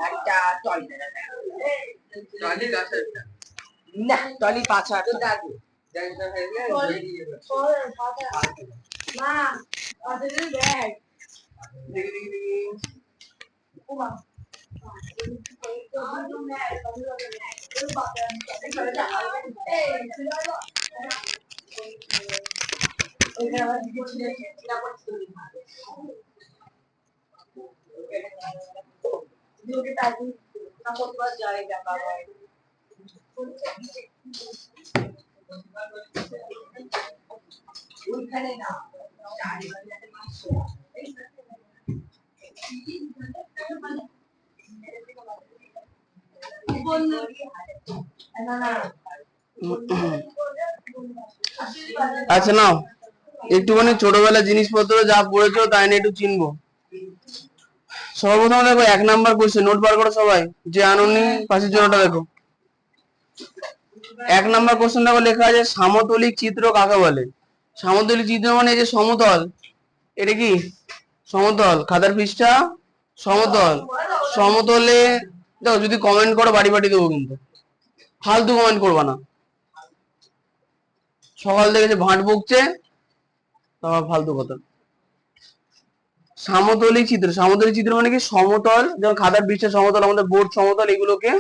একটা টলি না, টলি 5,000 টাকা। আচ্ছা নাও একটুখানি ছোটবেলার জিনিসপত্র যা পড়েছো তাই নিয়ে একটু চিনবো। সর্বপ্রথম দেখো 1 নাম্বার কোশ্চেন, নোট বার করো সবাই, যে আননি পাশের জন্যটা দেখো। 1 নাম্বার কোশ্চেন দেখো লেখা আছে সামতলিক চিত্র কাকে বলে। সামতলিক চিত্র মানে এই যে সমতল, এটা কি সমতল, খাতার পৃষ্ঠা সমতল, সমতলে দেখো যদি কমেন্ট করো বাড়ি বাড়ি দেবো, কিন্তু ফালতু কমেন্ট করবা না। সকাল থেকে যে ভাঁট বকছে তোমার ফালতু কথা। সমতলিক চিত্র, সমতলিক চিত্র মানে কি সমতল, যেমন খাতার পৃষ্ঠা সমতল, আমাদের বোর্ড সমতল, এগুলোকে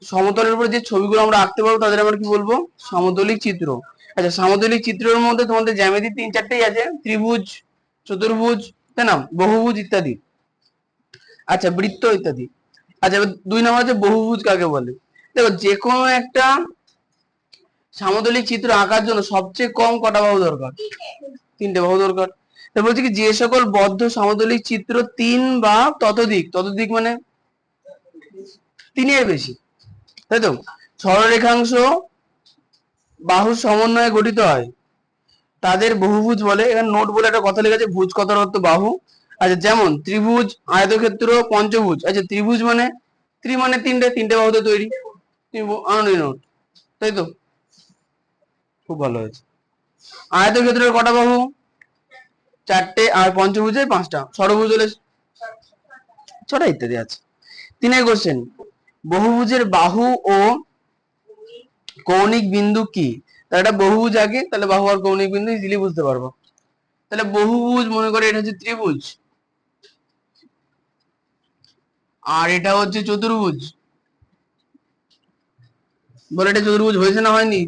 সমতলের উপর যে ছবিগুলো আমরা আঁকতে পারবো তাদের আমরা কি বলবো, সমতলিক চিত্র। আচ্ছা সমতলিক চিত্রের মধ্যে তোমাদের জ্যামিতি 3-4টেই আছে, ত্রিভুজ, চতুর্ভুজ, তাই না, বহুভুজ ইত্যাদি। আচ্ছা বৃত্ত ইত্যাদি। আচ্ছা 2 নম্বর হচ্ছে বহুভুজ কাকে বলে। দেখো যে কোনো একটা সমতলিক চিত্র আঁকার জন্য সবচেয়ে কম কটা বাহু দরকার, 3টে বাহু দরকার। তারপর বলছি কি যে সকল বদ্ধ সমতলিক চিত্র 3 বা ততোধিক, ততোধিক মানে 3-এর বেশি, তাই তো, সরলরেখাংশ বাহুর সমন্বয়ে গঠিত হয় তাদের বহুভুজ বলে। এখানে নোট বলে একটা কথা লেখা আছে, ভুজ কথার অর্থ বাহু। আচ্ছা যেমন ত্রিভুজ, আয়তক্ষেত্র, পঞ্চভুজ। আচ্ছা ত্রিভুজ মানে মানে 3টে বাহুতে তৈরি, আনন্দ নোট, তাই তো, খুব ভালো হয়েছে। আয়তক্ষেত্রের কটা বাহু, 4টে, আর পঞ্চভুজের 5টা, ষড়ভুজ হলে 6টা ইত্যাদি আছে। 3 কোশ্চেন, বহুভুজের বাহু ও কৌণিক বিন্দু কি। তাহলে এটা বহুভুজ আগে, তাহলে বাহু আর কৌণিক বিন্দু ইজিলি বুঝতে পারবো। তাহলে বহুভুজ মনে করে এটা হচ্ছে ত্রিভুজ, আর এটা হচ্ছে চতুর্ভুজ। বলে এটা চতুর্ভুজ হয়েছে না হয়নি,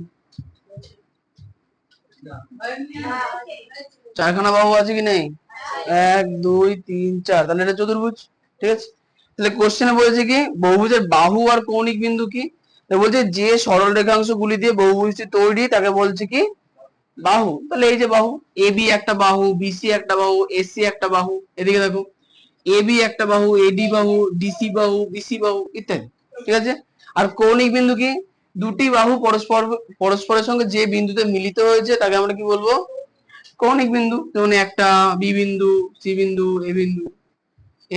4খানা বাহু আছে কি নেই, 1 2 3 4, তাহলে এটা চতুর্ভুজ, ঠিক আছে। তাহলে কোশ্চেনে বলেছে কি বহুভুজের বাহু আর কৌণিক বিন্দু কি, বলছে যে সরল রেখাংশ গুলি দিয়ে বহুভুজটি তৈরি তাকে বলছে কি বাহু। তাহলে এই যে বাহু, এ বি একটা বাহু, বিসি একটা বাহু, এসি একটা বাহু, এদিকে দেখো এ বি একটা বাহু, এডি বাহু, ডিসি বাহু, বিসি বাহু ইত্যাদি, ঠিক আছে। আর কৌণিক বিন্দু কি, দুটি বাহু পরস্পরের সঙ্গে যে বিন্দুতে মিলিত হয়েছে তাকে আমরা কি বলবো, কৌণিক বিন্দু। যেমন একটা বি বিন্দু, সি বিন্দু, এ বিন্দু,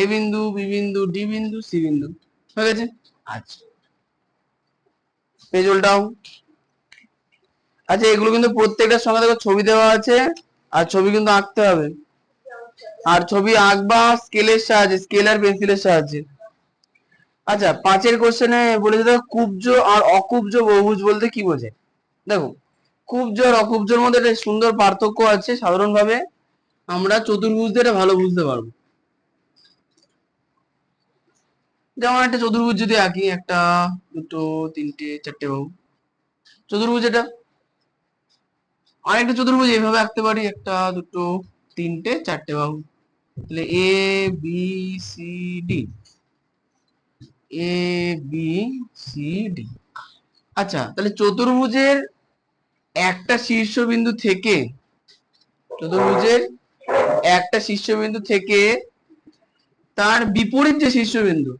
এ বিন্দু, বি বিন্দু, ডি বিন্দু, সি বিন্দু, হয়ে গেছে। আচ্ছা পেজ উল্টাও। আচ্ছা এগুলো কিন্তু প্রত্যেকটার সঙ্গে দেখো ছবি দেওয়া আছে, আর ছবি কিন্তু আঁকতে হবে, আর ছবি আঁকবা স্কেলের সাহায্যে, স্কেল আর পেন্সিলের সাহায্যে। আচ্ছা 5 কোশ্চেনে বলেছে দেখো কুব্জ আর অকুব্জ বহুভুজ বলতে কি বোঝে। দেখো কুব্জ আর অকুব্জের মধ্যে একটা সুন্দর পার্থক্য আছে, সাধারণভাবে আমরা চতুর্ভুজদের ভালো বুঝতে পারবো। যেমন একটা চতুর্ভুজ যদি আঁকি, 1 2 3 4টে বাহু, চতুর্ভুজ এটা। আর একটা চতুর্ভুজ এইভাবে আঁকতে পারি, 1 2 3 4টে বাহু, তাহলে এ বি সি ডি, এ বি সি ডি। আচ্ছা তাহলে চতুর্ভুজের একটা শীর্ষবিন্দু থেকে, চতুর্ভুজের একটা শীর্ষবিন্দু থেকে তার বিপরীত যে শীর্ষবিন্দু,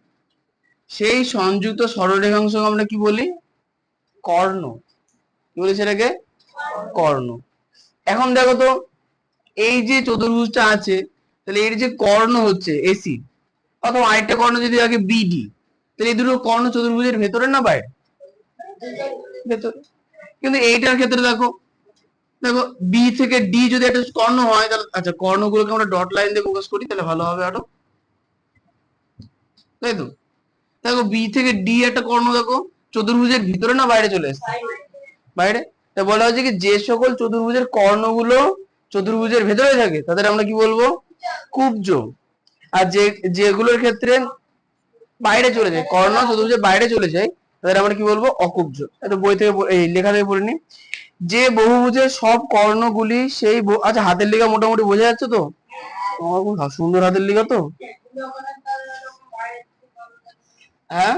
সেই সংযুক্ত সরলরেখাংশকে আমরা কি বলি, কর্ণ। কি বলি সেটাকে, কর্ণ। এখন দেখো তো এই যে চতুর্ভুজটা আছে, তাহলে এর যে কর্ণ হচ্ছে এসি, অথবা আরেকটা কর্ণ যদি আগে বিডি, তাহলে এই দুটো কর্ণ চতুর্ভুজের ভেতরে না বাইরে, ভেতরে। কিন্তু এইটার ক্ষেত্রে দেখো, দেখো বি থেকে ডি যদি একটা কর্ণ হয় তাহলে, আচ্ছা কর্ণগুলোকে আমরা ডট লাইন দিয়ে প্রকাশ করি তাহলে ভালো হবে আরো। তাই তো? দেখো বি থেকে ডি একটা কর্ণ দেখো, চতুর্ভুজের ভিতরে না বাইরে চলে এসেছে? বাইরে। তা বলা হচ্ছে কি যে সকল চতুর্ভুজের কর্ণগুলো চতুর্ভুজের ভেতরে থাকে তাদের আমরা কি বলবো? কুব্জ। আর যেগুলোর ক্ষেত্রে বাইরে চলে যায়, কর্ণ চতুর্ভুজের বাইরে চলে যায়, তাদের আমরা কি বলবো? অকুব্জ। এটা বই থেকে এই লেখা থেকে পড়ে নি। যে বহুভুজের সব কর্ণগুলি সেই আচ্ছা হাতের লেখা মোটামুটি বোঝা যাচ্ছে তো? আমার খুব সুন্দর হাতের লেখা তো। হ্যাঁ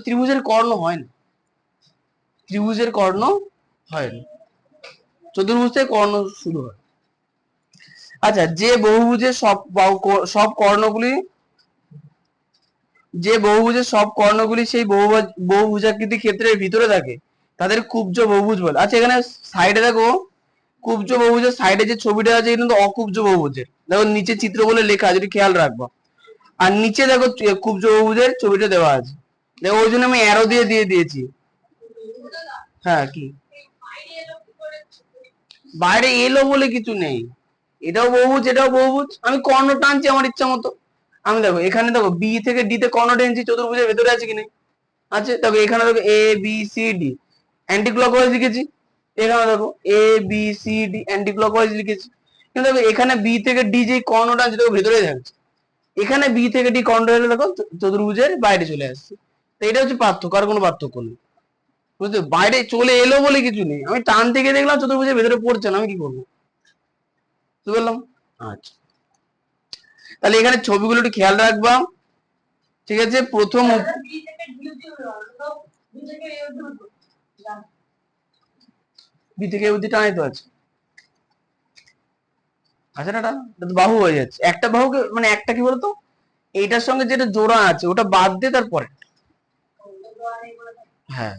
ত্রিভুজের কর্ণ হয় না, ত্রিভুজের কর্ণ হয় না, চতুর্ভুজ থেকে কর্ণ শুরু হয়। আচ্ছা যে বহুভুজের সব কর্ণগুলি, যে বহুভুজের সব কর্ণগুলি সেই বহুভুজাকৃতি ক্ষেত্রের ভিতরে থাকে তাদের কুব্জ বহুভুজ বলে। আচ্ছা এখানে সাইডে দেখো কুব্জ বহুভুজের সাইডে যে ছবিটা আছে এটা কিন্তু অকুব্জ বহুভুজের, দেখো নিচে চিত্র বলে লেখা, যদি খেয়াল রাখবো। আর নিচে দেখো কুব্জ বহুভুজের ছবিটা দেওয়া আছে, দেখো ওই জন্য আমি অ্যারো দিয়ে দিয়ে দিয়েছি। হ্যাঁ কি বাইরে এলো বলে কিছু নেই, এটাও বহুভুজ এটাও বহুভুজ, আমি কর্ণ টানছি আমার ইচ্ছা মতো। আমি দেখো এখানে দেখো বি থেকে ডি তে কর্ণ টেনছি, চতুর্ভুজের ভেতরে আছে কি নেই? আছে। দেখো এখানে দেখো A B C D anticlockwise লিখেছি, এখানে দেখো A B C D anticlockwise লিখেছি, কিন্তু দেখো এখানে বি থেকে ডি যে কর্ণটা আছে দেখো ভেতরে থাকছে, এখানে বি থেকে ডি কর্ণ হলে দেখো চতুর্ভুজের বাইরে চলে আসছে। তো এটা হচ্ছে পার্থক্য, আর কোনো পার্থক্য নেই। বুঝতে, বাইরে চলে এলো বলে কিছু নেই, আমি টান থেকে দেখলাম চতুর্ভুজের ভেতরে পড়ছে না, আমি কি করবো? বুঝতে পারলাম? আচ্ছা তাহলে এখানে ছবিগুলো একটু খেয়াল রাখবা, ঠিক আছে? প্রথম বি থেকে অবধি টানাই তো আছে। আচ্ছা না, এটা তো বাহু হয়ে যাচ্ছে, একটা বাহুকে মানে একটা কি বলতো এইটার সঙ্গে যেটা জোড়া আছে ওটা বাদ দিয়ে তারপরে। হ্যাঁ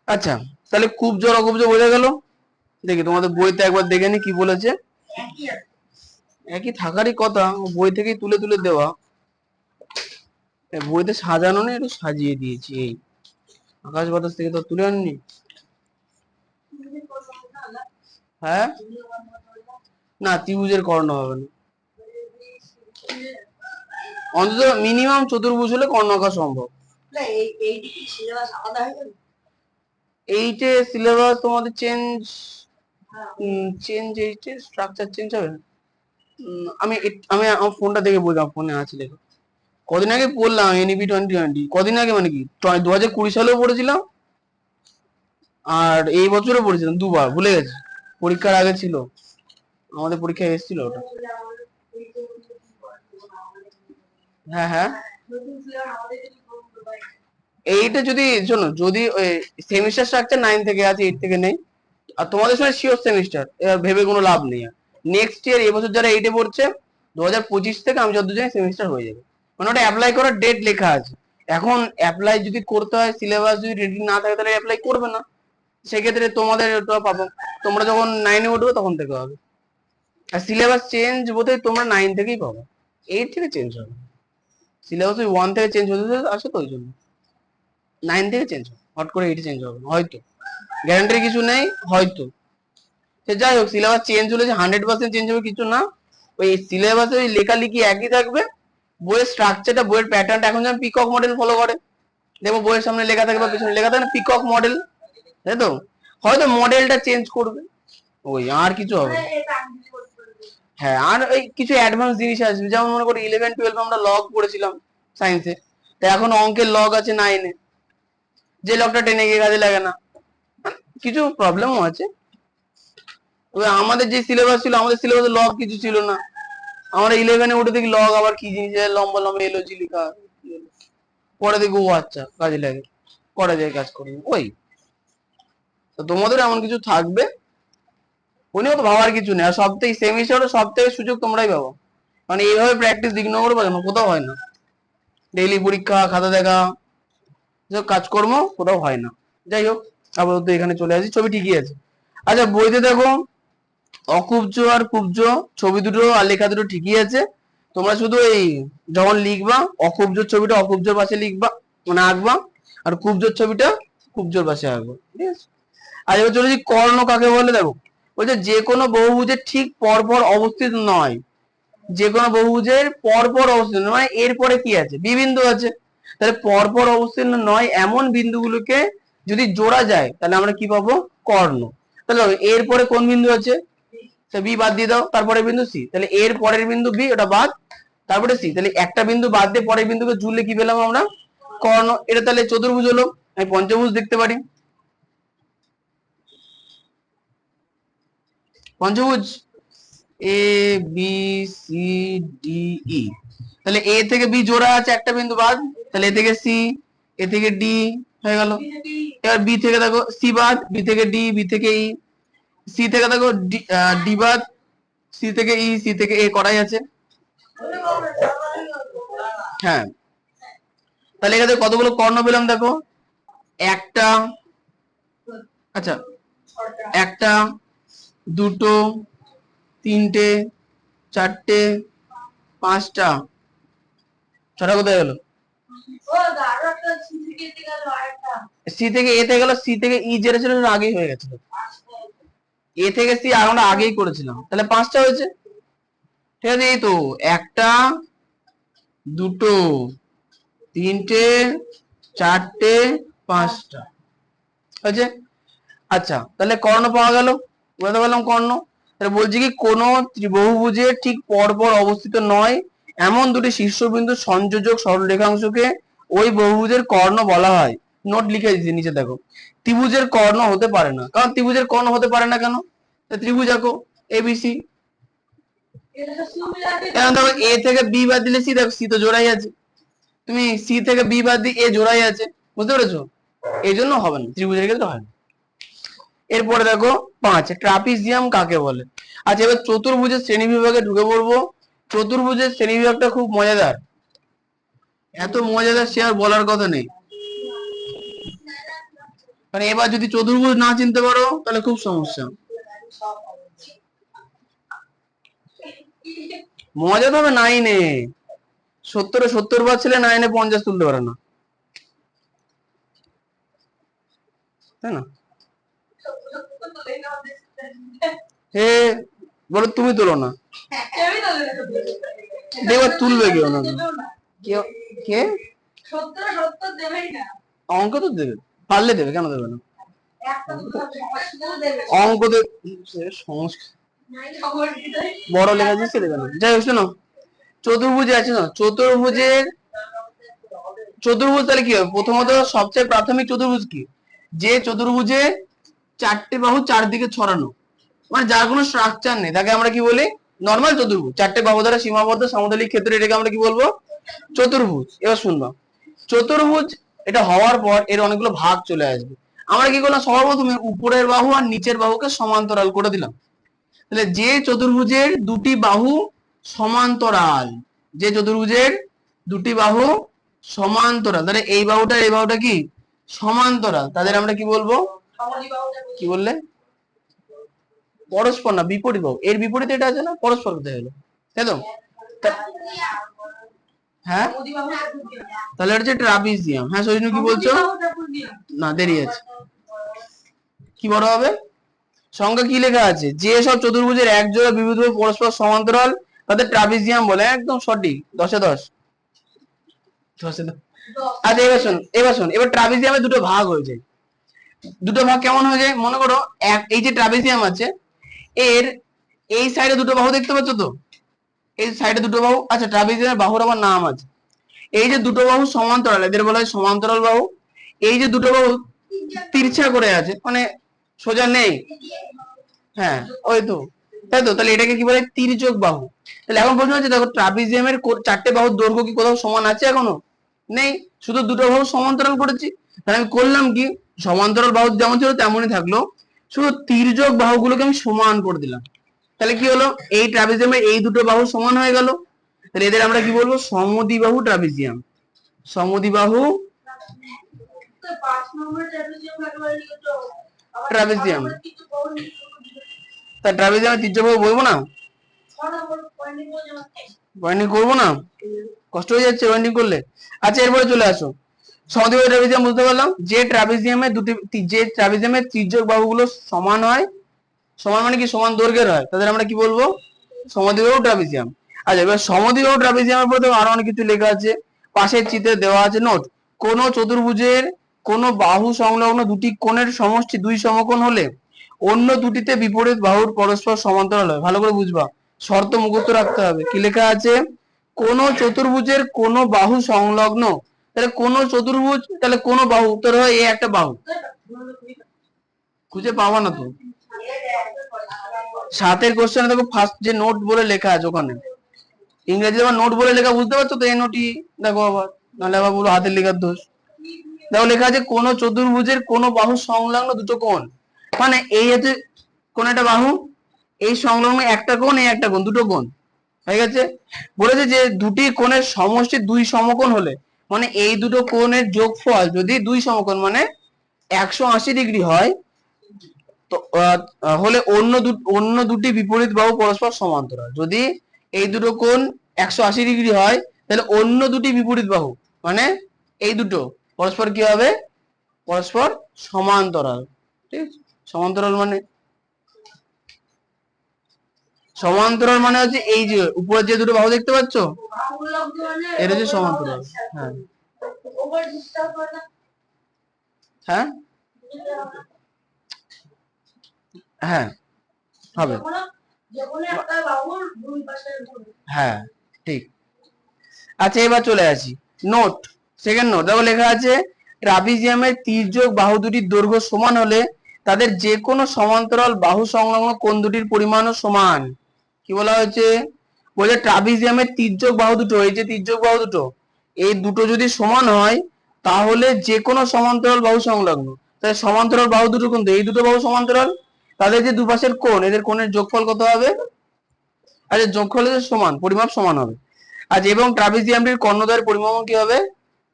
আচ্ছা তাহলে কুব্জ আর অকুব্জ বোঝা গেল। দেখি তোমাদের বইতে একবার দেখে নি কি বলেছে। একই থাকারই কথা, বই থেকেই তুলে তুলে দেওয়া, বইতে সাজানো নেই, একটু সাজিয়ে দিয়েছি। এই আকাশ বাতাস থেকে তো তুলে আননি। হ্যাঁ না ত্রিভুজের কর্ণ হবে না, অন্তত মিনিমাম চতুর্ভুজ হলে কর্ণ আঁকা সম্ভব। এইটে সিলেবাস তোমাদের চেঞ্জ, এইটে স্ট্রাকচার চেঞ্জ হবে। আমি আমি আমার ফোনটা দেখে বললাম, ফোনে আছে লেখা। কদিন আগে পড়লাম এনইপি 2020, কদিন আগে মানে কি 2020 সালেও পড়েছিলাম, আর এই বছরও পড়েছিলাম দুবার, ভুলে গেছি। পরীক্ষার আগে ছিল, আমাদের পরীক্ষায় এসেছিল ওটা। হ্যাঁ হ্যাঁ এইটা যদি শোনো, যদি সেমিস্টার স্ট্রাকচার 9 থেকে আছে, 8 থেকে নেই, আর তোমাদের সময় শিওর সেমিস্টার, ভেবে কোনো লাভ নেই। আর নেক্সট ইয়ার এবছর যারা 8 এ পড়ছে 2025 থেকে আমি যতদূর জানি সেমিস্টার হয়ে যাবে, মানে ওটা অ্যাপ্লাই করার ডেট লেখা আছে। এখন অ্যাপ্লাই যদি করতে হয়, সিলেবাস যদি রেডি না থাকে তাহলে অ্যাপ্লাই করবে না, সেক্ষেত্রে তোমাদের ওটা পাবো, তোমরা যখন 9 এ উঠবে তখন থেকে হবে। আর সিলেবাস চেঞ্জ বোধহয় তোমরা 9 থেকেই পাবো, 8 থেকে চেঞ্জ হবে। সিলেবাস ওই 1 থেকে চেঞ্জ হতে আসে, তো ওই জন্য 9 থেকে চেঞ্জ হবে, হট করে 8 চেঞ্জ হবে হয়তো, গ্যারান্টির কিছু নেই হয়তো। সে যাই হোক, সিলেবাস চেঞ্জ হলে যে 100% চেঞ্জ হবে কিছু না, ওই সিলেবাসে ওই লেখালেখি একই থাকবে, বইয়ের স্ট্রাকচারটা বইয়ের প্যাটার্নটা এখন যেমন পিকক মডেল ফলো করে, দেখো বইয়ের সামনে লেখা থাকবে পিছনে লেখা থাকে না, পিকক মডেল, তাই তো? হয়তো মডেলটা চেঞ্জ করবে, ওই আর কিছু হবে। হ্যাঁ আর এই কিছু অ্যাডভান্স জিনিস আসবে, যেমন মনে করো 11-12 আমরা লগ পড়েছিলাম সায়েন্সে, তো এখন অঙ্কের লগ আছে 9 এ, যে লগটা 10 গিয়ে কাজে লাগে না, কিছু প্রবলেমও আছে। তবে আমাদের যে সিলেবাস ছিল, আমাদের সিলেবাসে লগ কিছু ছিল না, আমরা 11-এ উঠে দেখি লগ আবার কি জিনিস, লম্বা লম্বা এলওজি লেখা, পরে দেখি ও আচ্ছা কাজে লাগে, করা যায় কাজ করবে ওই। তো তোমাদের এমন কিছু থাকবে, উনিও তো ভাবার কিছু নেই। আর সব থেকে সেমিস্টারে সব থেকে সুযোগ তোমরাই পাবো, মানে এইভাবে প্র্যাকটিস দিগ্নগর পাবে না, কোথাও হয় না। ডেইলি পরীক্ষা, খাতা দেখা, সব কাজকর্ম কোথাও হয় না। যাই হোক আপাতত এখানে চলে আসি, ছবি ঠিকই আছে। আচ্ছা বইতে দেখো অকুব্জ আর কুব্জ ছবি দুটো আর লেখা দুটো ঠিকই আছে, তোমরা শুধু এই যখন লিখবা অকুব্জ ছবিটা অকুব্জর পাশে লিখবা, মানে আঁকবা, আর কুব্জর ছবিটা কুব্জর পাশে আঁকবা, ঠিক আছে? আর এবার চলেছি কর্ণ কাকে বলে। দেখো বলছে যে কোনো বহুভুজের ঠিক পরপর অবস্থিত নয়, যে কোনো বহুভুজের পরপর অবস্থিত নয়, মানে এরপরে কি আছে, বি বিন্দু আছে, তাহলে পরপর অবস্থিত নয় এমন বিন্দুগুলোকে যদি জোড়া যায় তাহলে আমরা কি পাবো, কর্ণ। তাহলে এরপরে কোন বিন্দু আছে, বি বাদ দিয়ে দাও, তারপরে বিন্দু সি, তাহলে এর পরের বিন্দু বি, ওটা বাদ, তারপরে সি, তাহলে একটা বিন্দু বাদ দিয়ে পরের বিন্দুকে জুড়লে কি পেলাম আমরা, কর্ণ। এটা তাহলে চতুর্ভুজ হলো। আমি পঞ্চভুজ দেখতে পারি, পঞ্চভুজ এ বি সি ডি ই, তাহলে এ থেকে বি জোড়া আছে, একটা বিন্দু বাদ, তাহলে এ থেকে সি, এ থেকে ডি হয়ে গেল। এবার বি থেকে দেখো সি বাদ, বি থেকে ডি, বি থেকে ই, সি থেকে দেখো ডি বাদ, সি থেকে ই, সি থেকে এ করাই আছে। হ্যাঁ, তাহলে এখানে কতগুলো কর্ণ পেলাম দেখো, একটা, আচ্ছা একটা, দুটো, তিনটে, চারটে, পাঁচটা, ছটা কোথায় গেল, সি থেকে এ থেকে গেল, সি থেকে ই যেটা ছিল আগেই হয়ে গেছিল, এ থেকে সি আমরা আগেই করেছিলাম, তাহলে পাঁচটা হয়েছে। ঠিক আছে, এই তো একটা, দুটো, তিনটে, চারটে, পাঁচটা হয়েছে। আচ্ছা, তাহলে কর্ণ পাওয়া গেল, বুঝতে পারলাম কর্ণ। তাহলে বলছি কি, কোন ত্রিবহুভুজে ঠিক পরপর অবস্থিত নয় এমন দুটি শীর্ষবিন্দু সংযোজক সরলরেখাংশকে ওই বহুভুজের কর্ণ বলা হয়। নোট লিখে দিচ্ছি নিচে দেখো, ত্রিভুজের কর্ণ হতে পারে না, কারণ ত্রিভুজের কর্ণ হতে পারে না কেন, ত্রিভুজ আঁকো এবিসি, এখন দেখো এ থেকে বি বাদ দিলে সি, দেখো সি তো জোড়াই আছে, তুমি সি থেকে বি বাদ দিয়ে এ জোড়াই আছে, বুঝতে পেরেছো, এই জন্য হবে না, ত্রিভুজের ক্ষেত্রে হয় না। এরপরে দেখো 5, ট্রাপিজিয়াম কাকে বলে। আচ্ছা, এবার চতুর্ভুজের শ্রেণী বিভাগে ঢুকে পড়বো। চতুর্ভুজের শ্রেণী বিভাগটা খুব মজাদার, এত মজাদার সে আর বলার কথা নেই। মানে এবার যদি চতুর্ভুজ না চিনতে পারো তাহলে খুব সমস্যা। মজা তো হবে 9-এ, 70 বার ছেলে 9-এ 50 তুলতে পারে না, তাই না? হে বলো, তুমি তোলো না, দেখো তুলবে কেউ না, কে অঙ্ক তো দেবে, পারলে দেবে, কেন দেবে না, অঙ্ক বড় লেখা দিচ্ছে দেবে না। যাই হোক, শোনো, চতুর্ভুজে আছে না, চতুর্ভুজ তাহলে কি হবে, প্রথমত সবচেয়ে প্রাথমিক চতুর্ভুজ কি, যে চতুর্ভুজে চারটে বাহু চারদিকে ছড়ানো, মানে যার কোনো স্ট্রাকচার নেই, তাকে আমরা কি বলি, নর্মাল চতুর্ভুজ। চারটে বাহু দ্বারা সীমাবদ্ধ সমতলিক ক্ষেত্রে এটাকে আমরা কি বলবো, চতুর্ভুজ। এবার শুনবা, চতুর্ভুজ এটা হওয়ার পর এর অনেকগুলো ভাগ চলে আসবে। আমরা কি করলাম, সবার প্রথমে উপরের বাহু আর নিচের বাহুকে সমান্তরাল করে দিলাম। তাহলে যে চতুর্ভুজের দুটি বাহু সমান্তরাল, যে চতুর্ভুজের দুটি বাহু সমান্তরাল, তাহলে এই বাহুটা কি সমান্তরাল, তাদের আমরা কি বলবো, কি বললে, পরস্পর না, বিপরীত বাহু, এর বিপরীতে এটা আছে না, পরস্পর কোথায় হলো, তাই তো। হ্যাঁ, তাহলে এটা হচ্ছে ট্রাপিজিয়াম। হ্যাঁ সজনু কি বলছো, না দেরি আছে, কি বড় হবে, সংখ্যা কি লেখা আছে, যে সব চতুর্ভুজের এক জোড়া বিবিধ পরস্পর সমান্তরাল তাদের ট্রাপিজিয়াম বলে, একদম সঠিক, 10-এ 10। আচ্ছা, এবার ট্রাপিজিয়ামের দুটো ভাগ হয়েছে, দুটো ভাগ কেমন হয়ে যায়, মনে করো এই যে ট্রাপিজিয়াম আছে, এর এই সাইডে দুটো বাহু দেখতে পাচ্ছ তো, এই সাইডে দুটো বাহু, আচ্ছা ট্রাপিজিয়ামের বাহুর আবার নাম আছে, এই যে দুটো বাহু সমান্তরাল এদের বলা হয় সমান্তরাল বাহু। এই যে দুটো বাহু তিরছা করে আছে, মানে সোজা নেই, হ্যাঁ ওই তো, তাই তো, তাহলে এটাকে কি বলে, তির্যক বাহু। তাহলে এখন প্রশ্ন হচ্ছে, দেখো ট্রাপিজিয়ামের চারটে বাহুর দৈর্ঘ্য কি কোথাও সমান আছে, এখনো নেই, শুধু দুটো বাহু সমান্তরাল করেছি। তাহলে আমি করলাম কি, সমান্তরাল বাহু যেমন ছিল তেমনই থাকলো, শুধু তির্যক বাহুগুলোকে আমি সমান করে দিলাম। তাহলে কি হলো, এই ট্রাপিজিয়ামের এই দুটো বাহু সমান হয়ে গেল, তাহলে এদের আমরা কি বলবো, সমদ্বিবাহু ট্রাপিজিয়াম, সমদ্বিবাহু ট্রাপিজিয়াম। তা ট্রাপিজিয়ামের তির্যক বাহু বলবো না, ওয়াইন্ডিং করবো না, কষ্ট হয়ে যাচ্ছে ওয়াইন্ডিং করলে। আচ্ছা, এরপরে চলে আসো, সমদ্বিবাহু ট্রাপিজিয়াম বুঝতে পারলাম, যে ট্রাপিজিয়ামের তির্যক বাহুগুলো সমান হয় সমান মানে কি সমান দৈর্ঘ্যের হয়, তাদের আমরা কি বলবো? সমদ্বিবাহু ট্রাপিজিয়াম। আচ্ছা, এবার সমদ্বিবাহু ট্রাপিজিয়ামের পরে আরো অনেক কিছু লেখা আছে, পাশের চিত্রে দেওয়া আছে। নোট: কোন চতুর্ভুজের কোন বাহু সংলগ্ন দুটি কোণের সমষ্টি দুই সমকোণ হলে অন্য দুটিতে বিপরীত বাহুর পরস্পর সমান্তরাল হয়। ভালো করে বুঝবা, শর্ত মুখস্থ রাখতে হবে। কি লেখা আছে? কোন চতুর্ভুজের কোন বাহু সংলগ্ন, তাহলে কোন চতুর্ভুজ, তাহলে কোন বাহু, উত্তর হয় এই একটা বাহু। খুঁজে পাবা না তো, 7 কোশ্চেনে দেখো ফার্স্ট যে নোট বলে লেখা আছে ওখানে, ইংরেজি আবার নোট বলে লেখা, বুঝতে পারছো তো? এই নোটই দেখো আবার, নাহলে আবার বলো হাতের লেখার দোষ। দেখো লেখা আছে কোন চতুর্ভুজের কোন বাহু সংলগ্ন দুটো কোণ, মানে এই হচ্ছে কোন একটা বাহু, এই সংলগ্ন একটা কোণ, এই একটা কোণ, দুটো কোণ হয়ে গেছে। বলেছে যে দুটি কোণের সমষ্টি দুই সমকোণ হলে, মানে এই দুটো কোণের যোগফল যদি দুই সমকোণ মানে 180 ডিগ্রি হয়, তো হলে অন্য দুটি বিপরীত বাহু পরস্পর সমান্তরাল। যদি এই দুটো কোণ 180 ডিগ্রি হয়, তাহলে অন্য দুটি বিপরীত বাহু মানে এই দুটো পরস্পর কি হবে? পরস্পর সমান্তরাল। ঠিক আছে? সমান্তরাল মানে হচ্ছে এই যে উপরে যে দুটো বাহু দেখতে পাচ্ছ, এটা হচ্ছে সমান্তরাল। হ্যাঁ হ্যাঁ হ্যাঁ হবে, হ্যাঁ ঠিক। আচ্ছা, এবার চলে আসি নোট, সেকেন্ড নোট। দেখো লেখা আছে ট্রাপিজিয়ামের তির্যক বাহু দুটির দৈর্ঘ্য সমান হলে তাদের যে কোনো সমান্তরাল বাহু সংলগ্ন কোণ দুটির পরিমাণও সমান। কি বলা হয়েছে? বলে ট্রাপিজিয়ামের তির্যক বাহু দুটো, এই যে তির্যক বাহু দুটো, এই দুটো যদি সমান হয় তাহলে যে কোনো সমান্তরাল বাহু সংলগ্ন, তাহলে সমান্তরাল বাহু দুটো কোণ, এই দুটো বাহু সমান্তরাল, তাদের যে দুপাশের কোণ, এদের কোণের যোগফল কত হবে? আচ্ছা, যোগফল সমান, পরিমাপ সমান হবে। আচ্ছা, এবং ট্রাপিজিয়ামটির কর্ণদ্বয়ের পরিমাপ কি হবে?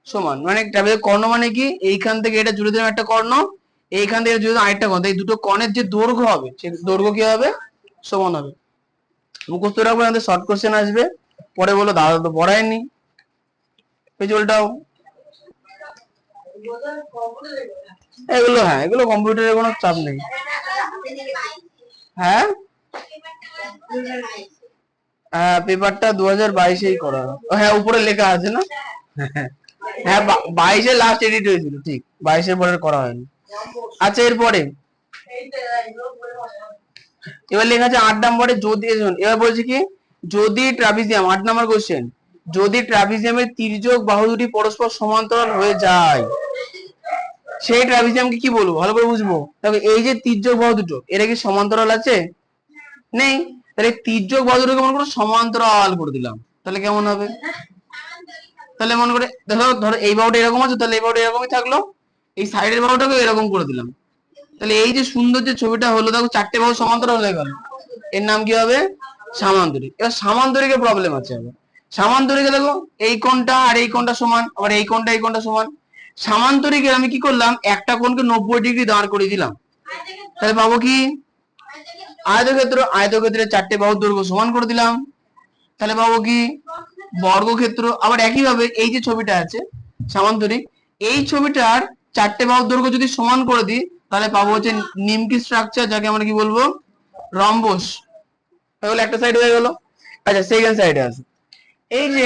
সমান। মানে ট্রাপিজিয়াম কর্ণ মানে কি, এইখান থেকে এটা জুড়ে দিলাম একটা কর্ণ, এইখান থেকে জুড়ে দিলাম আরেকটা কর্ণ, এই দুটো কর্ণের যে দৈর্ঘ্য হবে সেই দৈর্ঘ্য কি হবে? সমান হবে। মুখস্থ রাখবে, আমাদের শর্ট কোশ্চেন আসবে, পরে বলো দাদা তো পড়ায়নি, পেজ উল্টাও। এগুলো হ্যাঁ, এগুলো কম্পিউটারের কোনো চাপ নেই। হ্যাঁ হ্যাঁ, পেপারটা 2022-এই করা। হ্যাঁ, উপরে লেখা আছে না? হ্যাঁ, 22-এ লাস্ট এডিট হয়েছিল, ঠিক, 22-এর পরে করা হয়নি। আচ্ছা, এরপরে এবার লেখা আছে 8 নম্বরে, যদি, এবার বলছে কি, যদি ট্রাপিজিয়াম, 8 নম্বর কোশ্চেন, যদি ট্রাপিজিয়ামের তির্যক বাহু দুটি পরস্পর সমান্তরাল হয়ে যায়, সেই ট্রাপিজিয়ামকে কি বলবো? ভালো করে বুঝবো। তবে এই যে তির্যক বাহু দুটো, এরা কি সমান্তরাল আছে? নেই। তাহলে তির্যক বাহু দুটোকে মনে করো সমান্তরাল করে দিলাম, তাহলে কেমন হবে? তাহলে মনে করে দেখো, ধরো এই বাহুটা এরকম আছে, তাহলে এই বাহুটা এরকমই থাকলো, এই সাইডের বাহুটাকে এরকম করে দিলাম, তাহলে এই যে সুন্দর যে ছবিটা হলো, দেখো চারটে বাহু সমান্তরাল হয়ে গেল, এর নাম কি হবে? সামান্তরিক। এবার সামান্তরিকের প্রবলেম আছে। আবার সামান্তরিকে দেখো এই কোণটা আর এই কোণটা সমান, আবার এই কোণটা সমান। সামান্তরিকে আমি কি করলাম? একটা কোণকে 90 ডিগ্রি দাঁড় করিয়ে দিলাম, তাহলে পাবো কি? আয়তক্ষেত্রের চারটে বাহুর দৈর্ঘ্য সমান করে দিলাম, তাহলে পাবো কি? বর্গক্ষেত্র। আবার একই ভাবে এই যে ছবিটা আছে সামান্তরিক, এই ছবিটার চারটে বাহুর দৈর্ঘ্য যদি সমান করে দিই, তাহলে পাবো হচ্ছে নিমকি স্ট্রাকচার, যাকে আমরা কি বলবো? রম্বস। তাহলে একটা সাইড হয়ে গেল। আচ্ছা, সেকেন্ড সাইডে আছে, এই যে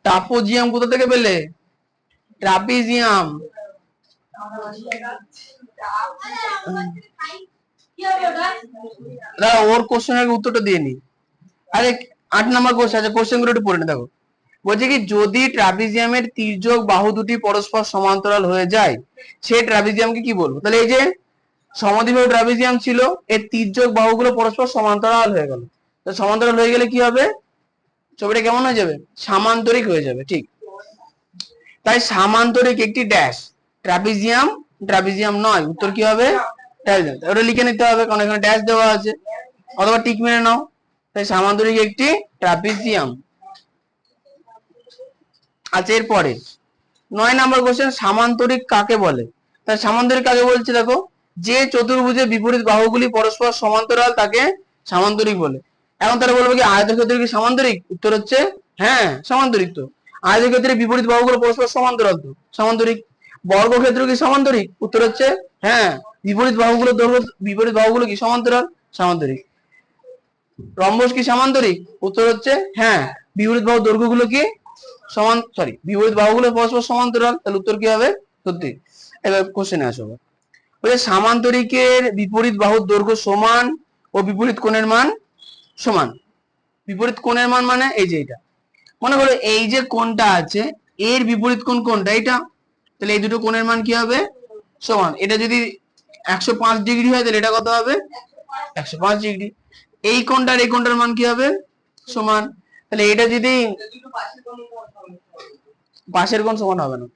ট্রাপোজিয়াম কোথা থেকে পেলে? ট্রাপিজিয়াম। দাঁড়া, ওর কোশ্চেনের উত্তরটা দিয়ে নি। আরে 8 নম্বর কোশ্চেন আছে, কোশ্চেন গুলো একটু পড়ে নে। দেখো বলছে কি, যদি ট্রাপিজিয়ামের তির্যক বাহু দুটি পরস্পর সমান্তরাল হয়ে যায়, সেই ট্রাপিজিয়ামকে কি বলবো? তাহলে এই যে সমদ্বিবাহু ট্রাপিজিয়াম ছিল, এর তির্যক বাহুগুলো পরস্পর সমান্তরাল হয়ে গেল, তো সমান্তরাল হয়ে গেলে কি হবে? ছবিটা কেমন হয়ে যাবে? সামান্তরিক হয়ে যাবে। ঠিক, তাই সামান্তরিক একটি ড্যাশ, ট্রাপিজিয়াম ট্রাপিজিয়াম নয়। উত্তর কি হবে? ট্রাপিজিয়াম। ওটা লিখে নিতে হবে, কারণ এখানে ড্যাশ দেওয়া আছে, অথবা টিক মেরে নাও। তাই সামান্তরিক একটি ট্রাপিজিয়াম। আচ্ছা, এরপরে 9 নম্বর কোশ্চেন, সামান্তরিক কাকে বলে? তাই সামান্তরিক কাকে বলছে দেখো, যে চতুর্ভুজের বিপরীত বাহুগুলি পরস্পর সমান্তরাল তাকে সামান্তরিক বলে। এখন তারা বলবো কি আয়তক্ষেত্র কি সামান্তরিক? উত্তর হচ্ছে হ্যাঁ, সামান্তরিক। তো আয়তক্ষেত্রে বিপরীত বাহুগুলো পরস্পর সমান্তরাল তো, সমান্তরিক। বর্গক্ষেত্র কি সমান্তরিক? উত্তর হচ্ছে হ্যাঁ। বিপরীত বাহুগুলো দৈর্ঘ্য, বিপরীত বাহুগুলো কি সমান্তরাল? সমান্তরিক। রম্বস কি সামান্তরিক? উত্তর হচ্ছে হ্যাঁ। বিপরীত বাহু দৈর্ঘ্যগুলো কি সমান, সরি বিপরীত বাহুগুলো পরস্পর সমান্তরাল, তাহলে উত্তর কি হবে? সত্যি। এবার কোশ্চেনে আসো। বলে সামান্তরিকের বিপরীত বাহুর দৈর্ঘ্য সমান ও বিপরীত কোণের মান সমান। বিপরীত কোণের মান মানে এই যে এটা, মনে করো এই যে কোণটা আছে এর বিপরীত কোণ কোনটা? এটা। তাহলে এই দুটো কোণের মান কি হবে? সমান। এটা যদি 105 ডিগ্রি হয় তাহলে এটা কত হবে? 105 ডিগ্রি। এই কোণটার এই কোণটার মান কি হবে? সমান। তাহলে এটা যদি পাশের কোণ সমান হবে না,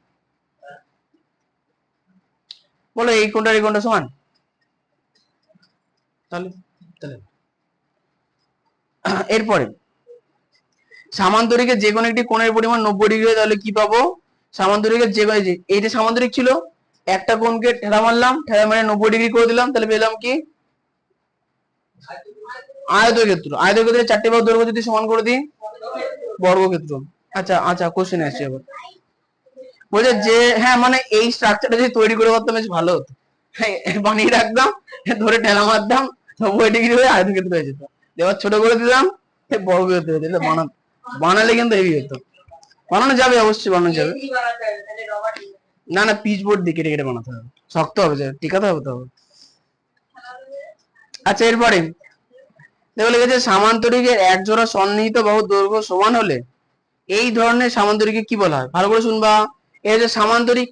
বলো এই কোণটার এই কোণটা সমান, তাহলে তাহলে এরপরে সামান্তরিকের যে কোনো একটি কোণের পরিমাণ 90 ডিগ্রি হয় তাহলে কি পাবো? সামান্তরিকের যে এইটা সামান্তরিক ছিল, একটা কোণকে ঠেলা মারলাম, ঠেলা মেরে 90 ডিগ্রি করে দিলাম, তাহলে পেলাম কি? আয়তক্ষেত্র। আয়তক্ষেত্রের চারটে বাহুর দৈর্ঘ্য যদি সমান করে দিই, বর্গক্ষেত্র। আচ্ছা আচ্ছা, কোশ্চেন আসছে এবার। বলছে যে হ্যাঁ মানে এই স্ট্রাকচারটা যদি তৈরি করে করতাম বেশ ভালো হতো, হ্যাঁ বানিয়ে রাখতাম, ধরে ঠেলা মারতাম, 90 ডিগ্রি হয়ে আয়তক্ষেত্র হয়ে যেত। এবার ছোট করে দিলাম, বর্গক্ষেত্র হয়ে যেত। বানালে কিন্তু হেভি হতো। বানানো যাবে, অবশ্যই বানানো যাবে। না না, পিচ বোর্ড দিয়ে কেটে কেটে বানাতে হবে, শক্ত হবে, টিকাতে হবে তো। আচ্ছা এরপরে দেখো লিখেছে সামান্তরিকের এক জোড়া সন্নিহিত বাহুর দৈর্ঘ্য সমান হলে এই ধরনের সামান্তরিকে কি বলা হয়? ভালো করে শুনবা। এই যে সামান্তরিক,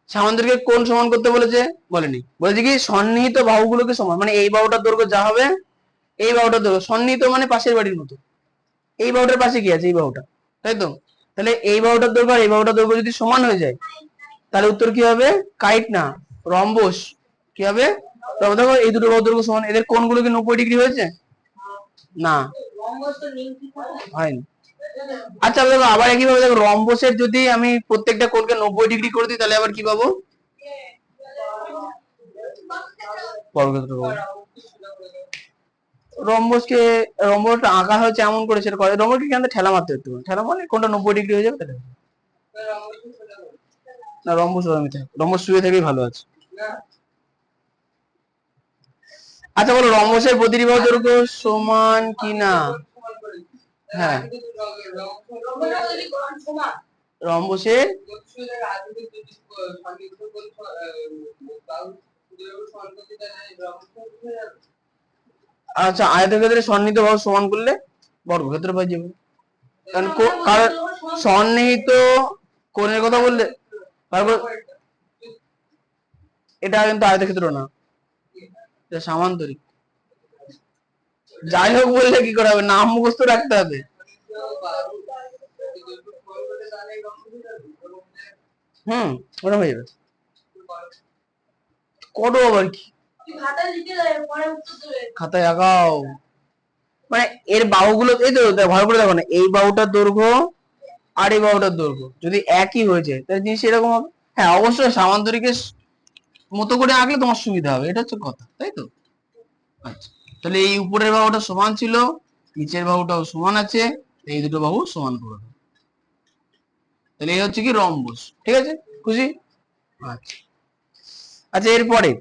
সামান্তরিকের কোণ সমান করতে বলেছে? বলেনি, বলেছে কি সন্নিহিত বাহুগুলোকে সমান, মানে এই বাহুটার দৈর্ঘ্য যা হবে এই বাহুটার দৈর্ঘ্য, সন্নিহিত মানে পাশের বাড়ির মতো। এই বাহুটার পাশে কি আছে? এই বাহুটা, তাই তো? তাহলে এই বাহুটার দৈর্ঘ্য আর এই বাহুটার দৈর্ঘ্য যদি সমান হয়ে যায় তাহলে উত্তর কি হবে? কাইট না, রম্বস। কি হবে? দেখো এই দুটো বাহুর দৈর্ঘ্য সমান, এদের কোণগুলো কি 90 ডিগ্রি হয়েছে? না, হয়নি। আচ্ছা দেখো আবার একইভাবে দেখো, রম্বসের যদি আমি প্রত্যেকটা কোণকে 90 ডিগ্রি করে দিই তাহলে আবার কি পাবো? বর্গক্ষেত্র পাবো। রম্বসকে, রম্বসটা আঁকা হয়েছে এমন করে সেটা করে, রম্বসকে কেন ঠেলা মারতে একটু, ঠেলা মারলে কোনটা 90 ডিগ্রি হয়ে যাবে তাহলে। না রম্বস ওরমই থাকে, রম্বস শুয়ে থেকেই ভালো আছে। আচ্ছা বলো রম্বসের প্রতিটি বাহু দৈর্ঘ্য সমান কিনা? হ্যাঁ, রম্বসের আচ্ছা আয়তক্ষেত্রে সন্নিহিত বাহু সমান করলে বর্গক্ষেত্র পাই যাবে। কারণ সন্নিহিত কোণের কথা বললে, তারপর এটা কিন্তু আয়তক্ষেত্র না, এটা সামান্তরিক। যাই হোক বললে কি করে হবে, নাম মুখস্থ রাখতে হবে। ওটা হয়ে যাবে। করো আবার কি, খাতায় আঁকাও। মানে এর বাহুগুলো এই তো ভালো করে দেখো না, এই বাহুটার দৈর্ঘ্য আর এই বাহুটার দৈর্ঘ্য যদি একই হয়ে যায় তাহলে জিনিস এরকম হবে। হ্যাঁ অবশ্যই সামান্তরিকের মতো করে আঁকলে তোমার সুবিধা হবে, এটা হচ্ছে কথা, তাই তো? আচ্ছা তাহলে এই উপরের বাহুটা সমান ছিল, নিচের বাহুটাও সমান আছে, এই দুটো বাহু সমান করে দেবো, তাহলে এই হচ্ছে কি রম্বস। ঠিক আছে, খুশি? আচ্ছা আচ্ছা এরপরে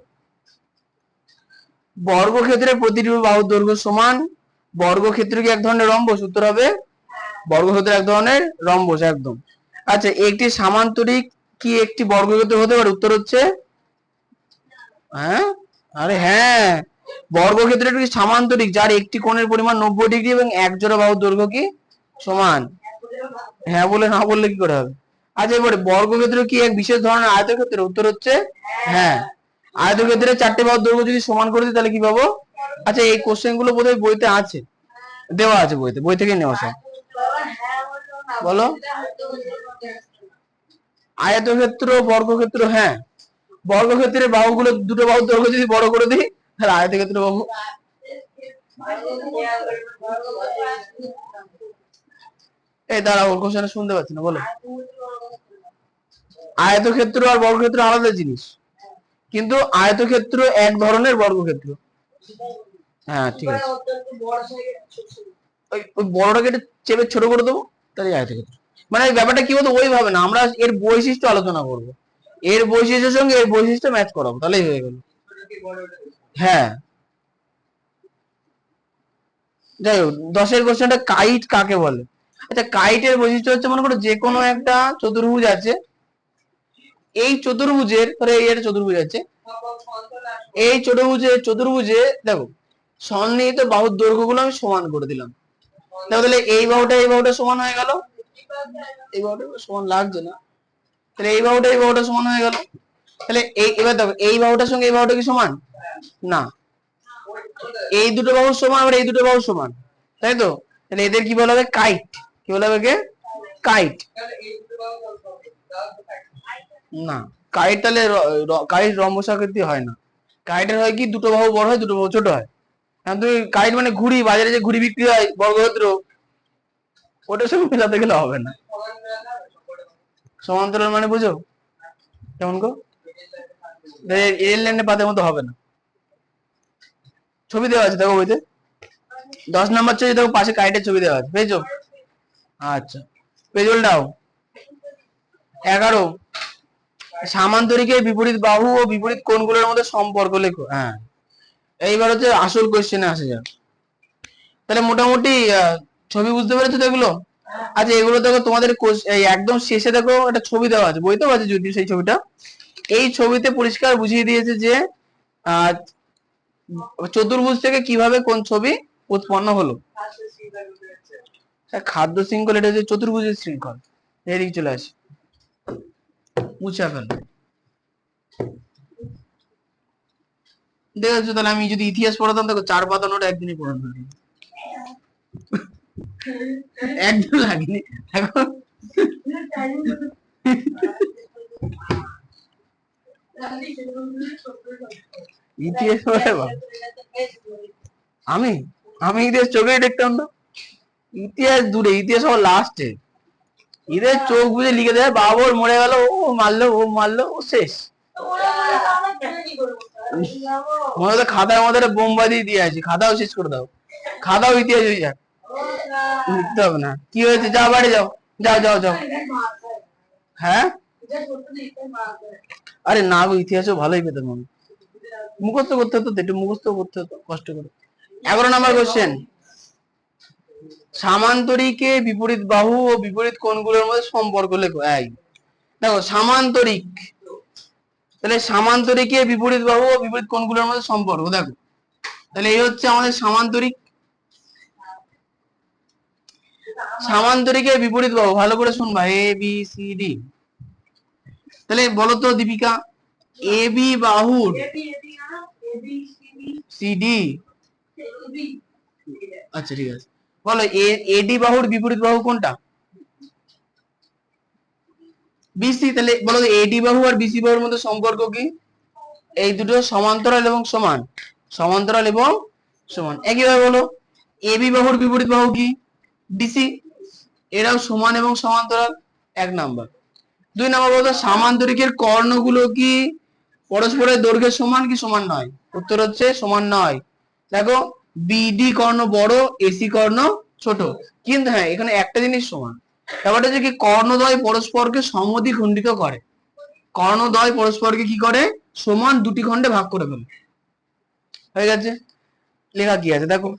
বর্গক্ষেত্রের প্রতিটি বাহুর দৈর্ঘ্য সমান, বর্গক্ষেত্র কি এক ধরনের রম্বস? উত্তর হবে বর্গক্ষেত্র এক ধরনের রম্বস, একদম। আচ্ছা একটি সামান্তরিক কি একটি বর্গক্ষেত্র হতে পারে? উত্তর হচ্ছে হ্যাঁ, আরে হ্যাঁ, বর্গক্ষেত্র একটি সামান্তরিক যার একটি কোণের পরিমাণ 90 ডিগ্রি এবং এক জোড়া বাহুর দৈর্ঘ্য কি সমান। হ্যাঁ বলে না বললে কি করে হবে? আচ্ছা এবারে বর্গক্ষেত্র কি এক বিশেষ ধরনের আয়তক্ষেত্র? উত্তর হচ্ছে হ্যাঁ। আয়তক্ষেত্রের চারটে বাহুর দৈর্ঘ্য যদি সমান করে দিই তাহলে কি পাবো? আচ্ছা এই কোশ্চেন গুলো বোধহয় বইতে আছে, দেওয়া আছে বইতে, বই থেকে নেওয়া সব। বলো আয়তক্ষেত্র, বর্গক্ষেত্র, হ্যাঁ বর্গক্ষেত্রের বাহুগুলো দুটো বাহুর দৈর্ঘ্য যদি বড় করে দিই তাহলে আয়তক্ষেত্র বাহু। এই দাঁড়াও ওর কোশ্চেন শুনতে পাচ্ছি না, বলো। আয়তক্ষেত্র আর বর্গক্ষেত্র আলাদা জিনিস, কিন্তু আয়তক্ষেত্র এক ধরনের বর্গক্ষেত্র। হ্যাঁ ঠিক আছে, ওই বড়টাকে চেপে ছোট করে দেবো তাহলে আয়তক্ষেত্র। মানে ব্যাপারটা কি বলতো, ওইভাবে না, আমরা এর বৈশিষ্ট্য আলোচনা করব, এর বৈশিষ্ট্যের সঙ্গে এর বৈশিষ্ট্য ম্যাচ করাবো, তাহলেই হয়ে গেল। হ্যাঁ, যাই হোক, 10 কোশ্চেনটা কাইট কাকে বলে। আচ্ছা, কাইটের বৈশিষ্ট্য হচ্ছে, মনে করো যে কোনো একটা চতুর্ভুজ আছে, এই চতুর্ভুজের ধরো এর চতুর্ভুজ আছে, এই চতুর্ভুজে দেখো সন্নিহিত বাহুর দৈর্ঘ্যগুলো আমি সমান করে দিলাম। দেখো তাহলে এই বাহুটা সমান হয়ে গেল, এই বাহুটা সমান লাগছে না, তাহলে এই বাহুটা সমান হয়ে গেল। তাহলে এবার দেখো এই বাহুটার সঙ্গে এই বাহুটা কি সমান? না, এই দুটো বাহু সমান, আবার এই দুটো বাহু সমান, তাই তো? তাহলে এদের কি বলা হবে? কাইট। কি বলা হবে? কাইট। না, কাইট তাহলে কাইট রম্বসাকৃতি হয় না। কাইটের হয় কি, দুটো বাহু বড় হয়, দুটো বাহু ছোট হয়। কারণ তুমি কাইট মানে ঘুড়ি, বাজারে যে ঘুড়ি বিক্রি হয় বর্গক্ষেত্র, ওটার সঙ্গে মেলাতে গেলে হবে না। সমান্তরাল মানে বুঝো কেমন গো? রেল লাইনের পাতের মতো হবে না। ছবি দেওয়া আছে দেখো বইতে, 10 নম্বর ছবি দেখো, পাশে কাইটের ছবি দেওয়া আছে, পেয়েছো? আচ্ছা, পেজ উল্টাও। 11, সামান্তরিকের বিপরীত বাহু ও বিপরীত কোণগুলোর মধ্যে সম্পর্ক লেখো। হ্যাঁ, এইবার হচ্ছে আসল কোশ্চেনে আসে যাক। তাহলে মোটামুটি ছবি বুঝতে পেরেছো তো এগুলো? আচ্ছা, এগুলো দেখো তোমাদের একদম শেষে দেখো একটা ছবি দেওয়া আছে, বইতেও আছে যদি সেই ছবিটা। এই ছবিতে পরিষ্কার বুঝিয়ে দিয়েছে যে আহ চতুর্ভুজ থেকে কিভাবে কোন ছবি উৎপন্ন হলো। খাদ্য শৃঙ্খল, এটা হচ্ছে চতুর্ভুজের শৃঙ্খল। এদিকে চলে আসে, মুছে ফেল। দেখেছো? তাহলে আমি যদি ইতিহাস পড়াতাম, দেখো 4 পাতা নোট একদিনই পড়ানো, একদম লাগেনি এখন। ইতিহাস পড়ে আমি আমি ইতিহাস চোখেই দেখতাম না। ইতিহাস দূরে, ইতিহাস আমার লাস্টে। এদের চোখ বুঝে লিখে দেয়, বাবর মরে গেল, ও মারলো, ও মারলো, ও শেষ। মনে হতো খাতার মধ্যে বোমবাদি দিয়ে আছে, খাতাও শেষ করে দাও, খাতাও ইতিহাস হয়ে যাক, লিখতে হবে না। কি হয়েছে? যাও বাড়ি যাও, যাও যাও যাও। হ্যাঁ, আরে না গো, ইতিহাসও ভালোই পেতাম আমি, মুখস্থ করতে হতো, একটু মুখস্থ করতে হতো কষ্ট করে। 11 নম্বর কোশ্চেন, সামান্তরিকে বিপরীত বাহু ও বিপরীত কোণগুলোর মধ্যে সম্পর্ক লেখো। এই দেখো সামান্তরিক, তাহলে সামান্তরিকে বিপরীত বাহু ও বিপরীত কোণগুলোর মধ্যে সম্পর্ক দেখো, তাহলে এই হচ্ছে আমাদের সামান্তরিক। সামান্তরিকের বিপরীত বাহু, ভালো করে শুনবা, এ বি সি ডি। তাহলে বলো তো দীপিকা, এ বি বাহুর সিডি, আচ্ছা ঠিক আছে, বলো এডি বাহুর বিপরীত বাহু কোনটা? বিসি। তাহলে বলো এডি বাহু আর বিসি বাহুর মধ্যে সম্পর্ক কি? এই দুটো সমান্তরাল এবং সমান, সমান্তরাল এবং সমান। একইভাবে বলো এবি বাহুর বিপরীত বাহু কি? বিসি। এরাও সমান এবং সমান্তরাল, 1 নাম্বার। 2 নাম্বার বলতো সামান্তরিকের কর্ণগুলো কি পরস্পরের দৈর্ঘ্যের সমান কি সমান নয়? উত্তর হচ্ছে সমান নয়। দেখো বিডি কর্ণ বড়, এসি কর্ণ ছোট, কিন্তু হ্যাঁ এখানে একটা জিনিস সমান। ব্যাপারটা হচ্ছে কি, কর্ণদ্বয় পরস্পরকে সমদ্বিখণ্ডিত করে, কর্ণদ্বয় পরস্পরকে কি করে? সমান দুটি খণ্ডে ভাগ করে ফেলে। হয়ে গেছে, লেখা কি আছে দেখো,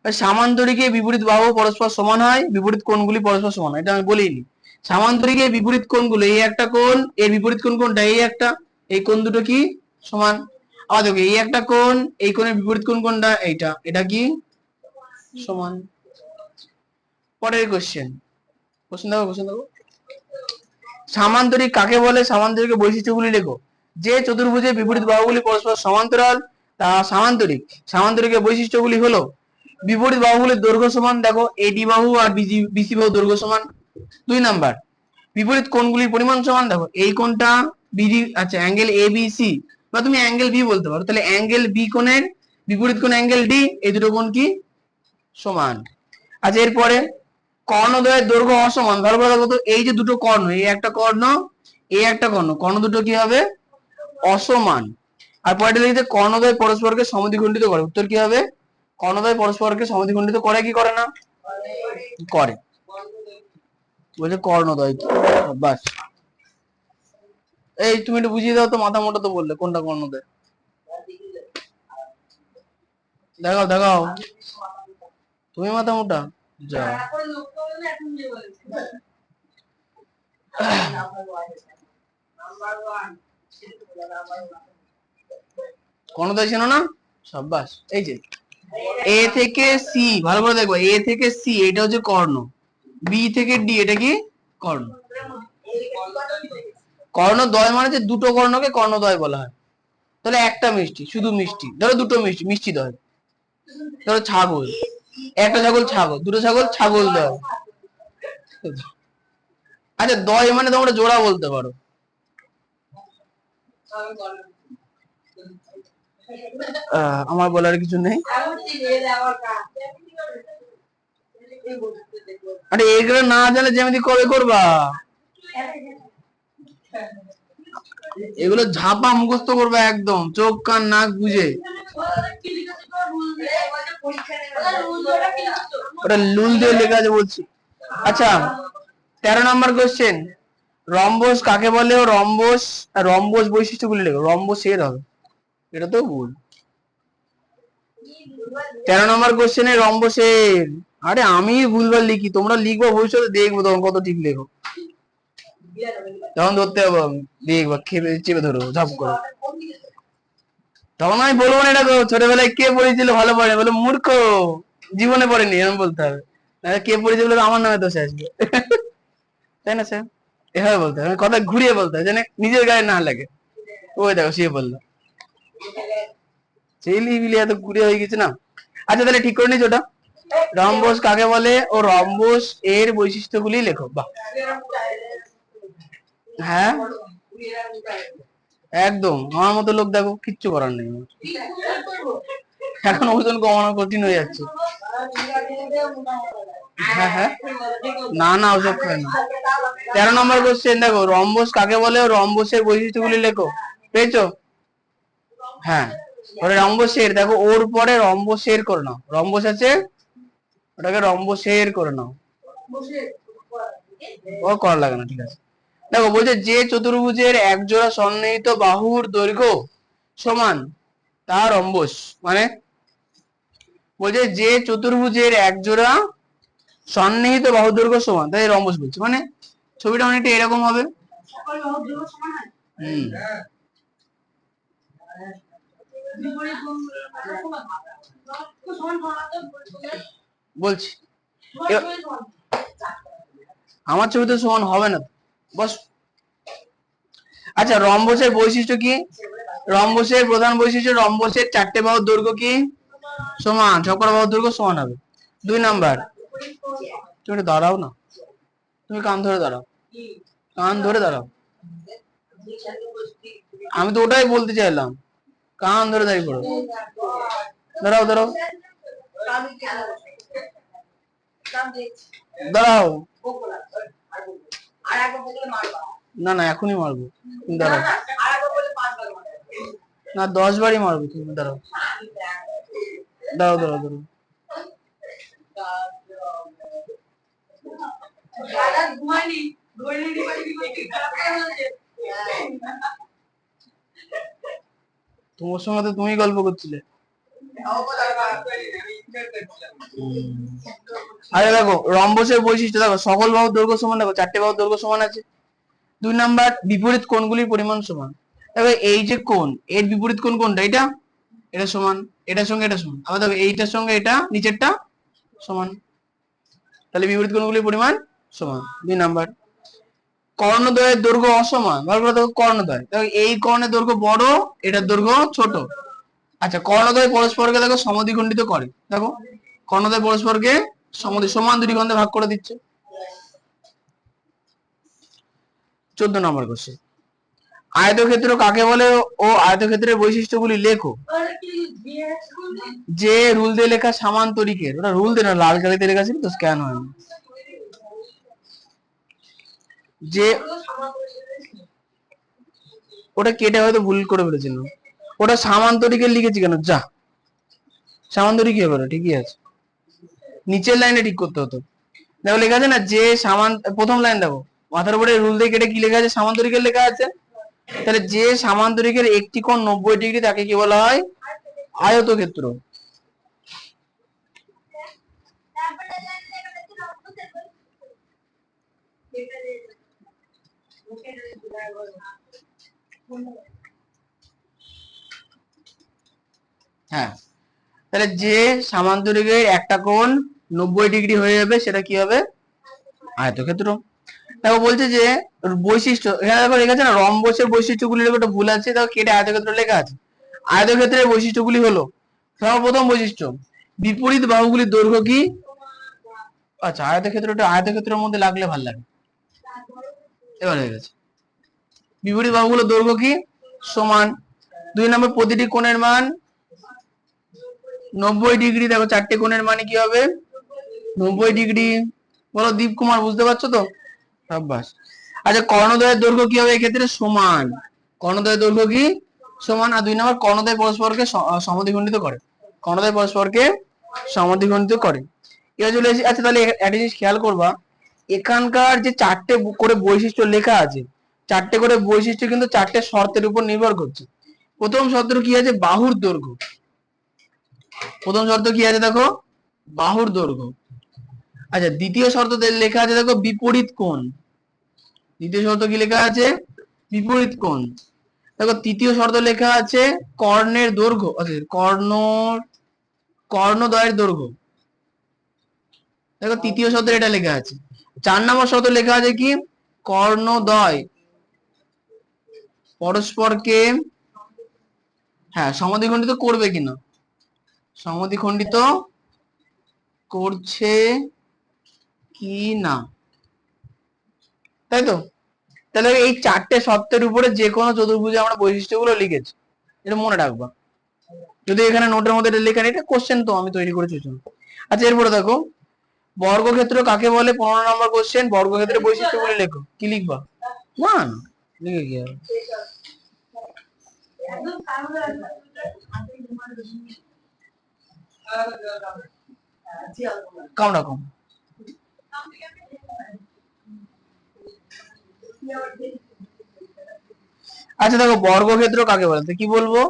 সামান্তরিকে বিপরীত বাহু পরস্পর সমান হয়, বিপরীত কোণগুলি পরস্পর সমান হয়, এটা আমি বলিনি। সামান্তরিকে বিপরীত কোণগুলো, এই একটা কোণ, এর বিপরীত কোণ কোনটা? এই একটা, এই কোণ দুটো কি সমান? আবার দেখো এই একটা কোণ, এই কোণের বিপরীত কোণ কোনটা? এইটা, এটা কি সমান? পরের কোশ্চেন, কোশ্চেন দেখো, সামান্তরিক কাকে বলে? সামান্তরিকের বৈশিষ্ট্যগুলি লেখো। যে চতুর্ভুজের বিপরীত বাহুগুলি পরস্পর সমান্তরাল তা সামান্তরিক। সামান্তরিকের বৈশিষ্ট্যগুলি হলো বিপরীত বাহুগুলির দৈর্ঘ্য সমান, দেখো এডি বাহু আর বিসি বাহু দৈর্ঘ্য সমান। 2 নাম্বার, বিপরীত কোণগুলির পরিমাণ সমান, দেখো এই কোণটা বিডি, আচ্ছা অ্যাঙ্গেল এ বি সি, বা তুমি অ্যাঙ্গেল বি বলতে পারো, তাহলে অ্যাঙ্গেল বি কোণের বিপরীত কোণ অ্যাঙ্গেল ডি, এই দুটো কোণ কি সমান। আচ্ছা, এরপরে কর্ণদ্বয়ের দৈর্ঘ্য অসমান, ভালো করে দেখো তো, এই যে দুটো কর্ণ, এই একটা কর্ণ, এই একটা কর্ণ, কর্ণ দুটো কি হবে? অসমান। আর পরেরটা লিখতে, কর্ণদ্বয় পরস্পরকে সমদ্বিখণ্ডিত করে, উত্তর কি হবে? কর্ণদ্বয় পরস্পরকে সমদ্বিখণ্ডিত করে কি করে না? করে। বলছে কর্ণদ্বয় কি? বাস। এই তুমি একটু বুঝিয়ে দাও তো, মাথা মোটা তো বললে, কোনটা কর্ণদ্বয়? দেখাও দেখাও, তুমি মাথা মোটা যা। কর্ণদ্বয় চেনো না? সাব্বাস। এই যে এ থেকে সি, ভালো করে দেখবো, এ থেকে সি এটা হচ্ছে কর্ণ, বি থেকে ডি এটা কি কর্ণ। কর্ণদ্বয় মানে যে দুটো কর্ণকে কর্ণদ্বয় বলা হয়। তাহলে একটা মিষ্টি, শুধু মিষ্টি, ধরো দুটো মিষ্টি, মিষ্টি দয়। ধরো ছাগল, একটা ছাগল ছাগল, দুটো ছাগল ছাগল দয়। আচ্ছা দয় মানে তোমরা জোড়া বলতে পারো। আমার বলার কিছু নেই। আরে এগুলো না জানলে যেমনি কবে করবা, এগুলো ঝাপা মুখস্থ করবে একদম, চোখ কান নাক বুঝে। ওটা লুল দিয়ে লেখা আছে বলছি। আচ্ছা 13 নম্বর কোশ্চেন, রম্বস কাকে বলে ও রম্বস, রম্বস বৈশিষ্ট্যগুলি লেখো। রম্বসের হবে, এটা তো ভুল। 13 নম্বর কোশ্চেনে রম্বসের, আরে আমি ভুলভাল লিখি, তোমরা লিখবো ভবিষ্যতে, দেখবো তখন কত ঠিক লেখো। তখন ধরতে হবে, দেখবা খেপে চেপে ধরো ঝাপ করো। তখন আমি বলবো না এটা ছোটবেলায় কে পড়েছিল ভালো পড়ে, বলে মূর্খ জীবনে পড়েনি, এরকম বলতে হবে। কে পড়েছে বলে আমার নামে দোষ আসবে, তাই না স্যার? এভাবে বলতে হবে, কথা ঘুরিয়ে বলতে হবে, যেন নিজের গায়ে না লাগে। ওই দেখো সে বললো, ছেলে বিলি এত ঘুরিয়ে হয়ে গেছে না। আচ্ছা তাহলে ঠিক করে নিচ্ছি ওটা, রম্বস কাকে বলে ও রম্বস এর বৈশিষ্ট্যগুলি লেখো। বাহ, হ্যাঁ একদম আমার মতো লোক দেখো, কিচ্ছু করার নেই। এখন ওজন কমানো কঠিন হয়ে যাচ্ছে। হ্যাঁ হ্যাঁ, না না ওসব খায় না। 13 নম্বর কোশ্চেন দেখো, রম্বস কাকে বলে ও রম্বসের বৈশিষ্ট্যগুলি লেখো। পেয়েছো? হ্যাঁ, ওরে রম্বসের, দেখো ওর পরে রম্বসের করে নাও, রম্বস আছে ওটাকে রম্বসের করে নাও, ও করা লাগে না, ঠিক আছে। দেখো বলছে যে চতুর্ভুজের একজোড়া সন্নিহিত বাহুর দৈর্ঘ্য সমান তা রম্বস। মানে বলছে যে চতুর্ভুজের একজোড়া সন্নিহিত বাহুর দৈর্ঘ্য সমান, তাই রম্বস বলছে। মানে ছবিটা অনেকটা এরকম হবে। বলছি আমার ছবিতে সমান হবে না, বস। আচ্ছা রম্বসের বৈশিষ্ট্য কি? রম্বসের প্রধান বৈশিষ্ট্য, রম্বসের চারটে বাহুর দৈর্ঘ্য কি সমান, সকল বাহুর দৈর্ঘ্য সমান হবে। 2 নাম্বার, তুমি একটু দাঁড়াও না, তুমি কান ধরে দাঁড়াও, কান ধরে দাঁড়াও, আমি তো ওটাই বলতে চাইলাম, কান ধরে দাঁড়িয়ে পড়ো, দাঁড়াও দাঁড়াও দাঁড়াও, না না এখনই মারবো, তুমি দাঁড়াও, না 10 বারই মারবো, তুমি দাঁড়াও দাঁড়াও দাঁড়াও দাঁড়াও। তোমার সঙ্গে তো তুমি গল্প করছিলে। আরে দেখো রম্বসের বৈশিষ্ট্য, দেখো সকল বাহুর দৈর্ঘ্য সমান, দেখো চারটে বাহুর দৈর্ঘ্য সমান আছে। 2 নাম্বার, বিপরীত কোণগুলির পরিমাণ সমান। দেখো এই যে কোণ, এর বিপরীত কোণ কোনটা? এটা, এটা সমান, এটার সঙ্গে এটা সমান। আবার দেখো এইটার সঙ্গে এটা নিচেরটা সমান, তাহলে বিপরীত কোণগুলির পরিমাণ সমান। 2 নাম্বার, কর্ণদ্বয়ের দৈর্ঘ্য অসমান। ভালো করে দেখো কর্ণদ্বয়, দেখো এই কর্ণের দৈর্ঘ্য বড়, এটার দৈর্ঘ্য ছোট। আচ্ছা কর্ণদ্বয় পরস্পরকে দেখো সমদ্বিখণ্ডিত করে, দেখো কর্ণদ্বয় পরস্পরকে সমান দুটি খণ্ডে ভাগ করে দিচ্ছে। 14 নম্বর কোশ্চেন, আয়তক্ষেত্র কাকে বলে ও আয়তক্ষেত্রের বৈশিষ্ট্যগুলি লেখো। যে রুল দিয়ে লেখা সামান্তরিকের, ওটা রুল দিয়ে না, লাল কালিতে লেখা ছিল তো, স্ক্যান হয়নি। যে ওটা কেটে হয়তো ভুল করে ফেলেছিল, ওটা সামান্তরিকের লিখেছি কেন, যা সামান্তরিক কি হবে, ঠিকই আছে, নিচের লাইনে ঠিক করতে হতো। দেখো লেখা আছে না যে প্রথম লাইন দেখো মাথার উপরে রুল দিয়ে কেটে কি লেখা আছে, সামান্তরিকের লেখা আছে। তাহলে যে সামান্তরিকের একটি কোণ 90 ডিগ্রি তাকে কি বলা হয়, আয়তক্ষেত্র। হ্যাঁ, তাহলে যে সামান্তরিকের একটা কোণ 90 ডিগ্রি হয়ে যাবে সেটা কি হবে, আয়তক্ষেত্র। দেখো বলছে যে বৈশিষ্ট্য, এখানে দেখো লেখা আছে না রম্বসের বৈশিষ্ট্যগুলির একটা ভুল আছে, দেখো কেটে আয়তক্ষেত্র লেখা আছে। আয়তক্ষেত্রের বৈশিষ্ট্যগুলি হলো, সর্বপ্রথম বৈশিষ্ট্য বিপরীত বাহুগুলির দৈর্ঘ্য কি, আচ্ছা আয়তক্ষেত্রটা আয়তক্ষেত্রের মধ্যে লাগলে ভালো লাগে, এবার হয়ে গেছে। বিপরীত বাহুগুলোর দৈর্ঘ্য কি, সমান। 2 নম্বর প্রতিটি কোণের মান 90 ডিগ্রি, দেখো চারটে কোণের মানে কি হবে 90 ডিগ্রি। বলো দীপ কুমার, বুঝতে পারছো তো, সাব্বাস। আচ্ছা কর্ণদ্বয়ের দৈর্ঘ্য কি হবে এক্ষেত্রে, সমান। কর্ণদ্বয়ের দৈর্ঘ্য কি, সমান। আর 2 নম্বর কর্ণদ্বয় পরস্পরকে সমদ্বিখণ্ডিত করে, কর্ণদ্বয় পরস্পরকে সমদ্বিখণ্ডিত করে। এবার চলে এসেছি, আচ্ছা তাহলে একটা জিনিস খেয়াল করবা, এখানকার যে চারটে করে বৈশিষ্ট্য লেখা আছে, চারটে করে বৈশিষ্ট্য কিন্তু চারটে শর্তের উপর নির্ভর করছে। প্রথম শর্ত কি আছে, বাহুর দৈর্ঘ্য। প্রথম শর্ত কি আছে দেখো, বাহুর দৈর্ঘ্য। আচ্ছা দ্বিতীয় শর্ত লেখা আছে দেখো বিপরীত কোণ। দ্বিতীয় শর্ত কি লেখা আছে, বিপরীত কোণ। দেখো তৃতীয় শর্ত লেখা আছে কর্ণের দৈর্ঘ্য, আচ্ছা কর্ণদ্বয়ের দৈর্ঘ্য। দেখো তৃতীয় শর্তে এটা লেখা আছে। 4 নম্বর শর্ত লেখা আছে কি, কর্ণদ্বয় পরস্পরকে হ্যাঁ সমদ্বিখণ্ডিত করবে কিনা, সমদ্বিখণ্ডিত করছে কি না, তাই তো। তাহলে এই চারটে শর্তের উপরে যে কোনো চতুর্ভুজে আমরা বৈশিষ্ট্যগুলো লিখেছি, এটা মনে রাখবা। যদি এখানে নোটের মধ্যে লেখা নেই, এটা কোশ্চেন তো আমি তৈরি করেছি। আচ্ছা এরপরে দেখো বর্গক্ষেত্র কাকে বলে, 15 নম্বর কোশ্চেন। বর্গক্ষেত্রের বৈশিষ্ট্যগুলো লেখো, কি লিখবা, না লিখে কি হবে, কম রকম। আচ্ছা দেখো বর্গক্ষেত্র কাকে বলে, তো কি বলবো,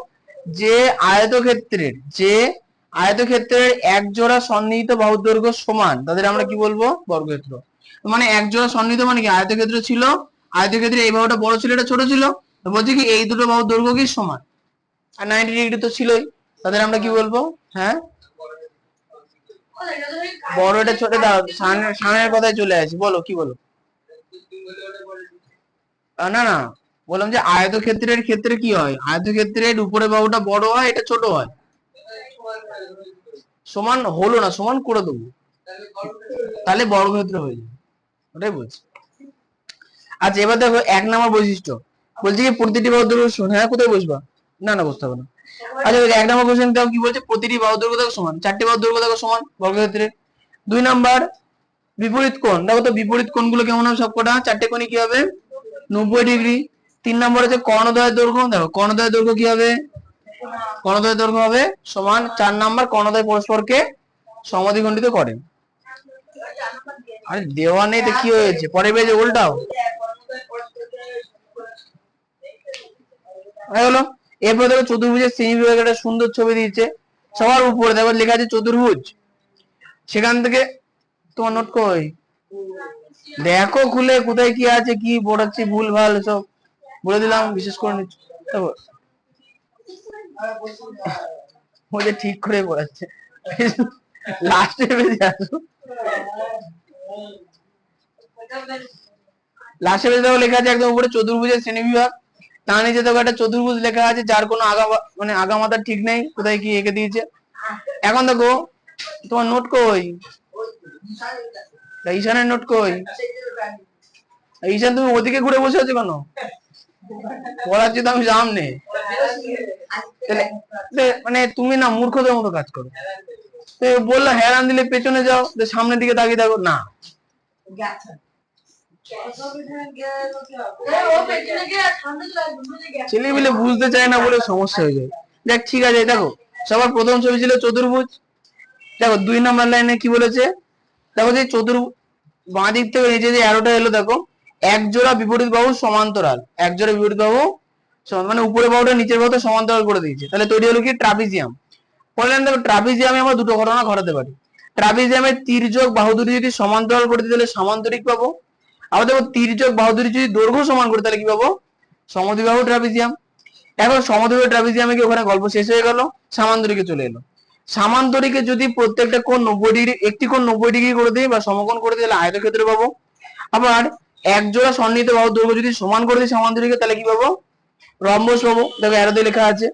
যে আয়তক্ষেত্রের এক জোড়া সন্নিহিত বাহুর দৈর্ঘ্য সমান, তাদের আমরা কি বলবো, বর্গক্ষেত্র। মানে এক জোড়া সন্নিহিত মানে কি, আয়তক্ষেত্র ছিল, আয়তক্ষেত্রে এই বাহুটা বড় ছিল এটা ছোট ছিল, তো বলছি কি এই দুটো বাহুর দৈর্ঘ্য কি সমান, আর 90 ডিগ্রি তো ছিলই, তাদের আমরা কি বলবো, হ্যাঁ বড় এটা ছোট দাও, সামনের কথায় চলে আসি, বলো কি বলো, না না বললাম যে আয়তক্ষেত্রের ক্ষেত্রে কি হয়, আয়তক্ষেত্রের উপরে বাহুটা বড় হয় এটা ছোট হয়, সমান হলো না, সমান করে দেবো, তাহলে বর্গক্ষেত্র হয়ে যাবে, ওটাই বলছি। আচ্ছা এবার দেখো 1 নম্বর বৈশিষ্ট্য, বলছি কি প্রতিটি বাহুর দৈর্ঘ্য সমান, হ্যাঁ কোথায় বসবা, না না বসতে হবে না। আচ্ছা 1 নম্বর কোশ্চেন দাও কি বলছে, প্রতিটি বাহুর দৈর্ঘ্য দেখো সমান, চারটি বাহুর দৈর্ঘ্য দেখো সমান বর্গক্ষেত্রে। 2 নম্বর বিপরীত কোণ, দেখো তো বিপরীত কোণগুলো কেমন হবে, সবকটা চারটে কোণই কি হবে 90 ডিগ্রি। 3 নম্বর হচ্ছে কর্ণদ্বয়ের দৈর্ঘ্য, দেখো কর্ণদ্বয়ের দৈর্ঘ্য কি হবে, কর্ণদ্বয়ের দৈর্ঘ্য হবে সমান। 4 নম্বর কর্ণদ্বয় পরস্পরকে সমদ্বিখণ্ডিত করে। আরে দেওয়া নেই তো কি হয়েছে, পরের পেজে উল্টাও, হলো। এরপর দেখো চতুর্ভুজের শ্রেণী বিভাগের একটা সুন্দর ছবি দিয়েছে, সবার উপরে দেখো লেখা আছে চতুর্ভুজ, সেখান থেকে তোমার নোট কই, দেখো খুলে কোথায় কি আছে, কি পড়াচ্ছি ভুল ভাল সব বলে দিলাম, বিশেষ করে নিচ্ছ ও যে ঠিক করে পড়াচ্ছে, লাস্টে পেজে আসো, লাস্টে পেজে দেখো লেখা আছে একদম উপরে চতুর্ভুজের শ্রেণীবিভাগ, তার নিচে দেখো একটা চতুর্ভুজ লেখা আছে যার কোনো আগা মাথা ঠিক নেই, কোথায় কি এঁকে দিয়েছে। এখন দেখো তোমার নোট কই, ঈশানের নোট কই, ঈশান তুমি ওদিকে ঘুরে বসে আছো কেন, পড়াচ্ছি তো আমি সামনে, মানে তুমি না মূর্খদের মতো কাজ করো, বললো হেরান দিলে পেছনে যাও, সামনের দিকে তাকিয়ে থাকো, না ছেলে মিলে বুঝতে চায় না বলে সমস্যা হয়ে যায়। দেখ ঠিক আছে দেখো সবার প্রথম ছবি ছিল চতুর্ভুজ, দেখো 2 নম্বর লাইনে কি বলেছে, দেখো যে বাঁ দিক থেকে নিচে যে অ্যারোটা এলো দেখো, এক জোড়া বিপরীত বাহু সমান্তরাল, এক জোড়া বিপরীত বাহু মানে উপরে বাহুটা নিচের বাহুটা সমান্তরাল করে দিয়েছে, তাহলে তৈরি হলো কি ট্রাপিজিয়াম। বললেন দেখো ট্রাপিজিয়ামে আমরা দুটো ঘটনা ঘটাতে পারি। ট্রাপিজিয়ামের তির্যক বাহু দুটি যদি সমান্তরাল করে দিই তাহলে সামান্তরিক পাবো। আবার দেখো তির্যক বাহু দুটি যদি দৈর্ঘ্য সমান করে তাহলে কি পাবো? সমদ্বিবাহু ট্রাপিজিয়াম। এখন সমদ্বিবাহু ট্রাপিজিয়ামে কি ওখানে গল্প শেষ হয়ে গেল, সামান্তরিকে চলে এলো। সামান্তরিকে যদি প্রত্যেকটা কোণ 90 ডিগ্রি, একটি কোণ 90 ডিগ্রি করে দিই বা সমকোণ করে দিই তাহলে আয়তক্ষেত্র পাবো। আবার এক জোড়া সন্নিহিত বাহু দৈর্ঘ্য যদি সমান করে দিই সামান্তরিকে তাহলে কি পাবো? রম্বস পাবো। দেখো অ্যারোতে লেখা আছে।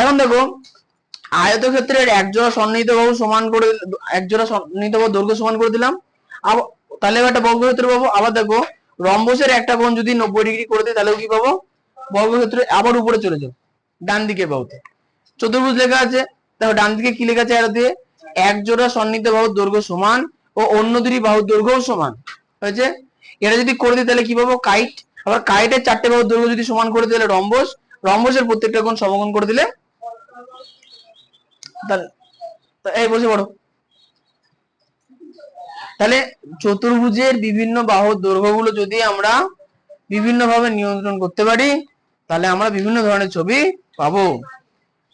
এখন দেখো আয়তক্ষেত্রের এক জোড়া সন্নিহিত বাহু সমান করে, এক জোড়া সন্নিহিত বাহু দৈর্ঘ্য সমান করে দিলাম, তাহলে একটা বর্গক্ষেত্র পাবো। আবার দেখো রম্বসের একটা কোণ যদি 90 ডিগ্রি করে দিই তাহলেও কি পাবো? বর্গক্ষেত্র। আবার উপরে চলে যাও ডান দিকে বাহুতে চতুর্ভুজ লেখা আছে। দেখো ডান দিকে কি লেখা আছে অ্যারো দিয়ে? এক জোড়া সন্নিহিত বাহুর দৈর্ঘ্য সমান ও অন্য দুটি বাহুর দৈর্ঘ্য সমান হয়েছে। এটা যদি করে দিই তাহলে কি পাবো? কাইট। আবার কাইটের চারটে বাহুর দৈর্ঘ্য যদি সমান করে দিলে রম্বস, রম্বসের প্রত্যেকটা কোণ সমকোণ করে দিলে এই বসে পড়ো। তাহলে চতুর্ভুজের বিভিন্ন বাহুর দৈর্ঘ্যগুলো যদি আমরা বিভিন্ন ভাবে নিয়ন্ত্রণ করতে পারি তাহলে আমরা বিভিন্ন ধরনের ছবি পাবো।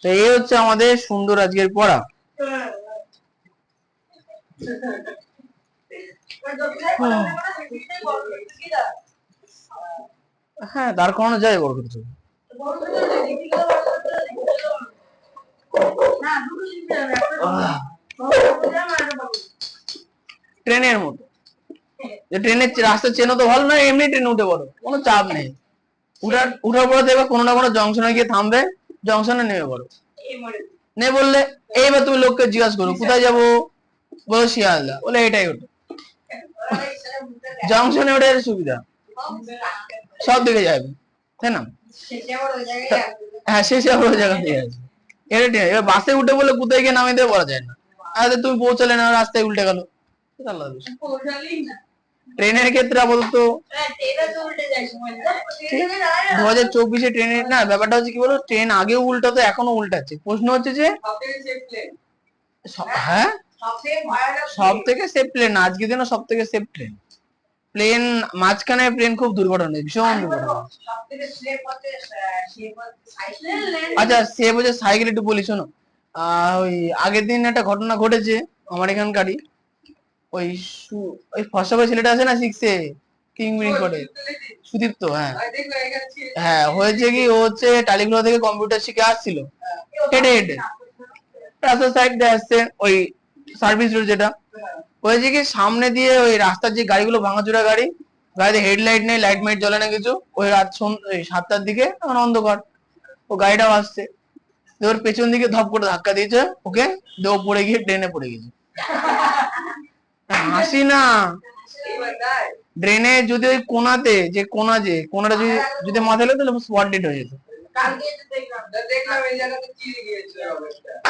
তো এই হচ্ছে আমাদের সুন্দর আজকের পড়া। হ্যাঁ দাঁড় করানো যায় বর্গক্ষেত্র। ট্রেনের মতো, ট্রেনের রাস্তা চেনো তো ভালো না, এমনি ট্রেনে উঠে পড়ো, কোনো চাপ নেই। উঠার পরে দেখবে কোনো না কোনো জংশনে গিয়ে থামবে, জংশনে নেমে পড়ো। নে বললে এইবার তুমি লোককে জিজ্ঞাসা করো কোথায় যাবো, বলো শিয়ালদা, বলে এটাই ওঠো। জংশনে ওঠে সুবিধা, সব দিকে যাবে, তাই না? হ্যাঁ শেষে আবার ওই জায়গা থেকে আছে। এবার বাসে উঠে বলে কোথায় গিয়ে নামিয়ে দেবে বলা যায় না। আরে তুমি পৌঁছালে না, রাস্তায় উল্টে গেল, ট্রেনের ক্ষেত্রে আপাতত 2024-এ ট্রেনের না ব্যাপারটা হচ্ছে কি বলো, ট্রেন আগেও উল্টাতো এখনো উল্টাচ্ছে। প্রশ্ন হচ্ছে যে হ্যাঁ সব থেকে সেফ প্লেন আজকের দিনে, সব থেকে সেফ ট্রেন প্লেন। মাঝখানে প্লেন খুব দুর্ঘটনা, ভীষণ দুর্ঘটনা। আচ্ছা সেফ হচ্ছে সাইকেল। একটু বলি শোনো, ওই আগের দিন একটা ঘটনা ঘটেছে আমার এখানকারই, ওই ওই ফসা ছেলেটা আছে না 6-এ 3 মিনিট পরে, সুদীপ্ত। হ্যাঁ হ্যাঁ হয়েছে কি, ও হচ্ছে টালিগুলা থেকে কম্পিউটার শিখে আসছিল হেঁটে হেঁটে, রাস্তার সাইড দিয়ে আসছে ওই সার্ভিস রোড যেটা। হয়েছে কি সামনে দিয়ে ওই রাস্তার যে গাড়িগুলো ভাঙাচোরা গাড়ি, গাড়িতে হেডলাইট নেই, লাইট মাইট জ্বলে না কিছু, ওই রাত 7টার দিকে তখন অন্ধকার, ও গাড়িটাও আসছে, ওর পেছন দিকে ধপ করে ধাক্কা দিয়েছে ওকে, দেও পড়ে গিয়ে ট্রেনে পড়ে গেছে। হাসি না, ড্রেনে যদি ওই কোনাতে যে কোনাটা যদি যদি মাথায় লাগে তাহলে স্পট ডেড হয়ে যেত।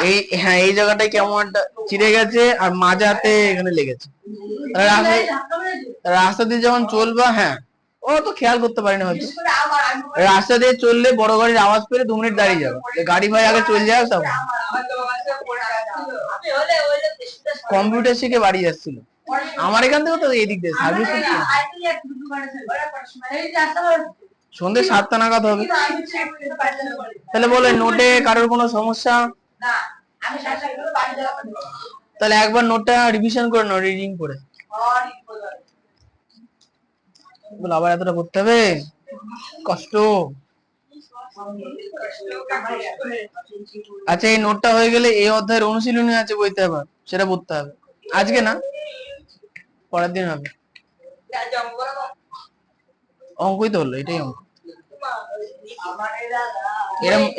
এই হ্যাঁ এই জায়গাটায় কেমন একটা চিড়ে গেছে আর মাজাতে এখানে লেগেছে। রাস্তা দিয়ে যখন চলবা, হ্যাঁ ও তো খেয়াল করতে পারিনি হয়তো, রাস্তা দিয়ে চললে বড় গাড়ির আওয়াজ পেলে 2 মিনিট দাঁড়িয়ে যাবে, গাড়ি ভাই আগে চলে যায়। তখন কম্পিউটার শিখে বাড়ি যাচ্ছিল আমার এখান থেকে, তো এই দিক দিয়ে সার্ভিস সন্ধ্যে 7টা নাগাদ হবে। তাহলে বলে নোটে কারোর কোনো সমস্যা? তাহলে একবার নোটটা রিভিশন করে নাও, রিডিং করে। বলে আবার এতটা করতে হবে, কষ্ট। আচ্ছা এই নোটটা হয়ে গেলে এই অধ্যায়ের অনুশীলনী আছে বইতে, আবার সেটা পড়তে হবে। আজকে না, পরের দিন হবে। অঙ্কই তো হলো, এটাই অঙ্ক।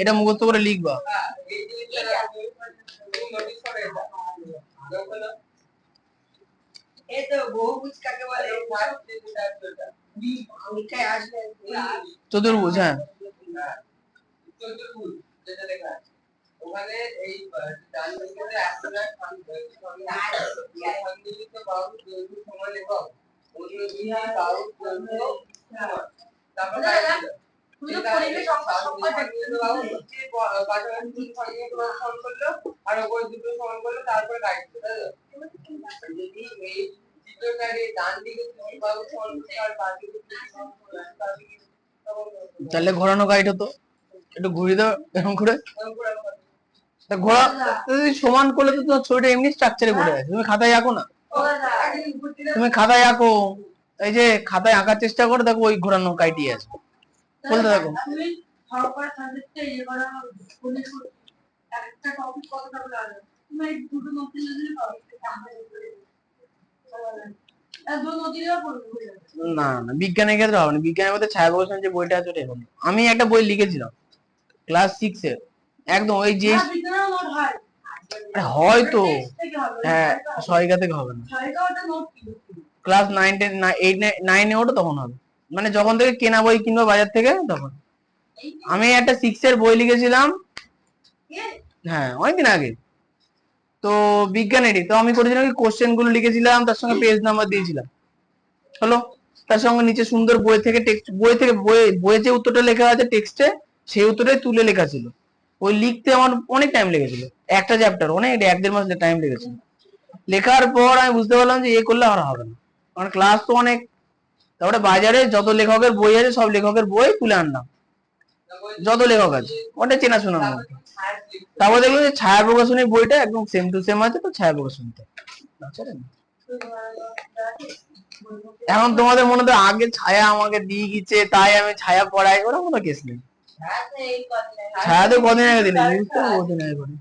এটা মুখস্থ করে লিখবা। চতুর্ভুজ, হ্যাঁ ওখানে এই ডান দিকে সমান এবং অন্য দুই বাহুর দৈর্ঘ্য সমান। তারপরে আর ওপরে দুটো সমান করলে তারপরে কাটবে, তাই তো? যদি এই তাহলে ঘোরানো গাইড হতো, একটু ঘুরিয়ে দাও এরকম করে। তা ঘোরা যদি সমান করলে তো তোমার ছবিটা এমনি স্ট্রাকচারে ঘুরে আছে। তুমি খাতায় আঁকো না, তুমি খাতায় আঁকো, এই যে খাতায় আঁকার চেষ্টা করো, দেখো ওই ঘোরানো গাইডই আছে, বলতে দেখো। না না, বিজ্ঞানের ক্ষেত্রে হবে না। বিজ্ঞানের মধ্যে ছায়া প্রকাশন যে বইটা আছে ওটাই হবে। আমি একটা বই লিখেছিলাম ক্লাস 6 এর, একদম ওই যে হয়তো, হ্যাঁ সহায়িকা থেকে হবে না, ক্লাস 9 10 8 9 এ ওটা তখন হবে, মানে যখন থেকে কেনা বই কিনবো বাজার থেকে তখন। আমি একটা 6 এর বই লিখেছিলাম, হ্যাঁ অনেকদিন আগে, তো বিজ্ঞানেরই। তো আমি করেছিলাম কি, কোশ্চেন গুলো লিখেছিলাম, তার সঙ্গে পেজ নাম্বার দিয়েছিলাম, হলো। তার সঙ্গে নিচে সুন্দর বই থেকে টেক্সট, বই থেকে বইয়ে যে উত্তরটা লেখা আছে টেক্সটে, সেই উত্তরটাই তুলে লেখা ছিল। ওই লিখতে আমার অনেক টাইম লেগেছিল, একটা চ্যাপ্টার অনেক 1-1.5 মাস টাইম লেগেছিল। লেখার পর আমি বুঝতে পারলাম যে এ করলে আর হবে না, কারণ ক্লাস তো অনেক। তারপরে বাজারে যত লেখকের বই আছে সব লেখকের বই তুলে আনলাম, যত লেখক আছে ওটা চেনাশোনার মধ্যে। তারপর দেখলো যে ছায়া প্রকাশনীর বইটা একদম সেম টু সেম আছে, তো ছায়া প্রকাশনীতে। এখন তোমাদের মনে তো আগে ছায়া আমাকে দিয়ে গেছে তাই আমি ছায়া পড়াই, ওরা কোনো কেস নেই। ছায়া তো কদিন আগে দিলে, কদিন আগে করে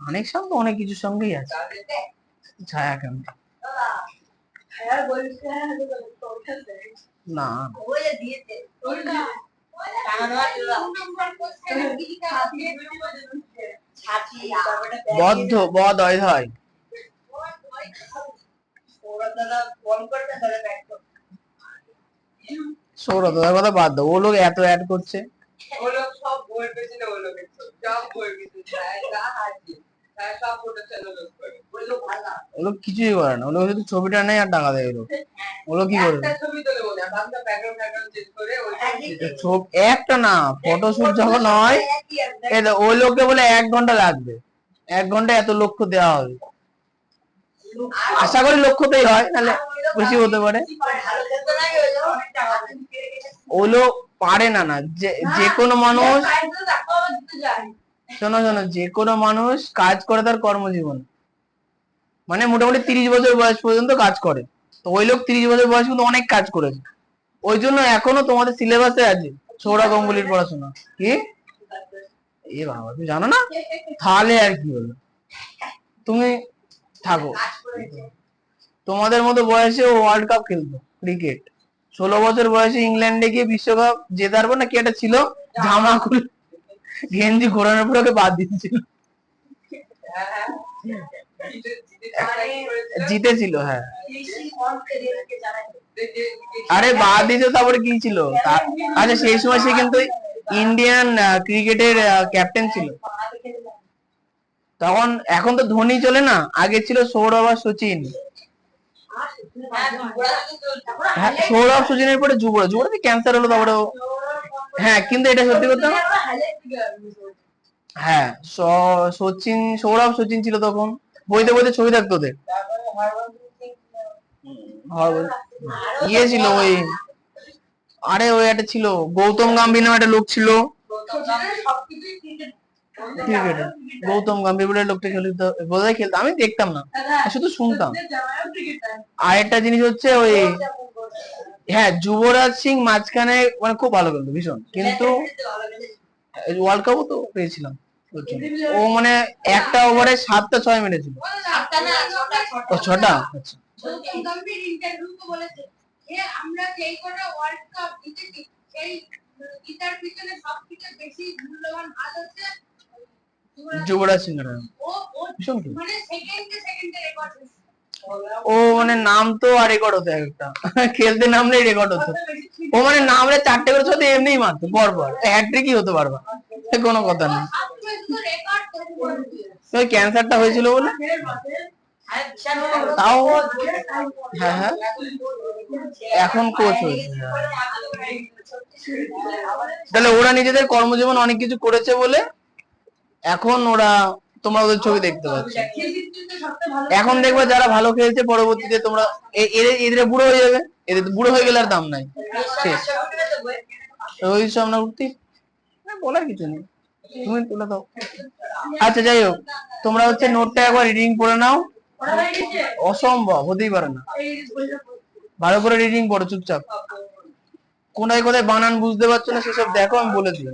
অনেক সঙ্গে অনেক কিছুর সঙ্গেই আছে ছায়া। কেন না, বদ্ধ বদ হয় হয়। সৌরতার কথা বাদ দাও, ও লোক এত অ্যাড করছে, ও লোক সব বইয়ের পেছনে, ও লোকের সব বইয়ের পেছনে, ও লোক কিছুই করে না, ও লোক শুধু ছবিটা নেই আর টাকা দেয়। ও লোক কি করবে, একটা না ফটোশুট যখন হয়, ওই লোককে বলে 1 ঘন্টা লাগবে, 1 ঘন্টা এত লক্ষ্য দেওয়া হবে। আশা করি লক্ষ্যতেই হয়, নাহলে বেশি হতে পারে। ও লোক পারে না, না যে কোনো মানুষ, শোনো শোনো, যে কোনো মানুষ কাজ করে তার কর্মজীবন, মানে মোটামুটি 30 বছর বয়স পর্যন্ত কাজ করে। তো ওই লোক 30 বছর বয়স পর্যন্ত অনেক কাজ করেছে, ওই জন্য এখনো তোমাদের সিলেবাসে আছে সৌরা গাঙ্গুলির পড়াশোনা। কি এ বাবা, তুমি জানো না? তাহলে আর কি হলো, তুমি থাকো। তোমাদের মতো বয়সে ও ওয়ার্ল্ড কাপ খেলতো ক্রিকেট, 16 বছর বয়সে ইংল্যান্ডে গিয়ে বিশ্বকাপ জেতার পর না কি একটা ছিল, জামা খুলে গেঞ্জি ঘোরানোর পর ওকে বাদ দিয়েছিল, জিতেছিল। হ্যাঁ আরে বাদ দিয়েছে, তারপরে কি ছিল, আচ্ছা সেই সময় সে কিন্তু ইন্ডিয়ান ক্রিকেটের ক্যাপ্টেন ছিল তখন। এখন তো ধোনি চলে না, আগে ছিল সৌরভ আর সচিন। হ্যাঁ সৌরভ সচিনের পরে যুবরাজ, যুবরাজ ক্যান্সার হলো তারপরে। হ্যাঁ কিন্তু এটা সত্যি কথা, হ্যাঁ সচিন, সৌরভ সচিন ছিল তখন, বইতে বইতে ছবি থাকতো ওদের। ইয়ে ছিল ওই, আরে ওই একটা ছিল গৌতম গম্ভীর নামে একটা লোক ছিল ক্রিকেটে, গৌতম গম্ভীর বলে লোকটা খেলতো, বোধহয় খেলতো, আমি দেখতাম না, শুধু শুনতাম। আর একটা জিনিস হচ্ছে ওই, হ্যাঁ যুবরাজ সিং মাঝখানে মানে খুব ভালো খেলতো ভীষণ, কিন্তু ওয়ার্ল্ড কাপও তো পেয়েছিলাম। ও মানে একটা ওভারে 7টা 6 মেরেছিল, ও 6টা। আচ্ছা আমরা যেই কটা ওয়ার্ল্ড কাপ জিতেছি সেই জিতার পিছনে সবথেকে বেশি মূল্যবান হাত হচ্ছে যুবরাজ সিং এর, মানে সেকেন্ডে রেকর্ড, ও মানে নাম তো আর রেকর্ড হতো একটা, খেলতে নামলেই রেকর্ড হতো। ও মানে নামলে 4টে করে ছতে এমনিই মারতো পরপর, হ্যাট্রিকই হতে পারবা, কোনো কথা নেই। ওই ক্যান্সারটা হয়েছিল বলে, তাও হ্যাঁ হ্যাঁ এখন কোচ হয়েছে। তাহলে ওরা নিজেদের কর্মজীবন অনেক কিছু করেছে বলে এখন ওরা তোমরা ওদের ছবি দেখতে পাচ্ছ। এখন দেখবে যারা ভালো খেলছে পরবর্তীতে তোমরা এদের বুড়ো হয়ে যাবে, এদের বুড়ো হয়ে গেলে আর দাম নাই, শেষ। রোহিত শর্মা উঠতি বলার কিছু নেই, তুমি তুলে দাও। আচ্ছা যাই হোক, তোমরা হচ্ছে নোটটা একবার রিডিং করে নাও। অসম্ভব, হতেই পারে না। ভালো করে রিডিং পড়ো চুপচাপ। কোনায় কোথায় বানান বুঝতে পারছো না সেসব দেখো, আমি বলে দিই।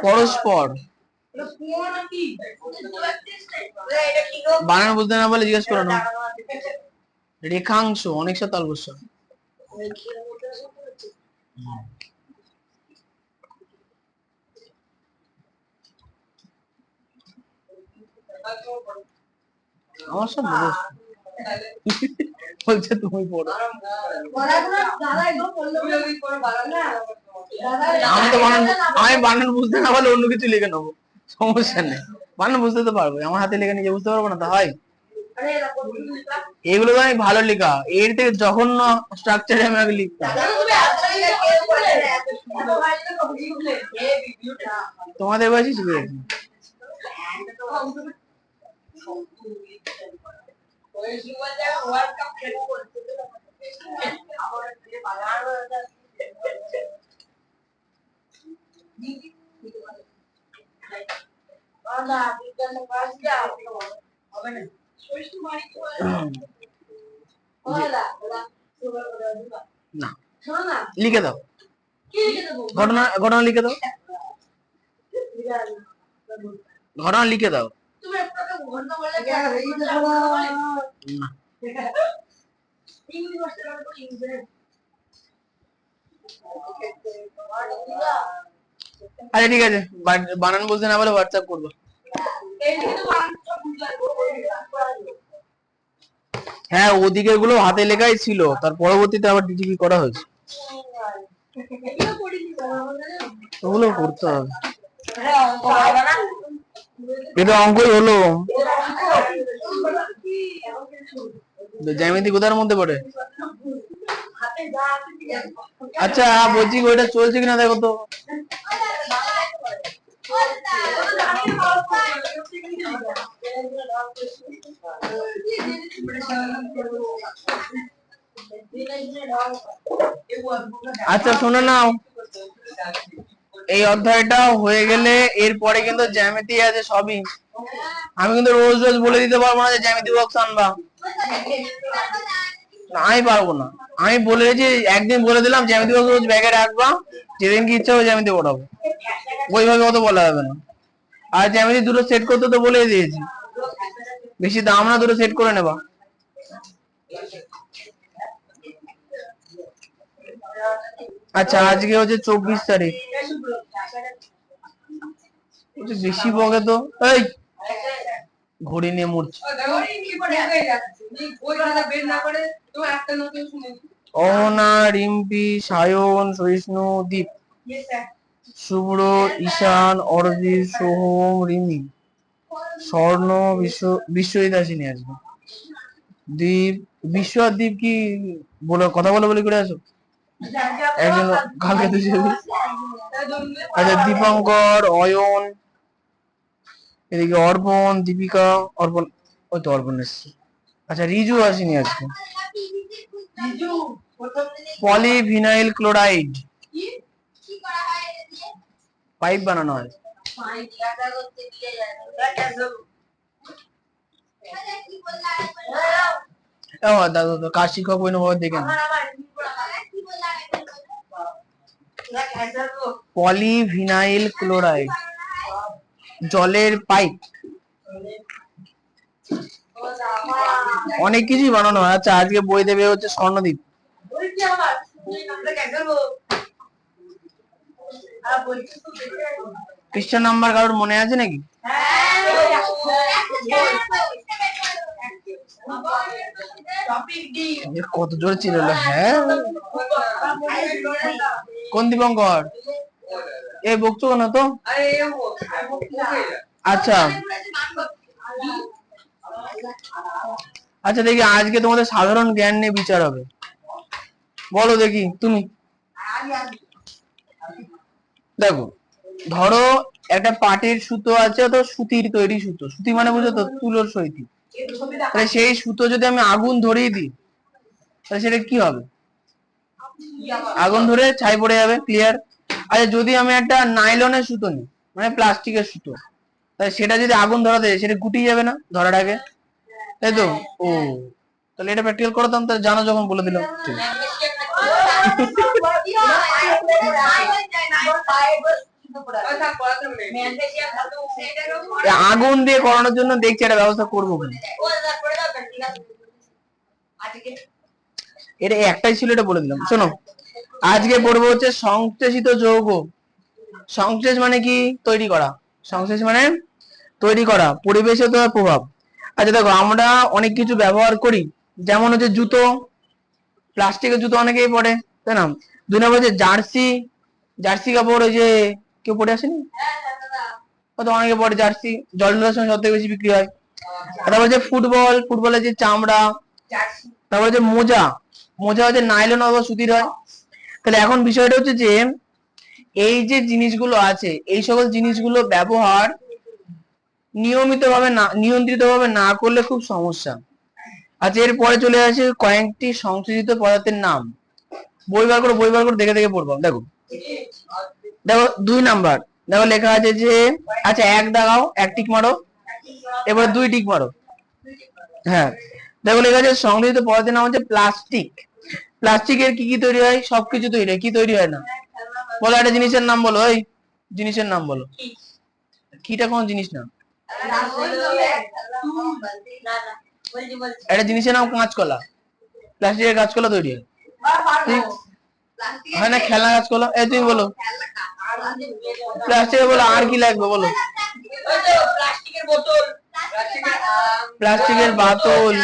পরস্পর বানান বুঝতে না বলে জিজ্ঞেস করো না। রেখাংশ, অনেক তালবস্য। আমার সব বলছে তুমি পড়ো। আমি বানান বুঝতে না পারলে অন্য কিছু লিখে নেবো, সমস্যা নেই। বানান বুঝতে তো পারবো, আমার হাতে লেখা নিজে বুঝতে পারবো না তা হয়? এগুলো তো আমি ভালো লেখা, এর থেকে জঘন্য স্ট্রাকচারে আমি আগে লিখতাম। তোমাদের বয়সী শিখে গেছি। না লিখে দাও, ঘটনা ঘটনা লিখে দাও, ঘটনা লিখে দাও। আচ্ছা ঠিক আছে, বানান বুঝতে না পারলে হোয়াটসঅ্যাপ করবো। হ্যাঁ ওদিকের গুলো হাতে লেখাই ছিল, তার পরবর্তীতে আবার ডিটিপি করা হয়েছে। ওগুলো করতে হবে, এটা অঙ্কই হলো। জ্যামিতি কোথার মধ্যে পড়ে? আচ্ছা বলছি ওইটা চলছে কিনা দেখো তো। আচ্ছা শোনো নাও, এই অধ্যায়টা হয়ে গেলে এরপরে কিন্তু জ্যামিতি আছে সবই। আমি কিন্তু রোজ রোজ বলে দিতে পারবো না যে জ্যামিতি বক্স আনবা, আমি পারবো না। আমি বলে দিয়েছি, একদিন বলে দিলাম জ্যামিতি বক্স রোজ ব্যাগে রাখবা, যেদিন কি ইচ্ছা হবে জ্যামিতি পড়াবো, ওইভাবে অত বলা যাবে না। আর জ্যামিতি দুটো সেট করতে তো বলে দিয়েছি, বেশি দাম না, দুটো সেট করে নেবা। আচ্ছা আজকে হচ্ছে 24 তারিখ, বেশি বকে তো, এই ঘড়ি নিয়ে মরছে। অহনা, রিম্পি, সায়ন, সহিষ্ণু, দীপ, শুভ্র, ঈশান, অরজিৎ, সোহম, রিমি, স্বর্ণ, বিশ্বজিৎ আসেনি আজকে, দীপ, বিশ্ব আর দীপ কি বলে কথা বলে করে আসো একজন কালকে তো যাবি। আচ্ছা দীপঙ্কর, অয়ন, এদিকে অর্পণ, দীপিকা, অর্পণ, ওই তো অর্পণ এসছে। আচ্ছা রিজু আসেনি আজকে। পলিভিনাইল ক্লোরাইড পাইপ বানানো হয়। দাদা কাজ শিক্ষক বই দেখেন। পলিভিনাইল ক্লোরাইড জলের পাইপ, অনেক কিছুই বানানো হয়। আচ্ছা আজকে বই দেবে হচ্ছে স্বর্ণদ্বীপ। পৃষ্ঠা নাম্বার কারোর মনে আছে নাকি? কত জোর ছিল। হ্যাঁ কোন দীপঙ্কর? এ বকছো না তো। আচ্ছা আচ্ছা দেখি আজকে তোমাদের সাধারণ জ্ঞান নিয়ে বিচার হবে, বলো দেখি তুমি। দেখো, ধরো একটা পাটের সুতো আছে, তো সুতির তৈরি সুতো, সুতি মানে বুঝো তো তুলোর সইতি। তাহলে সেই সুতো যদি আমি আগুন ধরিয়ে দিই, তাহলে সেটা কি হবে? আগুন ধরে ছাই পড়ে যাবে, ক্লিয়ার। আচ্ছা যদি আমি একটা নাইলনের সুতো নিই, মানে প্লাস্টিকের সুতো, তাহলে সেটা যদি আগুন ধরাতে যায়, সেটা গুটিয়ে যাবে না ধরার আগে, তাই তো? ও, তাহলে এটা প্র্যাকটিক্যাল করতাম, তাহলে জানো যখন বলে দিলাম। ঠিক আগুন দিয়ে করানোর জন্য দেখছি একটা ব্যবস্থা করবো। এটা একটাই ছিল, এটা বলে দিলাম। শোনো, আজকে পড়বো হচ্ছে সংশ্লেষিত যৌগ। সংশ্লেষ মানে কি? তৈরি করা। সংশ্লেষ মানে তৈরি করা, পরিবেশে তোমার প্রভাব। আচ্ছা দেখো, আমরা অনেক কিছু ব্যবহার করি, যেমন হচ্ছে জুতো, প্লাস্টিকের জুতো অনেকেই পরে, তাই না? 2 নম্বর হচ্ছে জার্সি, জার্সি কাপড়, ওই যে কেউ পরে আসেনি, হয়তো অনেকে পরে জার্সি, জলদার সময় সব থেকে বেশি বিক্রি হয়। তারপর হচ্ছে ফুটবল, ফুটবলের যে চামড়া। তারপর হচ্ছে মোজা, মোজা হচ্ছে নাইলন অথবা সুতির হয়। তাহলে এখন বিষয়টা হচ্ছে যে এই যে জিনিসগুলো আছে, এই সকল জিনিসগুলো ব্যবহার নিয়মিত ভাবে না, নিয়ন্ত্রিত ভাবে না করলে খুব সমস্যা। আচ্ছা এরপরে চলে আসে কয়েকটি সংশ্লেষিত পদার্থের নাম। বই বার করে, বই বার করে দেখে দেখে পড়বো। দেখো, দেখো 2 নাম্বার, দেখো লেখা আছে যে, আচ্ছা 1 দাগাও, 1 টিক মারো, এবার 2 টিক মারো। হ্যাঁ, দেখো লেখা আছে সংশ্লেষিত পদার্থের নাম হচ্ছে প্লাস্টিক। প্লাস্টিকের কি কি তৈরি হয়? সবকিছু তৈরি হয়, কি তৈরি হয় না? বলো একটা জিনিসের নাম বলো, ওই জিনিসের নাম বলো। কিটা কোন জিনিস না? একটা জিনিসের নাম কাঁচকলা, প্লাস্টিকের কাঁচকলা তৈরি হয়, ঠিক হয় না? খেলনা কাঁচকলা। এই তুমি বলো প্লাস্টিকের, বলো আর কি লাগবে বলো। প্লাস্টিকের বোতল।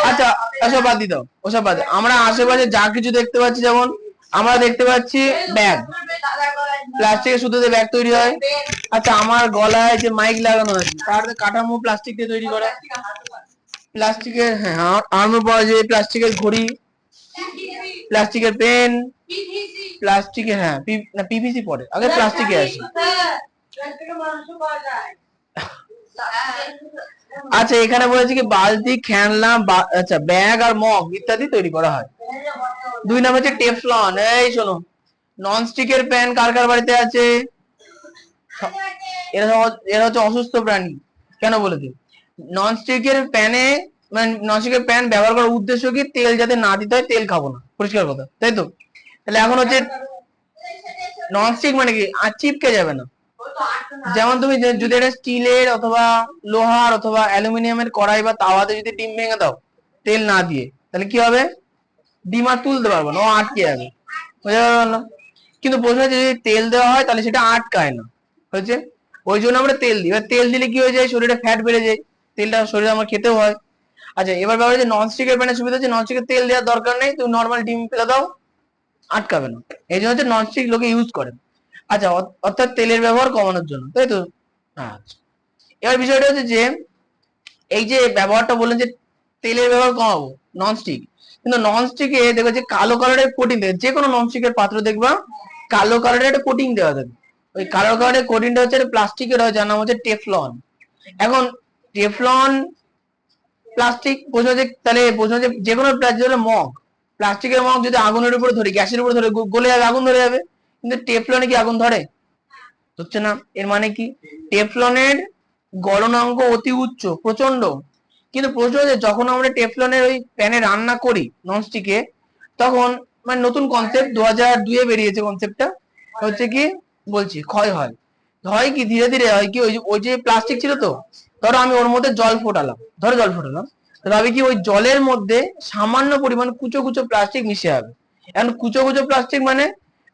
আচ্ছা ওসব বাদ দিয়ে দাও, ওসব বাদ। আমরা আশেপাশে যা কিছু দেখতে পাচ্ছি, যেমন আমরা দেখতে পাচ্ছি ব্যাগ, প্লাস্টিকের সুতোতে ব্যাগ তৈরি হয়। আচ্ছা আমার গলায় যে মাইক লাগানো আছে, তার কাঠামো প্লাস্টিক দিয়ে তৈরি করা। প্লাস্টিকের, হ্যাঁ আর্মও পাওয়া যায়, প্লাস্টিকের ঘড়ি, প্লাস্টিকের পেন, প্লাস্টিকের, হ্যাঁ না পিভিসি পড়ে, আগে প্লাস্টিকে আসে। আচ্ছা এখানে বলেছে কি বালতি, খেলনা, আচ্ছা ব্যাগ আর মগ ইত্যাদি তৈরি করা হয়। 2 নাম্বার হচ্ছে টেফলন। এই শোনো, নন স্টিকের প্যান কার কার বাড়িতে আছে? এরা হচ্ছে অসুস্থ প্রাণী। কেন বলে দিই, নন স্টিকের প্যানে, মানে নন স্টিকের প্যান ব্যবহার করার উদ্দেশ্য কি? তেল যাতে না দিতে হয়, তেল খাবো না, পরিষ্কার কথা, তাই তো? তাহলে এখন হচ্ছে নন স্টিক মানে কি? আর চিপকে যাবে না। যেমন তুমি যদি এটা স্টিলের অথবা লোহার অথবা অ্যালুমিনিয়ামের কড়াই বা তাওয়াতে যদি ডিম ভেঙে দাও তেল না দিয়ে, তাহলে কি হবে? ডিম আর তুলতে পারবো না, ও আটকে যাবে, বুঝতে পারলাম। কিন্তু প্রশ্ন হচ্ছে যদি তেল দেওয়া হয় তাহলে সেটা আটকায় না, হয়েছে? ওই জন্য আমরা তেল দিই। এবার তেল দিলে কি হয়ে যায়? শরীরে ফ্যাট বেড়ে যায়, তেলটা শরীরে আমার খেতেও হয়। আচ্ছা এবার ব্যাপার হচ্ছে নন স্টিকের প্যানের সুবিধা হচ্ছে নন স্টিকের তেল দেওয়ার দরকার নেই, তুমি নর্মাল ডিম ফেলে দাও, আটকাবে না। এই জন্য হচ্ছে নন স্টিক লোকে ইউজ করে। আচ্ছা অর্থাৎ তেলের ব্যবহার কমানোর জন্য, তাই তো? আচ্ছা এবার বিষয়টা হচ্ছে যে এই যে ব্যবহারটা বললেন যে তেলের ব্যবহার কমাবো নন স্টিক, কিন্তু নন স্টিকে দেখো যে কালো কালারের কোটিং দেয়, যে কোনো নন স্টিকের পাত্র দেখবা কালো কালারের একটা কোটিং দেওয়া থাকে। ওই কালো কালারের কোটিংটা হচ্ছে প্লাস্টিকের হয়, যার নাম হচ্ছে টেফলন। এখন টেফলন প্লাস্টিক বোঝা যায়, তাহলে বোঝা যায় যে কোনো মগ, প্লাস্টিকের মগ যদি আগুনের উপরে ধরে, গ্যাসের উপরে ধরে গলে যাবে, আগুন ধরে যাবে। কিন্তু টেফলনে কি আগুন ধরে? হচ্ছে না। এর মানে কি? টেফলনের গলনাঙ্ক অতি উচ্চ, প্রচন্ড। কিন্তু প্রশ্ন হচ্ছে যখন আমরা টেফলনের ওই প্যানে রান্না করি ননস্টিকে, তখন মানে নতুন কনসেপ্ট 2002-এ বেরিয়েছে কনসেপ্টটা, হচ্ছে কি বলছি, ক্ষয় হয়। হয় কি ধীরে ধীরে হয় কি, ওই যে প্লাস্টিক ছিল তো, ধরো আমি ওর মধ্যে জল ফোটালাম, ধরো জল ফোটালাম, তো ভাবি কি ওই জলের মধ্যে সামান্য পরিমাণ কুচো কুচো প্লাস্টিক মিশে যাবে। এখন কুচো কুচো প্লাস্টিক মানে,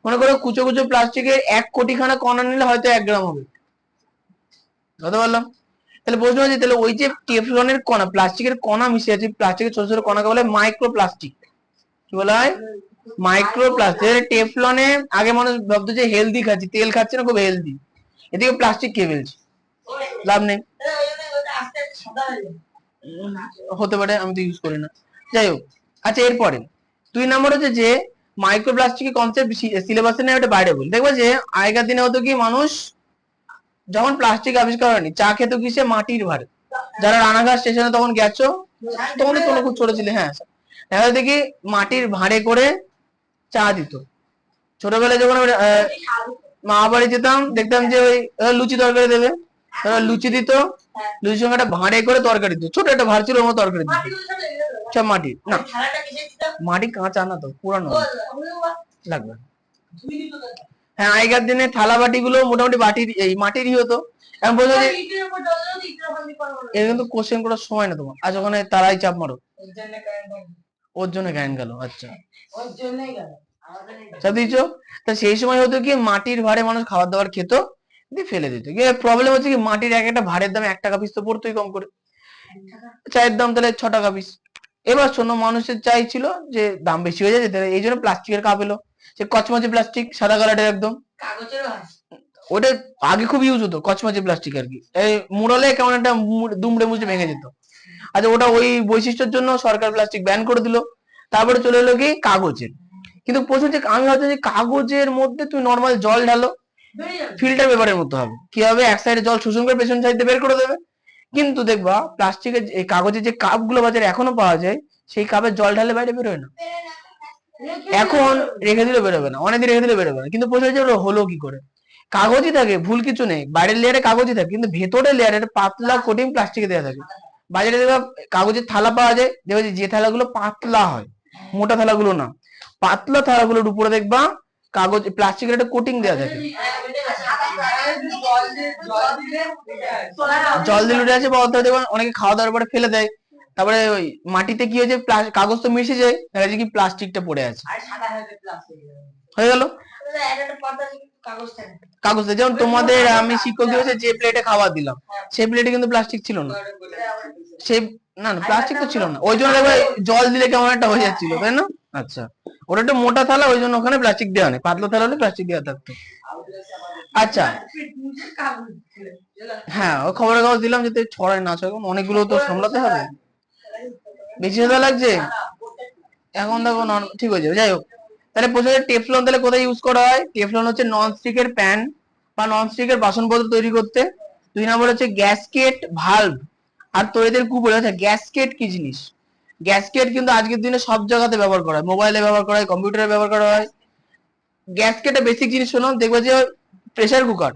মনে করো কুচো কুচো প্লাস্টিকের 1 কোটি খানা কণা নিলে হয়তো 1 গ্রাম হবে, বুঝতে পারলাম? তাহলে প্রশ্ন হচ্ছে তাহলে ওই যে টেফলনের কণা, প্লাস্টিকের কণা মিশে আছে, প্লাস্টিকের ছোট ছোট কণাকে বলে মাইক্রো প্লাস্টিক। কি বলা হয়? Micro plastic. টেফলনে আগে মানুষ ভাবতো যে হেলদি খাচ্ছি, তেল খাচ্ছে না, খুব হেলদি, এদিকে প্লাস্টিক খেয়ে ফেলছি, লাভ নেই। হতে পারে, আমি তো ইউজ করি না, যাই হোক। আচ্ছা, এরপরে 2 নম্বর হচ্ছে যে মাইক্রোপ্লাস্টিক কনসেপ্ট সিলেবাসে নেই, ওটা বাইরে বলি। দেখবো যে আগেকার দিনে হতো কি, মানুষ যখন প্লাস্টিক আবিষ্কার হয়নি, চা খেত কিসে, মাটির ভাঁড়ে। যারা রানাঘাট স্টেশনে তখন গেছো, তখন তো কোনো খুব ছোট ছিল, হ্যাঁ, দেখা দেখি মাটির ভাঁড়ে করে চা দিত। ছোটবেলায় যখন মা বাড়ি যেতাম, দেখতাম যে ওই লুচি তরকারি দেবে, লুচি দিত, লুচির সঙ্গে একটা ভাঁড়ে করে তরকারি দিত, ছোট একটা ভাঁড় ছিল, ওর মধ্যে তরকারি দিত, সব মাটি না, মাটি কাঁচা না তো, পুরানো লাগবে। হ্যাঁ, আগেকার দিনে থালা বাটি গুলো মোটামুটি বাটির এই মাটিরই হতো। এখন বলছো যে এর কিন্তু কোশ্চেন করার সময় না তোমার, আজ ওখানে তারাই চাপ মারো, ওর জন্য কারেন্ট গেল। আচ্ছা, চাপ দিয়েছো। তা সেই সময় হতো কি, মাটির ভাঁড়ে মানুষ খাবার দাবার খেত, দিয়ে ফেলে দিত। প্রবলেম হচ্ছে কি, মাটির এক একটা ভাঁড়ের দাম 1 টাকা পিস তো পড়তোই কম করে, চায়ের দাম তাহলে 6 টাকা পিস। এবার শোনো, মানুষের চাইছিল যে দাম বেশি হয়ে যায়, এই জন্য প্লাস্টিকের কাপ এলো, সে কচমচে প্লাস্টিক, সাদা কালারের একদম, ওটা আগে খুব ইউজ হতো, কচমচে প্লাস্টিক আর কি, এই মুড়লে কেমন একটা দুমড়ে মুচড়ে ভেঙে যেত। আচ্ছা, ওটা ওই বৈশিষ্ট্যের জন্য সরকার প্লাস্টিক ব্যান করে দিল। তারপরে চলে এলো কি, কাগজের। কিন্তু প্রশ্ন হচ্ছে, আমি ভাবছি যে কাগজের মধ্যে তুমি নর্মাল জল ঢালো, ফিল্টার পেপারের মতো হবে, কি হবে, এক সাইডে জল শোষণ করে পেছন সাইডে বের করে দেবে। কিন্তু দেখবা প্লাস্টিকের এই কাগজের যে কাপ গুলো বাজারে এখনো পাওয়া যায়, সেই কাপে জল ঢালে বাইরে বেরোয় না, এখন রেখে দিলে বেরোবে না, অনেকদিন রেখে দিলে বেরোবে না। কিন্তু প্রশ্ন হচ্ছে হলো কি করে, কাগজই থাকে, ভুল কিছু নেই, বাইরের লেয়ারে কাগজই থাকে, কিন্তু ভেতরের লেয়ারে পাতলা কোটিং প্লাস্টিকে দেওয়া থাকে। বাজারে দেখবা কাগজের থালা পাওয়া যায়, দেখবা যে থালাগুলো পাতলা হয়, মোটা থালাগুলো না, পাতলা থালাগুলোর উপরে দেখবা কাগজ প্লাস্টিকের একটা কোটিং দেওয়া থাকে। জল দিলে উঠে আছে, বা দেখবেন অনেকে খাওয়া দাওয়ার পরে ফেলে দেয়, তারপরে ওই মাটিতে কি হয়েছে, কাগজ তো মিশে যায়, দেখা যায় কি প্লাস্টিকটা পড়ে আছে, হয়ে গেল কাগজ। যেমন তোমাদের আমি শিক্ষক দিবসে যে প্লেটে খাবার দিলাম, সেই প্লেটে কিন্তু প্লাস্টিক ছিল না, সেই না না প্লাস্টিক তো ছিল না, ওই জন্য দেখবে জল দিলে কেমন একটা হয়ে যাচ্ছিল, তাই না? আচ্ছা, ওটা একটা মোটা থালা, ওই জন্য ওখানে প্লাস্টিক দেওয়া নেই, পাতলা থালা হলে প্লাস্টিক দেওয়া থাকতো। আচ্ছা, হ্যাঁ, ওই খবরের কাগজ দিলাম যাতে ছড়ায় না ছড়ায়, অনেকগুলো তো সামলাতে হবে, বেশি সাদা লাগছে, এখন দেখো ঠিক হয়ে যাবে। যাই হোক, তাহলে প্রথমে টেফলন তাহলে কোথায় ইউজ করা হয়, টেফলন হচ্ছে নন স্টিকের প্যান বা নন স্টিকের বাসনপত্র তৈরি করতে। 2 নম্বর হচ্ছে গ্যাসকেট ভালভ আর তৈরিদের কুপড়ে। আচ্ছা, গ্যাসকেট কি জিনিস, গ্যাসকেট কিন্তু আজকের দিনে সব জায়গাতে ব্যবহার করা হয়, মোবাইলে ব্যবহার করা হয়, কম্পিউটারে ব্যবহার করা হয়। গ্যাসকেটের বেসিক জিনিস শোনো, দেখবে যে প্রেসার কুকার,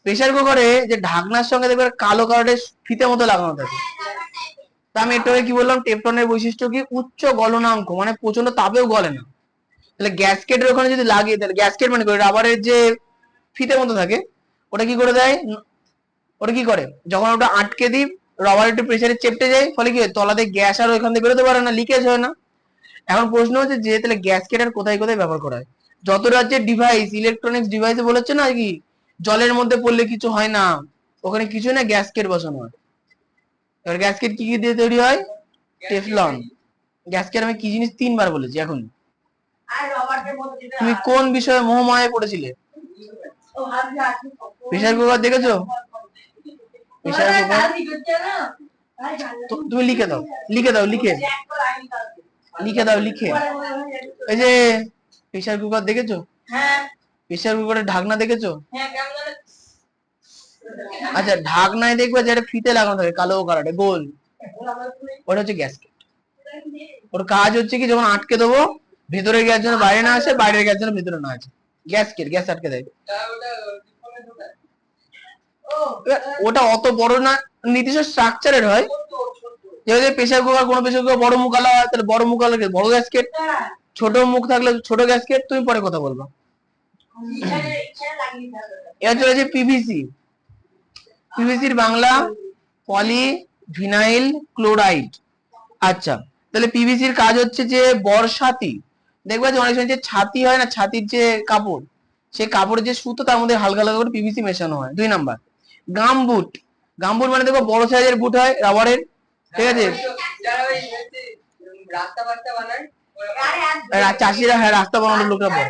প্রেসার কুকারে যে ঢাকনার সঙ্গে দেখবে কালো কালারের ফিতে মতো লাগানো থাকে। তা আমি একটু কি বললাম, টেফলনের বৈশিষ্ট্য কি, উচ্চ গলনাঙ্ক, মানে প্রচন্ড তাপেও গলে না। তাহলে গ্যাসকেটের ওখানে যদি লাগিয়ে, তাহলে গ্যাসকেট মানে রাবারের যে ফিতে মতো থাকে, ওটা কি করে দেয়, ওটা কি করে, যখন ওটা আটকে দিই, রাবার একটু প্রেসারে চেপটে যায়, ফলে কি হয়, তলাতে গ্যাস আর ওইখান থেকে বেরোতে পারে না, লিকেজ হয় না। এখন প্রশ্ন হচ্ছে যে তাহলে গ্যাসকেট আর কোথায় কোথায় ব্যবহার করা হয়। যত রাজ্যের ডিভাইস, ইলেকট্রনিক্স ডিভাইসে বলেছে না কি, জলের মধ্যে পড়লে কিছু হয় না, ওখানে কিছু না, গ্যাসকেট বসানো হয়। এবার গ্যাসকেট কি কি দিয়ে তৈরি হয়, টেফলন। গ্যাসকেট আমি কি জিনিস 3 বার বলেছি এখন। তুমি কোন বিষয়ে মোহমায় পড়েছিলে, প্রেসার কুকার দেখেছো, প্রেসার কুকার তুমি লিখে দাও, লিখে দাও, লিখে লিখে দাও, লিখে, এই যে প্রেসার কুকার দেখেছো, প্রেসার কুকারের ঢাকনা দেখেছো, আচ্ছা, ঢাকনায় দেখবে যেটা ফিতে লাগানো থাকে কালো কালারে গোল, ওটা হচ্ছে গ্যাসকেট। ওর কাজ হচ্ছে কি, যখন আটকে দেবো, ভেতরে গ্যাস যেন বাইরে না আসে, বাইরের গ্যাস যেন ভেতরে না আসে, গ্যাসকেট, গ্যাস আটকে দেয়। ওটা অত বড় না, নির্দিষ্ট স্ট্রাকচারের হয়, যেহেতু প্রেসার কুকার, কোনো প্রেসার কুকার বড় মুখ আলা হয়, তাহলে বড় মুখ আলা বড় গ্যাসকেট, ছোট মুখ থাকলে ছোট গ্যাসকেট। তুমি পরে কথা বলবা। এবার চলে যে পিভিসি, পিভিসির বাংলা পলি ভিনাইল ক্লোরাইড। আচ্ছা, তাহলে পিভিসির কাজ হচ্ছে যে বর্ষাতি, দেখবা যে অনেক সময় যে ছাতি হয় না, ছাতির যে কাপড়, সেই কাপড়ের যে সুতো, তার মধ্যে হালকা হালকা করে পিভিসি মেশানো হয়। 2 নাম্বার গামবুট, গামবুট মানে দেখো বড় সাইজের বুট হয় রাবারের, ঠিক আছে, চাষিরা, হ্যাঁ, রাস্তা বানানোর লোকরা পরে।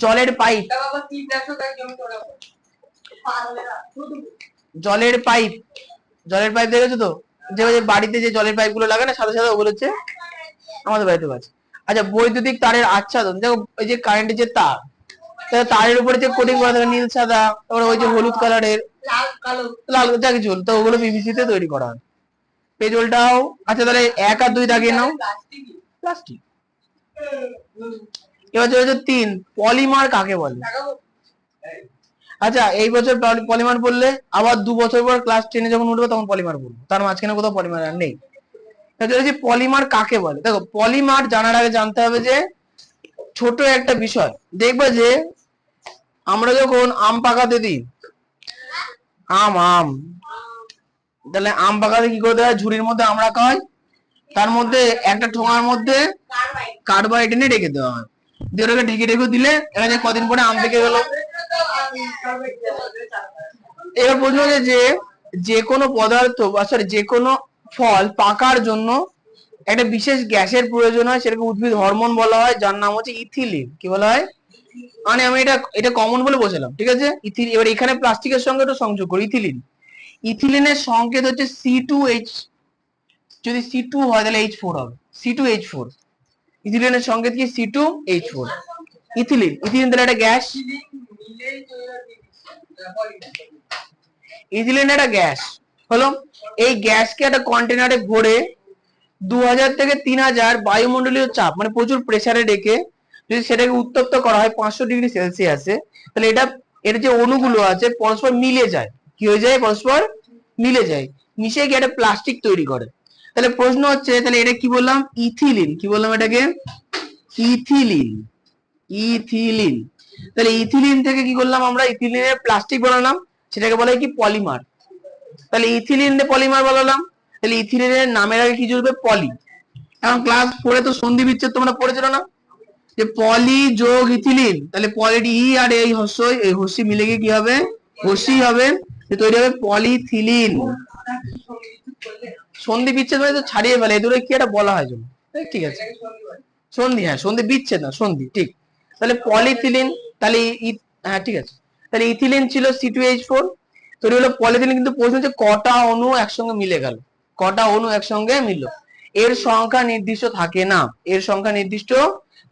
জলের পাইপ, জলের পাইপ, জলের পাইপ দেখেছো তো, যে বাড়িতে যে জলের পাইপ গুলো লাগে না সাদা সাদা, ওগুলো হচ্ছে আমাদের বাড়িতেও আছে। আচ্ছা, বৈদ্যুতিক তারের আচ্ছাদন, দেখো ওই যে কারেন্টের যে তার, তারের উপরে যে কোটিং করা থাকে নীল সাদা, তারপরে ওই যে হলুদ কালারের, লাল যা কিছু হল, তো ওগুলো পিভিসি তে তৈরি করা হয়। পেজলটাও, আচ্ছা তাহলে 1 আর 2 দাগিয়ে নাও, প্লাস্টিক। এবার চলে 3, পলিমার কাকে বলে? আচ্ছা, এই বছর পলিমার বললে আবার 2 বছর পর ক্লাস 10 যখন উঠবে তখন পলিমার বলবো, তার মাঝখানে কোথাও পলিমার আর নেই। পলিমার কাকে বলে? দেখো, পলিমার জানার আগে জানতে হবে যে ছোট একটা বিষয়, দেখবে যে আমরা যখন আম পাকাতে দিই, আম তাহলে আম পাকাতে কি করতে হয়, ঝুড়ির মধ্যে আমরা খাই, তার মধ্যে একটা ঠোঙার মধ্যে কার্বাইড এনে রেখে দেওয়া হয়, দিয়ে ওটাকে ঢেকে ঢেকে দিলে এখানে কদিন পরে আম পেকে গেল। এবার প্রশ্ন হচ্ছে যে যে কোনো পদার্থ বা সরি যে কোনো ফল পাকার জন্য একটা বিশেষ গ্যাসের প্রয়োজন হয়, সেটাকে উদ্ভিদ হরমোন বলা হয়, যার নাম হচ্ছে ইথিলিন। কি বলা হয়? মানে আমি এটা কমন বলে বসেলাম, ঠিক আছে। এবার এখানে প্লাস্টিকের সঙ্গে একটু সংযোগ করি, ইথিলিন। ইথিলিনের সংকেত হচ্ছে C2H, যদি C2 হয় তাহলে H4 হবে, C2H4। ইথিলিনের সংকেত কি? C2H4। ইথিলিন তাহলে একটা গ্যাস, ইথিলিন একটা গ্যাস হলো। এই গ্যাসকে একটা কন্টেনারে ভরে 2000 থেকে 3000 বায়ুমণ্ডলীয় চাপ, মানে প্রচুর প্রেসারে রেখে যদি সেটাকে উত্তপ্ত করা হয় 500 ডিগ্রি সেলসিয়াসে, তাহলে এর যে অণুগুলো আছে পরস্পর মিলে যায়। কি হয়ে যায়? পরস্পর মিলে যায়, মিশে গিয়ে একটা প্লাস্টিক তৈরি করে। তাহলে প্রশ্ন হচ্ছে, তাহলে এটা কি বললাম? ইথিলিন। কি বললাম এটাকে? ইথিলিন। তাহলে ইথিলিন থেকে কি করলাম আমরা? ইথিলিনের প্লাস্টিক বানালাম, সেটাকে বলা হয় কি? পলিমার। তাহলে ইথিলিন পলিমার বানালাম, তাহলে ইথিলিনের নামের আগে কি জুড়বে? পলি। এখন ক্লাস 4 তো সন্ধি বিচ্ছেদ তোমরা পড়েছিল না, যে পলি যোগ ইথিলিন, তাহলে পলি ই আর এই হস্যই, এই হস্যি মিলে গিয়ে কি হবে? হস্যি হবে, তৈরি হবে পলিথিলিন। সন্ধি বিচ্ছেদ মানে তো ছাড়িয়ে ফেলে, এই দুটো কি একটা বলা হয় জন্য, ঠিক আছে। সন্ধি, হ্যাঁ সন্ধি, বিচ্ছেদ না সন্ধি, ঠিক। তাহলে পলিথিলিন, তাহলে হ্যাঁ ঠিক আছে। তাহলে ইথিলিন ছিল C2H4, তৈরি হলো পলিথিলিন। কিন্তু প্রশ্ন হচ্ছে কটা অণু একসঙ্গে মিলে গেল, কটা অণু একসঙ্গে মিলল? এর সংখ্যা নির্দিষ্ট থাকে না, এর সংখ্যা নির্দিষ্ট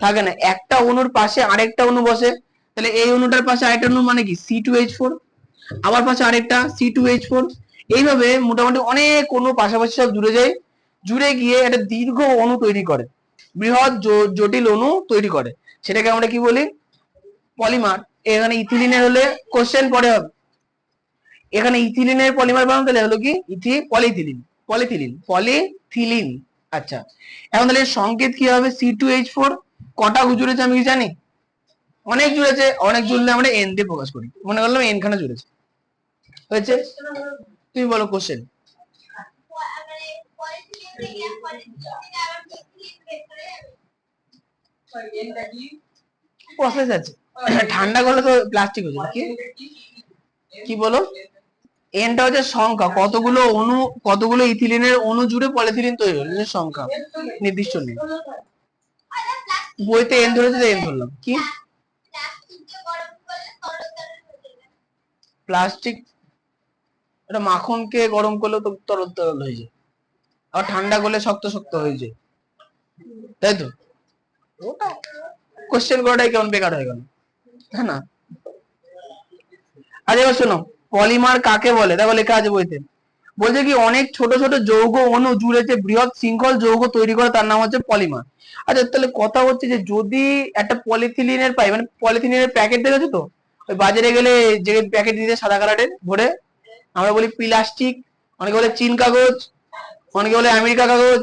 থাকে না। একটা অণুর পাশে আরেকটা অণু বসে, তাহলে এই অণুটার পাশে আরেকটা অণু মানে কি? C2H4, আবার পাশে আরেকটা C2H4। এইভাবে মোটামুটি অনেক অণু পাশাপাশি সব জুড়ে যায়, জুড়ে গিয়ে একটা দীর্ঘ অণু তৈরি করে, বৃহৎ জটিল অণু তৈরি করে, সেটাকে আমরা কি বলি? পলিমার। এখানে ইথিলিনের হলে কোশ্চেন পরে হবে, এখানে ইথিলিনের পলিমার বানানো, তাহলে হলো কি? পলিথিলিন। আচ্ছা, এখন তাহলে সংকেত কি হবে? C2H4। কটা জুড়েছে আমি কি জানি? অনেক জুড়েছে, অনেক জুড়লে আমরা এন দিয়ে প্রকাশ করি, মনে করলাম এন খানা জুড়েছে, হয়েছে। তুমি বলো কোশ্চেন। প্রসেস আছে, ঠান্ডা করলে তো প্লাস্টিক হয়ে যাবে। কি বলো? এনটা হচ্ছে সংখ্যা, কতগুলো অণু, কতগুলো ইথিলিনের অণু জুড়ে পলিথিলিন তৈরি হলো, সংখ্যা নির্দিষ্ট নেই। বইতে এন ধরেছে, এন ধরলাম। কি প্লাস্টিক? এটা মাখনকে গরম করলে তো তরল তরল হয়ে যায়, আর ঠান্ডা করলে শক্ত শক্ত হয়ে যায়, তাই তো? কোশ্চেন করাটাই কেমন বেকার হয়ে গেল, তাই না? আরে এবার শোনো, পলিমার কাকে বলে? দেখো লেখা আছে বইতে, বলছে কি অনেক ছোট ছোট যৌগ অণু জুড়ে যে বৃহৎ শৃঙ্খল যৌগ তৈরি করে তার নাম হচ্ছে পলিমার। আচ্ছা, তাহলে কথা হচ্ছে যে যদি একটা পলিথিলিনের পাই, মানে পলিথিলিনের প্যাকেট দেখেছো তো, ওই বাজারে গেলে যে প্যাকেট দিতে সাদা কালারের ভরে, আমরা বলি প্লাস্টিক, অনেকে বলে চীন কাগজ, অনেকে বলে আমেরিকা কাগজ,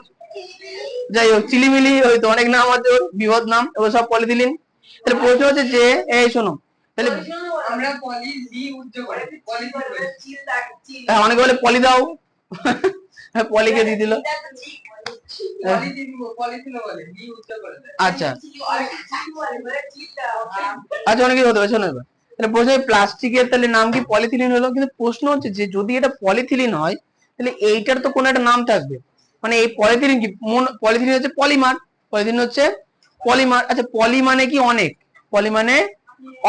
যাই হোক চিলিমিলি, হয়তো অনেক নাম আছে, বৃহৎ নাম, ওগুলো সব পলিথিলিন। তাহলে প্রশ্ন হচ্ছে যে এই শোনো, তাহলে আমরা পলি জি উচ্চ করে পলি অনেকে বলে পলি দাও, পলিকে দিয়ে দিল। আচ্ছা আচ্ছা, অনেকে হতে পারে। শোনো এবার, তাহলে প্রশ্ন প্লাস্টিকের তাহলে নাম কি? পলিথিলিন হলো। কিন্তু প্রশ্ন হচ্ছে যে যদি এটা পলিথিলিন হয়, তাহলে এইটার তো কোনো একটা নাম থাকবে, মানে এই পলিথিলিন কি? পলিথিলিন হচ্ছে পলিমার, পলিথিলিন হচ্ছে পলিমার। আচ্ছা, পলি মানে কি? অনেক, পলি মানে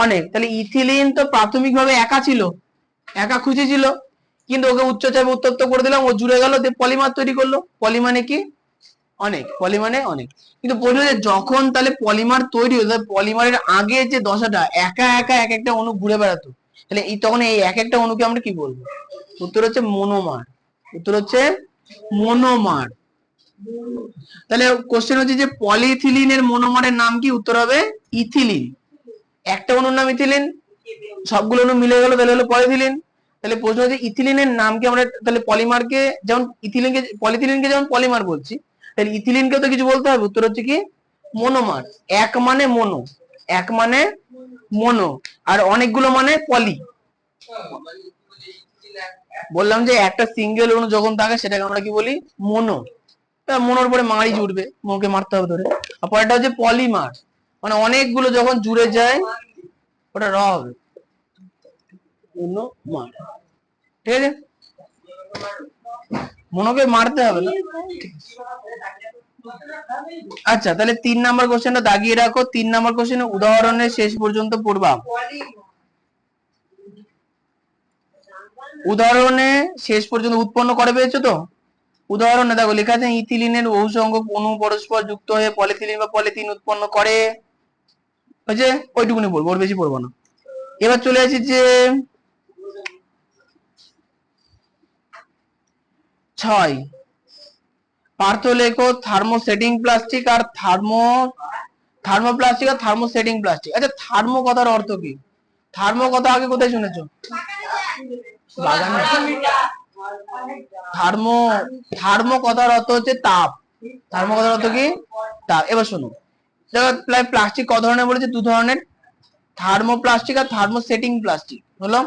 অনেক। তাহলে ইথিলিন তো প্রাথমিকভাবে একা ছিল, একা খুঁজেছিল, কিন্তু ওকে উচ্চচাপে উত্তপ্ত করে দিলাম, ও জুড়ে গেল, দিয়ে পলিমার তৈরি করলো। পলি মানে কি? অনেক। পলি মানে অনেক। কিন্তু বললো যে যখন তাহলে পলিমার তৈরি হতো, পলিমারের আগে যে দশাটা একা একা এক একটা অণু ঘুরে বেড়াতো, তাহলে এই তখন এই এক একটা অণুকে আমরা কি বলবো? উত্তর হচ্ছে মনোমার। উত্তর হচ্ছে মনোমার। তাহলে কোশ্চেন হচ্ছে যে পলিইথিলিনের মনোমারের নাম কি? উত্তর হবে ইথিলিন। একটা অণুর নাম ইথিলিন, সবগুলো অণু মিলে গেল তাহলে হলো পলিইথিলিন। তাহলে প্রশ্ন হচ্ছে ইথিলিনের নাম কি? আমরা তাহলে পলিমারকে যেমন ইথিলিনকে, পলিইথিলিনকে যেমন পলিমার বলছি, তাহলে ইথিলিনকে তো কিছু বলতে হবে। উত্তর হচ্ছে কি? মনোমার। এক মানে মনো, এক মানে মনো, আর অনেকগুলো মানে পলি। বললাম যে একটা সিঙ্গেল অণু যখন থাকে সেটাকে আমরা কি বলি? মনো। মনোর পরে মারই জুড়বে, মনোকে মারতে হবে ধরে। আর পরেরটা হচ্ছে পলিমার, মানে অনেকগুলো যখন জুড়ে যায়, ওটা র হবে, মনোমার। ঠিক আছে, মনোকে মারতে হবে না। আচ্ছা, তাহলে 3 নাম্বার কোশ্চেনটা দাগিয়ে রাখো। 3 নাম্বার কোশ্চেনের উদাহরণের শেষ পর্যন্ত পড়বা। উদাহরণে শেষ পর্যন্ত উৎপন্ন করে পেয়েছো তো? উদাহরণে দেখো লেখা আছে ইথিলিনের বহু সংখ্যক অণু পরস্পর যুক্ত হয়ে পলিথিলিন বা পলিথিন উৎপন্ন করে। হয়েছে, ওইটুকুনি বলবো, ওর বেশি পড়বো না। এবার চলে আসি যে 6, পার্থ লেখো থার্মোসেটিং প্লাস্টিক আর থার্মোপ্লাস্টিক আর থার্মোসেটিং প্লাস্টিক। আচ্ছা, থার্মো কথার অর্থ কি? থার্মো কথা আগে কোথায় শুনেছো? বাগানে। থার্মো, থার্মো কথার অর্থ হচ্ছে তাপ। থার্মো কথার অর্থ কি? তাপ। এবার শোনো, প্লাস্টিক কত ধরনের বলেছে? 2 ধরনের, থার্মোপ্লাস্টিক আর থার্মোসেটিং প্লাস্টিক হলো।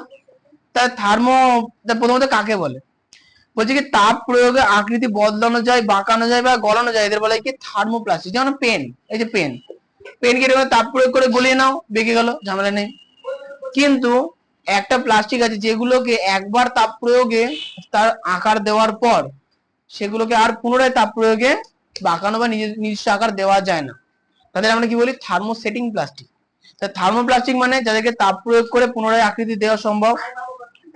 তা থার্মো প্রথমত কাকে বলে? বলছে কি তাপ প্রয়োগে আকৃতি বদলানো যায়, বাঁকানো যায় বা গলানো যায়, এদের বলে কি? থার্মোপ্লাস্টিক। যেমন পেন, এই যে পেন, পেনকে তাপ প্রয়োগ করে গলিয়ে নাও, বেঁকে গেল, ঝামেলা নেই। কিন্তু একটা প্লাস্টিক আছে যেগুলোকে একবার তাপ প্রয়োগে তার আকার দেওয়ার পর সেগুলোকে আর পুনরায় তাপ প্রয়োগে বাঁকানো বা নিজস্ব আকার দেওয়া যায় না, তাদের আমরা কি বলি? Thermosetting plastic. থার্মোপ্লাস্টিক মানে যাদেরকে তাপ প্রয়োগ করে পুনরায় আকৃতি দেওয়া সম্ভব,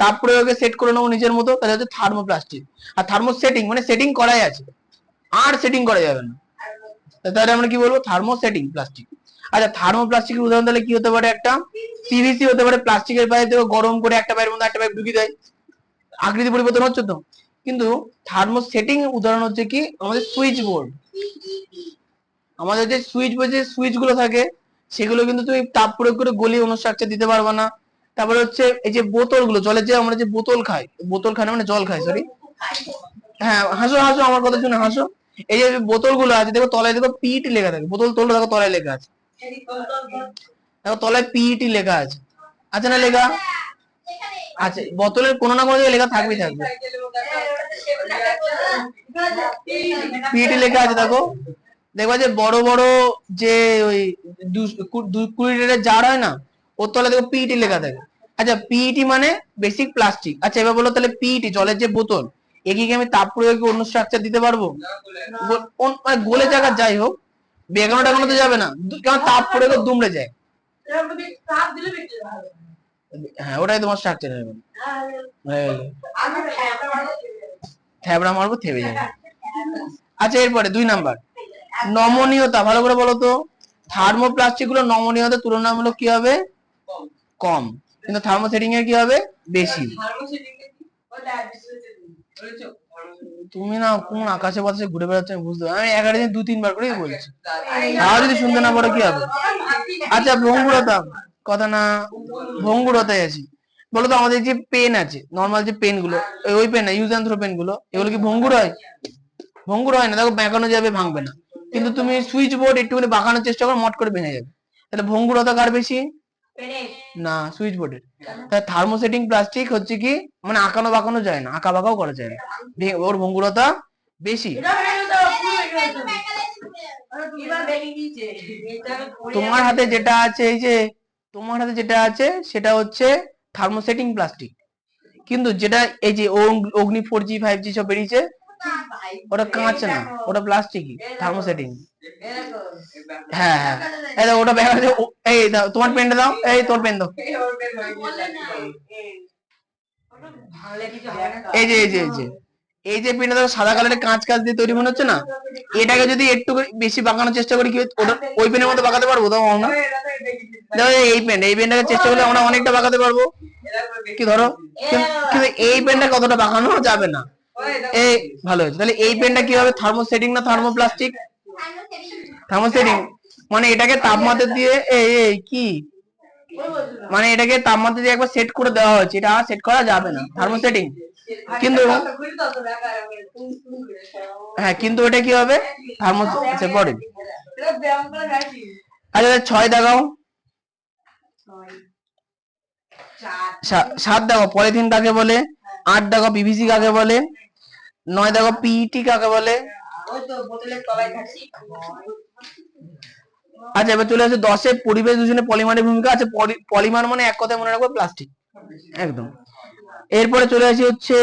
তাপ প্রয়োগে সেট করে নেবো নিজের মতো, তাহলে হচ্ছে থার্মোপ্লাস্টিক। আর থার্মোসেটিং মানে সেটিং করাই আছে, আর সেটিং করা যাবে না, তাহলে আমরা কি বলবো? Thermosetting plastic. আচ্ছা, থার্মোপ্লাস্টিকের উদাহরণ তাহলে কি হতে পারে? একটা পিভিসি হতে পারে, প্লাস্টিকের পাইপ দেখো গরম করে একটা পাইপের মধ্যে একটা পাইপ ঢুকিয়ে দেয়, আকৃতি পরিবর্তন হচ্ছে তো। কিন্তু থার্মোসেটিং উদাহরণ হচ্ছে কি? আমাদের সুইচ বোর্ড। আমাদের যে সুইচ বোর্ডে সুইচ গুলো থাকে সেগুলো কিন্তু তুমি তাপ প্রয়োগ করে গলিয়ে অন্য স্ট্রাকচার দিতে পারবে না। তারপরে হচ্ছে এই যে বোতল গুলো, জলের যে আমরা যে বোতল খাই, বোতল খাই না মানে জল খাই, সরি। হ্যাঁ, হাসো হাসো, আমার কথা শুনে হাসো। এই যে বোতল গুলো আছে দেখো তলায় দেখো পিইটি লেখা থাকে, বোতল তোলো দেখো তলায় লেখা আছে, দেখো তলায় পিইটি লেখা আছে, আছে না লেখা? আচ্ছা, বোতলের কোনো না কোনো জায়গায় লেখা থাকবেই থাকবে, পিইটি লেখা আছে দেখো। দেখবা যে বড় বড় যে ওই 20 লিটারের জার হয় না, ওর তলায় দেখো পিইটি লেখা থাকে। আচ্ছা, পিইটি মানে বেসিক প্লাস্টিক। আচ্ছা, এবার বলো তাহলে পিইটি জলের যে বোতল, একে কি আমি তাপ প্রয়োগে অন্য স্ট্রাকচার দিতে পারবো? মানে গোলে জায়গা যাই হোক, বেগানো টাগানো তো যাবে না, কারণ তাপ প্রয়োগে দুমড়ে যায়। হ্যাঁ, ওটাই তোমার স্ট্রাকচার হয়ে গেল, থ্যাবড়া মারবো থেমে যাবে। আচ্ছা, এরপরে 2 নাম্বার নমনীয়তা, ভালো করে বলো তো। থার্মোপ্লাস্টিক গুলো নমনীয়তা তুলনামূলক কি হবে? কম, কিন্তু থার্মোসেটিং এ কি হবে? বেশি। তুমি না কোন আকাশে বাতাসে ঘুরে বেড়াচ্ছ আমি বুঝতে পারি, আমি 11 দিন 2-3 বার করেই বলছি, তাও যদি শুনতে না পারো কি হবে? আচ্ছা, ভঙ্গুরতা কথা না, ভঙ্গুরতায় আছি। বলো তো আমাদের যে পেন আছে, নর্মাল যে পেন গুলো, ওই পেন না, ইউজ এন্ড থ্রো পেন গুলো, এগুলো কি ভঙ্গুর হয়? ভঙ্গুর হয় না, দেখো বেঁকানো যাবে, ভাঙবে না। কিন্তু তুমি সুইচ বোর্ড একটুখানি বাঁকানোর চেষ্টা করো, মট করে ভেঙে যাবে। তাহলে ভঙ্গুরতা কার বেশি? না, সুইচ বোর্ডের। তাহলে থার্মোসেটিং প্লাস্টিক হচ্ছে কি মানে আঁকানো বাঁকানো যায় না, আঁকা বাঁকাও করা যায় না, ওর ভঙ্গুরতা বেশি। তোমার হাতে যেটা আছে, এই যে তোমার হাতে যেটা আছে সেটা হচ্ছে থার্মোসেটিং প্লাস্টিক, কিন্তু যেটা এই যে অগ্নি 4G 5G সব বেরিয়েছে, ওটা কাঁচ না, ওটা প্লাস্টিকই, থার্মোসেটিং। হ্যাঁ হ্যাঁ, এই দেখো ওটা দেখা যাচ্ছে, এই দাও তোমার পেনটা দাও, এই তোর পেন দাও। এই যে এই যে পেনটা ধরো সাদা কালারের কাঁচ কাঁচ দিয়ে তৈরি মনে হচ্ছে না, এটাকে যদি একটু বেশি বাঁকানোর চেষ্টা করি কি ওটা ওই পেনের মতো বাঁকাতে পারবো? তো না, দেখো এই পেনটাকে চেষ্টা করলে আমরা অনেকটা বাঁকাতে পারবো কি ধরো, কিন্তু এই পেনটা কতটা বাঁকানো যাবে না। এই ভালো হয়েছে। তাহলে এই পেনটা কি হবে, থার্মোসেটিং না থার্মোপ্লাস্টিক? থার্মোসেটিং মানে এটাকে তাপমাত্রা দিয়ে এই কি মানে এটাকে তাপমাত্রা দিয়ে একবার সেট করে দেওয়া হয়েছে, এটা আর সেট করা যাবে না, থার্মোসেটিং। কিন্তু হ্যাঁ, কিন্তু এটা কি হবে, থার্মোসেট পড়ে। আচ্ছা 6 দেখাও, 7 দেখো পলিথিন কাকে বলে, 8 দেখো পিভিসি কাকে বলে, 9 দেখো পিইটি কাকে বলে। আচ্ছা এবার চলে আসে 10-এ পরিবেশ দূষণে পলিমারের ভূমিকা। আছে পলিমার মানে এক কথায় মনে রাখবো প্লাস্টিক, একদম। এরপরে চলে আসি হচ্ছে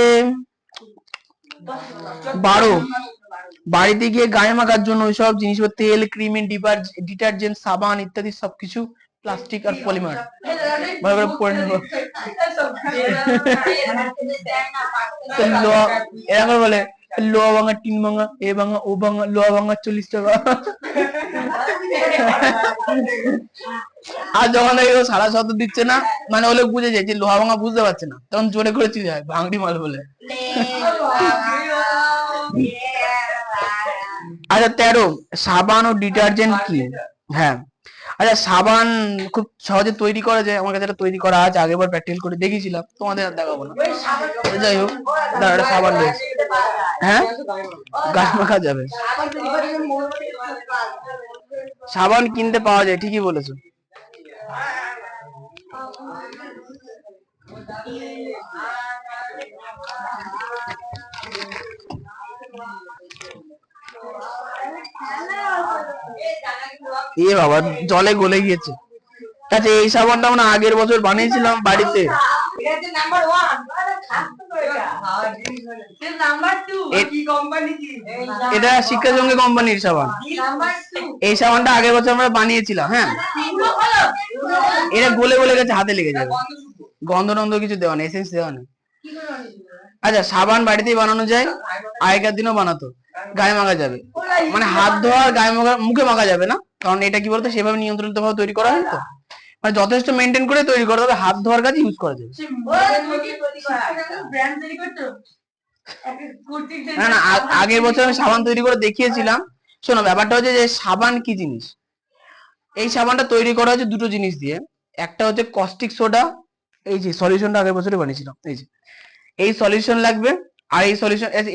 12, বাড়িতে গিয়ে গায়ে মাখার জন্য ওইসব জিনিস, তেল, ক্রিম, ডিটারজেন্ট, সাবান ইত্যাদি সবকিছু প্লাস্টিক আর পলিমার। ভালো করে পড়ে নেবো। এরকম বলে লোহা ভাঙা, টিন ভাঙা, এ ভাঙা, ও ভাঙা, লোহা ভাঙা 40 টাকা। আর যখন সারা শব্দ দিচ্ছে না, মানে ওগুলো বুঝে যায় যে লোহা ভাঙা বুঝতে পারছে না, তখন জোরে করে চিল্লায় যায় ভাঙড়ি মাল বলে। আচ্ছা 13, সাবান ও ডিটারজেন্ট কি? হ্যাঁ, আচ্ছা সাবান খুব সহজে তৈরি করা যায়, আমার কাছে এটা তৈরি করা আছে, আগেরবার প্র্যাকটিক্যাল করে দেখিয়েছিলাম, তোমাদের আর দেখাবো না। যাই হোক, দাঁড়া সাবান রয়েছে, হ্যাঁ গায়ে মাখা যাবে। সাবান কিনতে পাওয়া যায়, ঠিকই বলেছো। এ বাবা জলে গলে গিয়েছে। আচ্ছা এই সাবানটা আমরা আগের বছর বানিয়েছিলাম বাড়িতে। এটা শিক্ষাসঙ্গী কোম্পানির সাবান। এই সাবানটা আগের বছর আমরা বানিয়েছিলাম। হ্যাঁ, এটা গলে গলে গেছে, হাতে লেগে যাবে। গন্ধ টন্ধ কিছু দেওয়া নেই, এসেন্স দেওয়া নেই। আচ্ছা সাবান বাড়িতেই বানানো যায়, আগেকার দিনও বানাতো, গায়ে মাখা যাবে, মানে হাত ধোয়া গায়ে মাখা, মুখে মাখা যাবে না, কারণ এটা কি বলতো সেভাবে নিয়ন্ত্রিত ভাবে তৈরি করা হয় তো, মানে যথেষ্ট মেনটেন করে তৈরি করা হবে, হাত ধোয়ার কাজে ইউজ করা যাবে। না না, আগের বছর আমি সাবান তৈরি করে দেখিয়েছিলাম। শোনো ব্যাপারটা হচ্ছে যে সাবান কি জিনিস, এই সাবানটা তৈরি করা হচ্ছে দুটো জিনিস দিয়ে, একটা হচ্ছে কস্টিক সোডা, এই যে সলিউশনটা আগের বছরে বানিয়েছিলাম, এই যে এই সলিউশন লাগবে, আর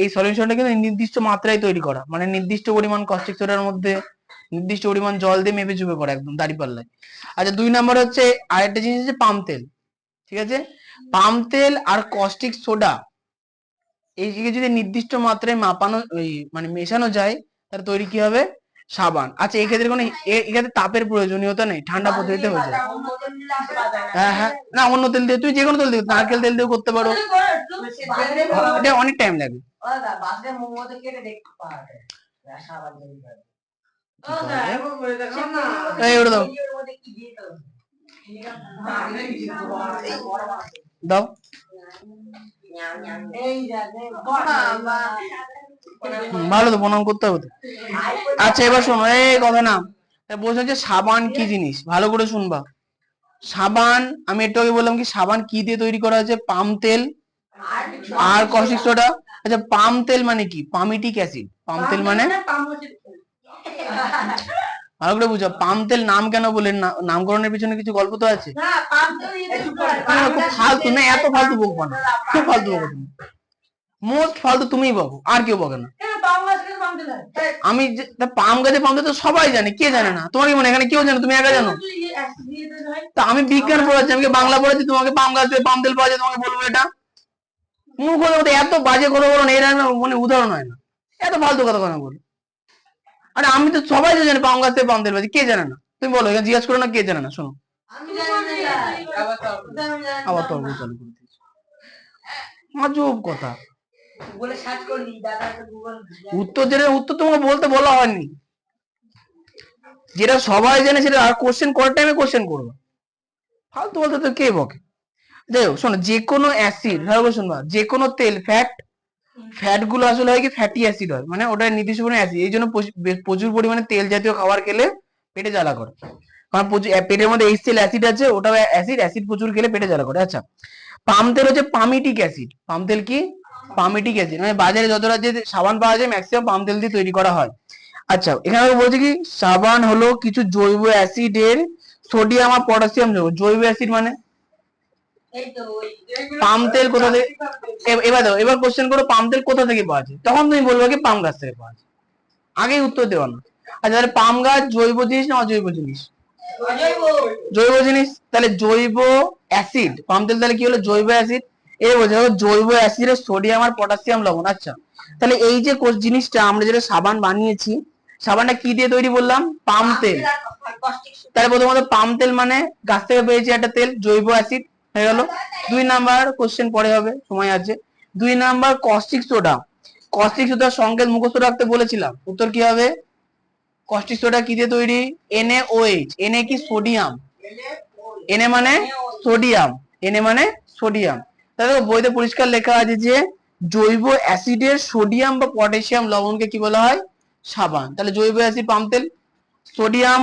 এই সলিউশনটা কিন্তু নির্দিষ্ট মাত্রায় তৈরি করা, মানে নির্দিষ্ট পরিমাণ কস্টিক সোডার মধ্যে নির্দিষ্ট পরিমাণ জল দিয়ে মেপে চুপে করা একদম দাড়ি পাল্লায়। আচ্ছা 2 নম্বর হচ্ছে আরেকটা জিনিস হচ্ছে পাম তেল, ঠিক আছে, পাম তেল আর কস্টিক সোডা এই যদি নির্দিষ্ট মাত্রায় মাপানো মানে মেশানো যায়, তাহলে তৈরি কি হবে, সাবান। আচ্ছা এক্ষেত্রে কোনো এক্ষেত্রে তাপের প্রয়োজনীয়তা নেই, ঠান্ডা পদ্ধতিতে হয়ে যায়। হ্যাঁ হ্যাঁ, না অন্য তেল দিয়ে, তুই যে কোনো তেল দিয়ে, নারকেল তেল দিয়েও করতে পারো, এটা অনেক টাইম লাগে। দাও ভালো তো প্রণাম করতে হবে তো। আচ্ছা এবার শোনো, এই কথা না বলছে যে সাবান কি জিনিস, ভালো করে শুনবা। সাবান আমি একটু আগে বললাম কি সাবান কি দিয়ে তৈরি করা হয়েছে, পাম তেল আর কস্টিক সোডা। আচ্ছা পাম তেল মানে কি, পামিটিক অ্যাসিড, পাম তেল মানে ভালো করে বুঝো, পাম তেল নাম কেন বলেন, নামকরণের পিছনে কিছু গল্প তো আছে। ফালতু না, এত ফালতু বকবো না, খুব ফালতু বকো তুমি, মোস্ট ফালতু তুমিই বকো, আর কেউ বকে না। আমি পাম গাছে পাম তেল তো সবাই জানে, কে জানে না, তোমার কি মনে এখানে কেউ জানে, তুমি একা জানো? তা আমি বিজ্ঞান পড়াচ্ছি, আমি বাংলা পড়াচ্ছি, তোমাকে পাম গাছ থেকে পাম তেল পাওয়া যায়, তোমাকে বলবো এটা? মুখ হলে এত বাজে কথা বলো না, এর মানে উদাহরণ হয় না, এত ফালতু কথা কথা বলো। আরে আমি তো সবাই তো জানি পাম গাছ থেকে পাম তেল পাচ্ছি, কে জানে না? তুমি বলো, এখানে জিজ্ঞাসা করো না কে জানে না। শোনো আবার তর্ক চালু করে দিয়েছে, আজব কথা। উত্তর তোমাকে বলতে বলা হয়নি, যেটা সবাই জানে সেটা আর কোশ্চেন করার টাইমে কোশ্চেন করবো, ফালতু বলতে তো কে বকে। যাই হোক শোনো, যে কোনো অ্যাসিড, ভালো করে শুনবা, যে কোনো তেল, ফ্যাট গুলো আসলে হয় কি ফ্যাটি অ্যাসিড হয়, মানে ওটা নির্দিষ্ট পরিমাণে অ্যাসিড। এই জন্য প্রচুর পরিমাণে তেল জাতীয় খাবার খেলে পেটে জ্বালা করে, কারণ পেটের মধ্যে HCl অ্যাসিড আছে, ওটাও অ্যাসিড, অ্যাসিড প্রচুর খেলে পেটে জ্বালা করে। আচ্ছা, পাম তেল হচ্ছে পামিটিক অ্যাসিড। পাম তেল কি? পামিটিক অ্যাসিড, মানে বাজারে যতটা যে সাবান পাওয়া যায় ম্যাক্সিমাম পাম তেল দিয়ে তৈরি করা হয়। আচ্ছা, এখানে বলছে কি সাবান হলো কিছু জৈব অ্যাসিডের সোডিয়াম আর পটাশিয়াম যৌগ। জৈব অ্যাসিড মানে পাম তেল কোথা থেকে, এবার দেখো, এবার কোশ্চেন করো পাম তেল কোথা থেকে পাওয়া যায়, তখন তুমি বলবে কি পাম গাছ থেকে পাওয়া যায়, আগেই উত্তর দেওয়া না। আচ্ছা, তাহলে পাম গাছ জৈব জিনিস না অজৈব জিনিস? জৈব জিনিস। তাহলে জৈব অ্যাসিড, পাম তেল তাহলে কি হলো? জৈব অ্যাসিড। এই বলছে জৈব অ্যাসিডের সোডিয়াম আর পটাশিয়াম লবণ। আচ্ছা, তাহলে এই যে জিনিসটা আমরা যেটা সাবান বানিয়েছি, সাবানটা কি দিয়ে তৈরি বললাম? পাম তেল। তাহলে প্রথমত পাম তেল মানে গাছ থেকে পেয়েছি একটা তেল, জৈব অ্যাসিড হয়ে গেল। 2 নাম্বার কোশ্চেন পরে হবে, সময় আছে। 2 নাম্বার কস্টিক সোডা। কস্টিক সোডার সংকেত মুখস্থ রাখতে বলেছিলাম, উত্তর কি হবে? কস্টিক সোডা কি দিয়ে তৈরি? NaOH। Na কি? সোডিয়াম। Na মানে সোডিয়াম, Na মানে সোডিয়াম। তাহলে বইতে পরিষ্কার লেখা আছে যে জৈব অ্যাসিডের সোডিয়াম বা পটাশিয়াম লবণকে কি বলা হয়? সাবান। তাহলে জৈব অ্যাসিড পাম তেল। সোডিয়াম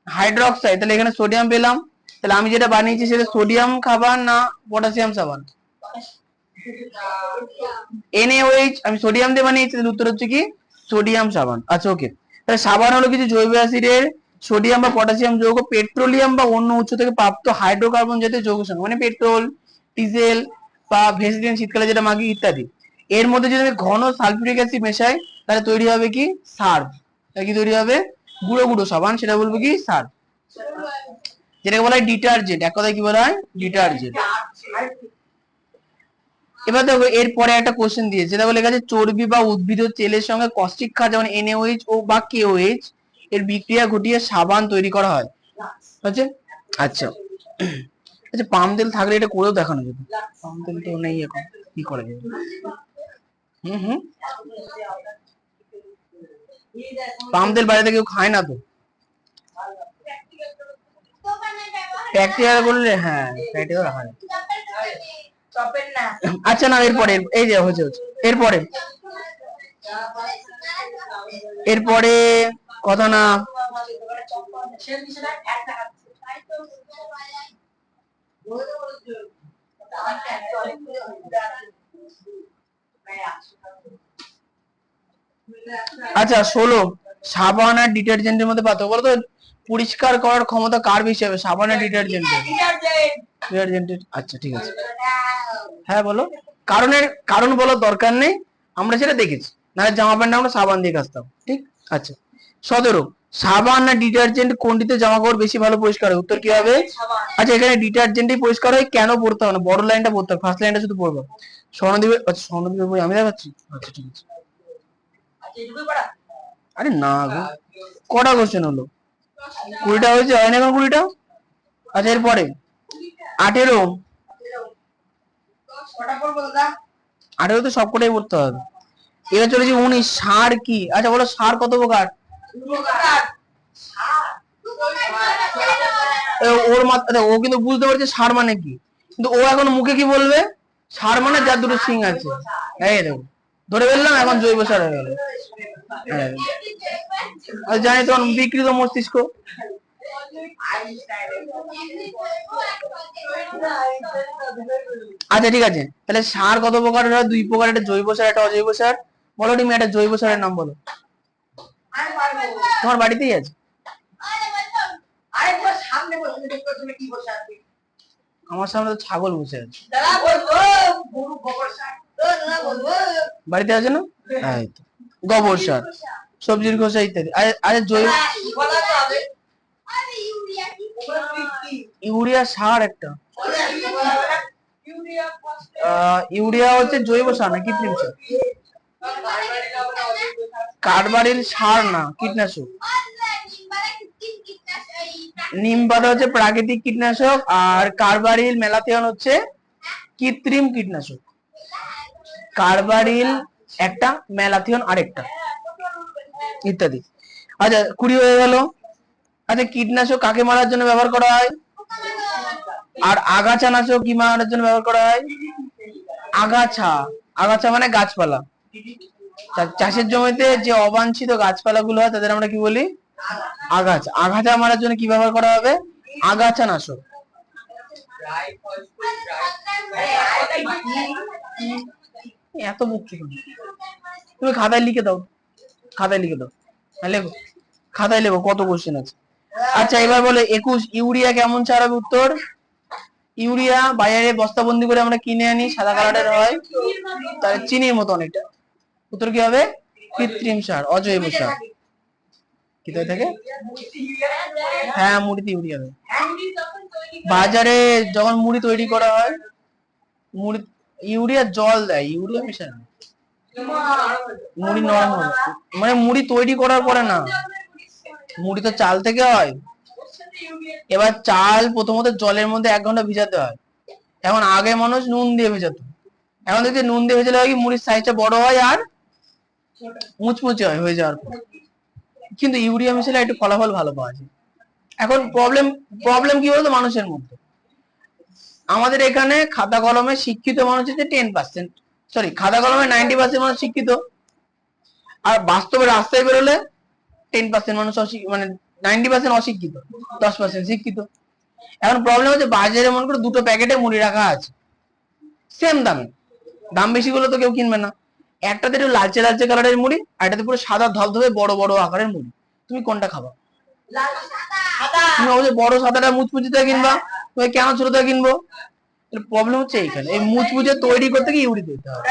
হাইড্রোক্সাইড, তাহলে এখানে সোডিয়াম পেলাম, তাহলে আমি যেটা বানিয়েছি সেটা সোডিয়াম সাবান না পটাশিয়াম সাবান? NaOH আমি সোডিয়াম দিয়ে বানিয়েছি, তাহলে উত্তর হচ্ছে কি সোডিয়াম সাবান। আচ্ছা ওকে, তাহলে সাবান হলো কিছু জৈব অ্যাসিডের সোডিয়াম বা পটাশিয়াম যৌগ পেট্রোলিয়াম বা অন্য উৎস থেকে প্রাপ্ত হাইড্রোকার্বন জাতীয় যৌগের সঙ্গে, মানে পেট্রোল, ডিজেল বা ভেসলিন শীতকালে যেটা মাগি ইত্যাদি, এর মধ্যে যদি আমি ঘন সালফিউরিক অ্যাসিড মেশাই তাহলে তৈরি হবে কি? সার্ফ। কি তৈরি হবে? গুঁড়ো গুঁড়ো সাবান, সেটা বলবো কি? সার্ফ। যেটাকে বলা হয় ডিটারজেন্ট, এক কথায় কি বলা হয়? ডিটারজেন্ট। এবার দেখো এরপরে একটা কোশ্চেন দিয়েছে, যেটা বলে গেছে চর্বি বা উদ্ভিদ তেলের সঙ্গে কস্টিক ক্ষার যেমন NaOH ও বা KOH এর বিক্রিয়া ঘটিয়ে সাবান তৈরি করা হয়। আচ্ছা আচ্ছা, আচ্ছা পাম তেল থাকলে এটা করেও দেখানো যেত, পাম তেল তো নেই এখন, কি করা যাবে? হুম, পাম তেল বাইরে থেকে কেউ খায় না তো, প্র্যাকটিক্যাল করলে হ্যাঁ প্র্যাকটিক্যাল রাখা যায়। আচ্ছা না, এরপরে এই যে হচ্ছে এরপরে, এরপরে কথা না, আচ্ছা 16 সাবান আর ডিটারজেন্টের মধ্যে পার্থক্য বলো তো, পরিষ্কার করার ক্ষমতা কার বেশি হবে, সাবান আর ডিটারজেন্টের? ডিটারজেন্টের। আচ্ছা ঠিক আছে, হ্যাঁ বলো, কারণ বলার দরকার নেই, আমরা সেটা দেখেছি, নাহলে জামা প্যান্ট আমরা সাবান দিয়ে কাচতাম, ঠিক। আচ্ছা 17 সাবান না ডিটারজেন্ট কোনটিতে জামা কাপড় বেশি ভালো পরিষ্কার হয়, উত্তর কি হবে? আচ্ছা এখানে ডিটারজেন্টই পরিষ্কার হয়, কেন পড়তে হবে না, বড় লাইনটা পড়তে হবে, ফার্স্ট লাইনটা শুধু পড়বো। স্বর্ণদ্বীপের, আচ্ছা স্বর্ণদ্বীপের বই আমি দেখাচ্ছি, আচ্ছা ঠিক আছে। আরে না গো, কটা কোশ্চেন হলো? 20টা হয়েছে, হয় না এখন 20টা? আচ্ছা এরপরে 18 18 তো সবকটাই পড়তে হবে। এবার চলেছি 19 সার কি? আচ্ছা বলো সার কত প্রকার? ওর মাত্রা ও কিন্তু বুঝতে পারছে সার মানে কি, কিন্তু ও এখন মুখে কি বলবে? সার মানে যার দুটো সিং আছে। এই দেখো ধরে ফেললাম, এখন জৈব সার হয়ে গেল। হ্যাঁ জানি তখন বিকৃত মস্তিষ্ক। আচ্ছা ঠিক আছে, তাহলে সার কত প্রকার হয়? 2 প্রকার, একটা জৈব সার একটা অজৈব সার। বলো তুমি একটা জৈব সারের নাম বলো, তোমার বাড়িতেই আছে। আমার সামনে তো ছাগল বসে আছে, বাড়িতে আছে না? হ্যাঁ গোবর সার, সবজির খোসা ইত্যাদি। আরে জৈব ইউরিয়া সার একটা, ইউরিয়া হচ্ছে জৈব সার না কৃত্রিম সার, কার্বারিল সার না কীটনাশক, নিম পাতা হচ্ছে প্রাকৃতিক কীটনাশক, আর কার্বারিল ম্যালাথিয়ন হচ্ছে কৃত্রিম কীটনাশক। কার্বারিল একটা, ম্যালাথিয়ন আরেকটা, ইত্যাদি। আচ্ছা 20 হয়ে গেল। আচ্ছা কীটনাশক কাকে মারার জন্য ব্যবহার করা হয়? আর আগাছা নাশক কি মারার জন্য ব্যবহার করা হয়? আগাছা, আগাছা মানে গাছপালা। চাষের জমিতে যে অবাঞ্ছিত গাছপালা গুলো হয় তাদের আমরা কি বলি? আগাছা। আগাছা মারার জন্য কি ব্যবহার করা হবে? আগাছা নাশক। এত বকছি তুমি খাতায় লিখে দাও, খাতায় লিখে দাও, লেখো, খাতায় লেখো কত কোশ্চেন আছে। আচ্ছা এবার বলে 21 ইউরিয়া কেমন সার হবে? উত্তর ইউরিয়া বাজারে বস্তাবন্দি করে আমরা কিনে আনি, সাদা কালারের হয়, তাহলে চিনির মতো অনেকটা। উত্তর কি হবে? কৃত্রিম সার, অজৈব সার। কি তাই থাকে? হ্যাঁ মুড়িতে ইউরিয়া হবে। বাজারে যখন মুড়ি তৈরি করা হয়, মুড়ি ইউরিয়া জল দেয়, ইউরিয়া মেশায় না, মুড়ি নরম হবে। মানে মুড়ি তৈরি করার পরে না, মুড়ি তো চাল থেকে হয়। এবার চাল প্রথমত জলের মধ্যে 1 ঘন্টা ভিজাতে হয়। এখন আগে মানুষ নুন দিয়ে ভেজাতো, এখন দেখছি নুন দিয়ে ভেজালে হয় কি মুড়ির সাইজটা বড় হয় আর মুচমুচে হয় হয়ে যাওয়ার পর। কিন্তু ইউরিয়া মিশালে একটু ফলাফল ভালো পাওয়া যায়। এখন প্রবলেম কি বলতো মানুষের মধ্যে, আমাদের এখানে খাতা কলমে শিক্ষিত মানুষ হচ্ছে 10%, সরি খাতা কলমে 90% মানুষ শিক্ষিত, আর বাস্তবে রাস্তায় বেরোলে 10% মানুষ মানে 90% অশিক্ষিত, 10% শিক্ষিত। এখন প্রবলেম হচ্ছে বাজারে মনে করে দুটো প্যাকেটে মুড়ি রাখা আছে সেম দামে, দাম বেশি করলে তো কেউ কিনবে না। একটাতে একটু লালচে লালচে কালারের মুড়ি, আর একটাতে পুরো সাদা ধবধবে বড় বড় আকারের মুড়ি, তুমি কোনটা খাবা? তুমি অবশ্যই বড় সাদাটা মুচমুচিটা কিনবা, তুমি কেন ছোটটা কিনবো? প্রবলেম হচ্ছে এইখানে, এই মুচমুচে তৈরি করতে গিয়ে ইউরি দিতে হবে।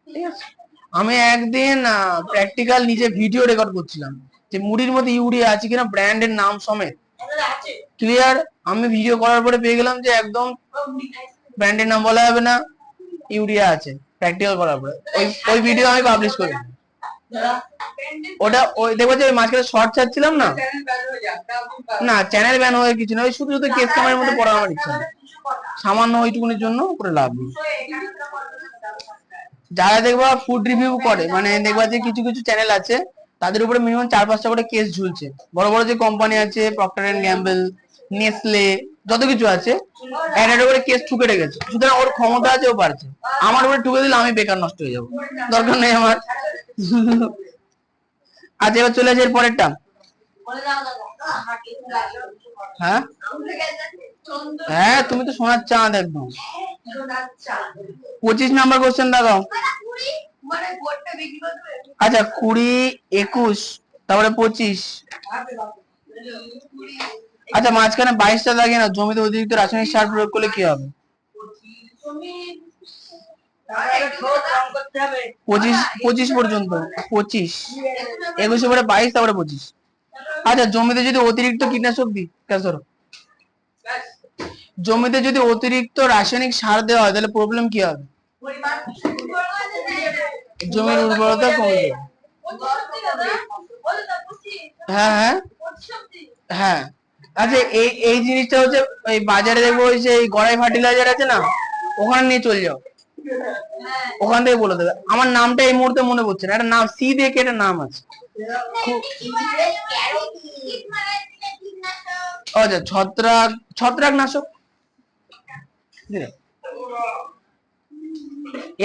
ঠিক আছে, আমি একদিন প্র্যাকটিক্যাল নিজে ভিডিও রেকর্ড করছিলাম যে মুড়ির মধ্যে ইউরিয়া আছে কিনা ব্র্যান্ডের নাম সমেত ক্লিয়ার। আমি ভিডিও করার পরে পেয়ে গেলাম যে একদম ব্র্যান্ডের নাম বলা যাবে না, ইউরিয়া আছে। প্র্যাকটিক্যাল করার পরে ওই ভিডিও আমি পাবলিশ করি। ওটা ওই দেখবো যে মাঝখানে শর্ট ছাড়ছিলাম না, না চ্যানেল ব্যান হয়ে কিছু না, ওই শুধু শুধু কেস কামারের মধ্যে পড়া আমার ইচ্ছা নেই, সামান্য ওইটুকুনির জন্য করে লাভ নেই। যারা দেখবা ফুড রিভিউ করে, মানে দেখবা যে কিছু কিছু চ্যানেল আছে তাদের উপরে মিনিমাম 4-5টা করে কেস ঝুলছে, বড় বড় যে কোম্পানি আছে প্রক্টর এন্ড গ্যাম্বল, নেসলে, যত কিছু আছে একটা করে কেস ঠুকে রেখেছে, সুতরাং ওর ক্ষমতা আছে, ও পারছে। আমার উপরে ঠুকে দিলে আমি বেকার নষ্ট হয়ে যাবো, দরকার নেই আমার। আচ্ছা এবার চলে আসে এর পরেরটা। হ্যাঁ হ্যাঁ তুমি তো সোনার চাঁদ একদম। 25 নাম্বার কোশ্চেন দেখাও। আচ্ছা 20, 21, তারপরে 25। আচ্ছা মাঝখানে 22টা লাগে না, জমিতে অতিরিক্ত রাসায়নিক সার প্রয়োগ করলে কি হবে? 25 পর্যন্ত, 25, 21 পরে 22, তারপরে 25। আচ্ছা জমিতে যদি অতিরিক্ত কীটনাশক দিই, জমিতে যদি অতিরিক্ত রাসায়নিক সার দেওয়া হয় তাহলে প্রবলেম কি হবে? জমির উর্বরতা কমে যাবে। হ্যাঁ হ্যাঁ হ্যাঁ। আচ্ছা এই জিনিসটা হচ্ছে এই বাজারে দেখবো ওই যে গড়াই ফার্টিলাইজার আছে না, ওখানে নিয়ে চলে যাও, ওখান থেকে বলে দেবে। আমার নামটা এই মুহূর্তে মনে পড়ছে না, একটা নাম সি দিয়ে একটা নাম আছে। আচ্ছা ছত্রাক নাশক।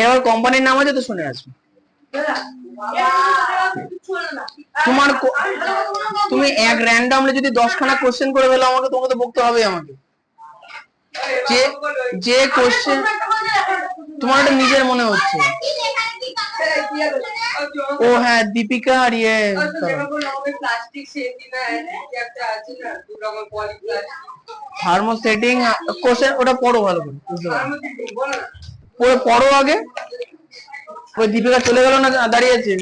এর কোম্পানির নাম আছে তো, শুনে আসবে। তোমার তুমি এক র্যান্ডমলি যদি 10খানা কোশ্চেন করে ফেলো আমাকে, তোমাকে তো বকতে হবে আমাকে। যে কোশ্চেন তোমার একটা নিজের মনে হচ্ছে, ও হ্যাঁ দীপিকা আর ইয়ে থার্মোসেটিং কোশ্চেন, ওটা পড়ো ভালো করে, বুঝতে পারো, পড়ো আগে। ওই দীপিকা চলে গেল না, দাঁড়িয়েছে।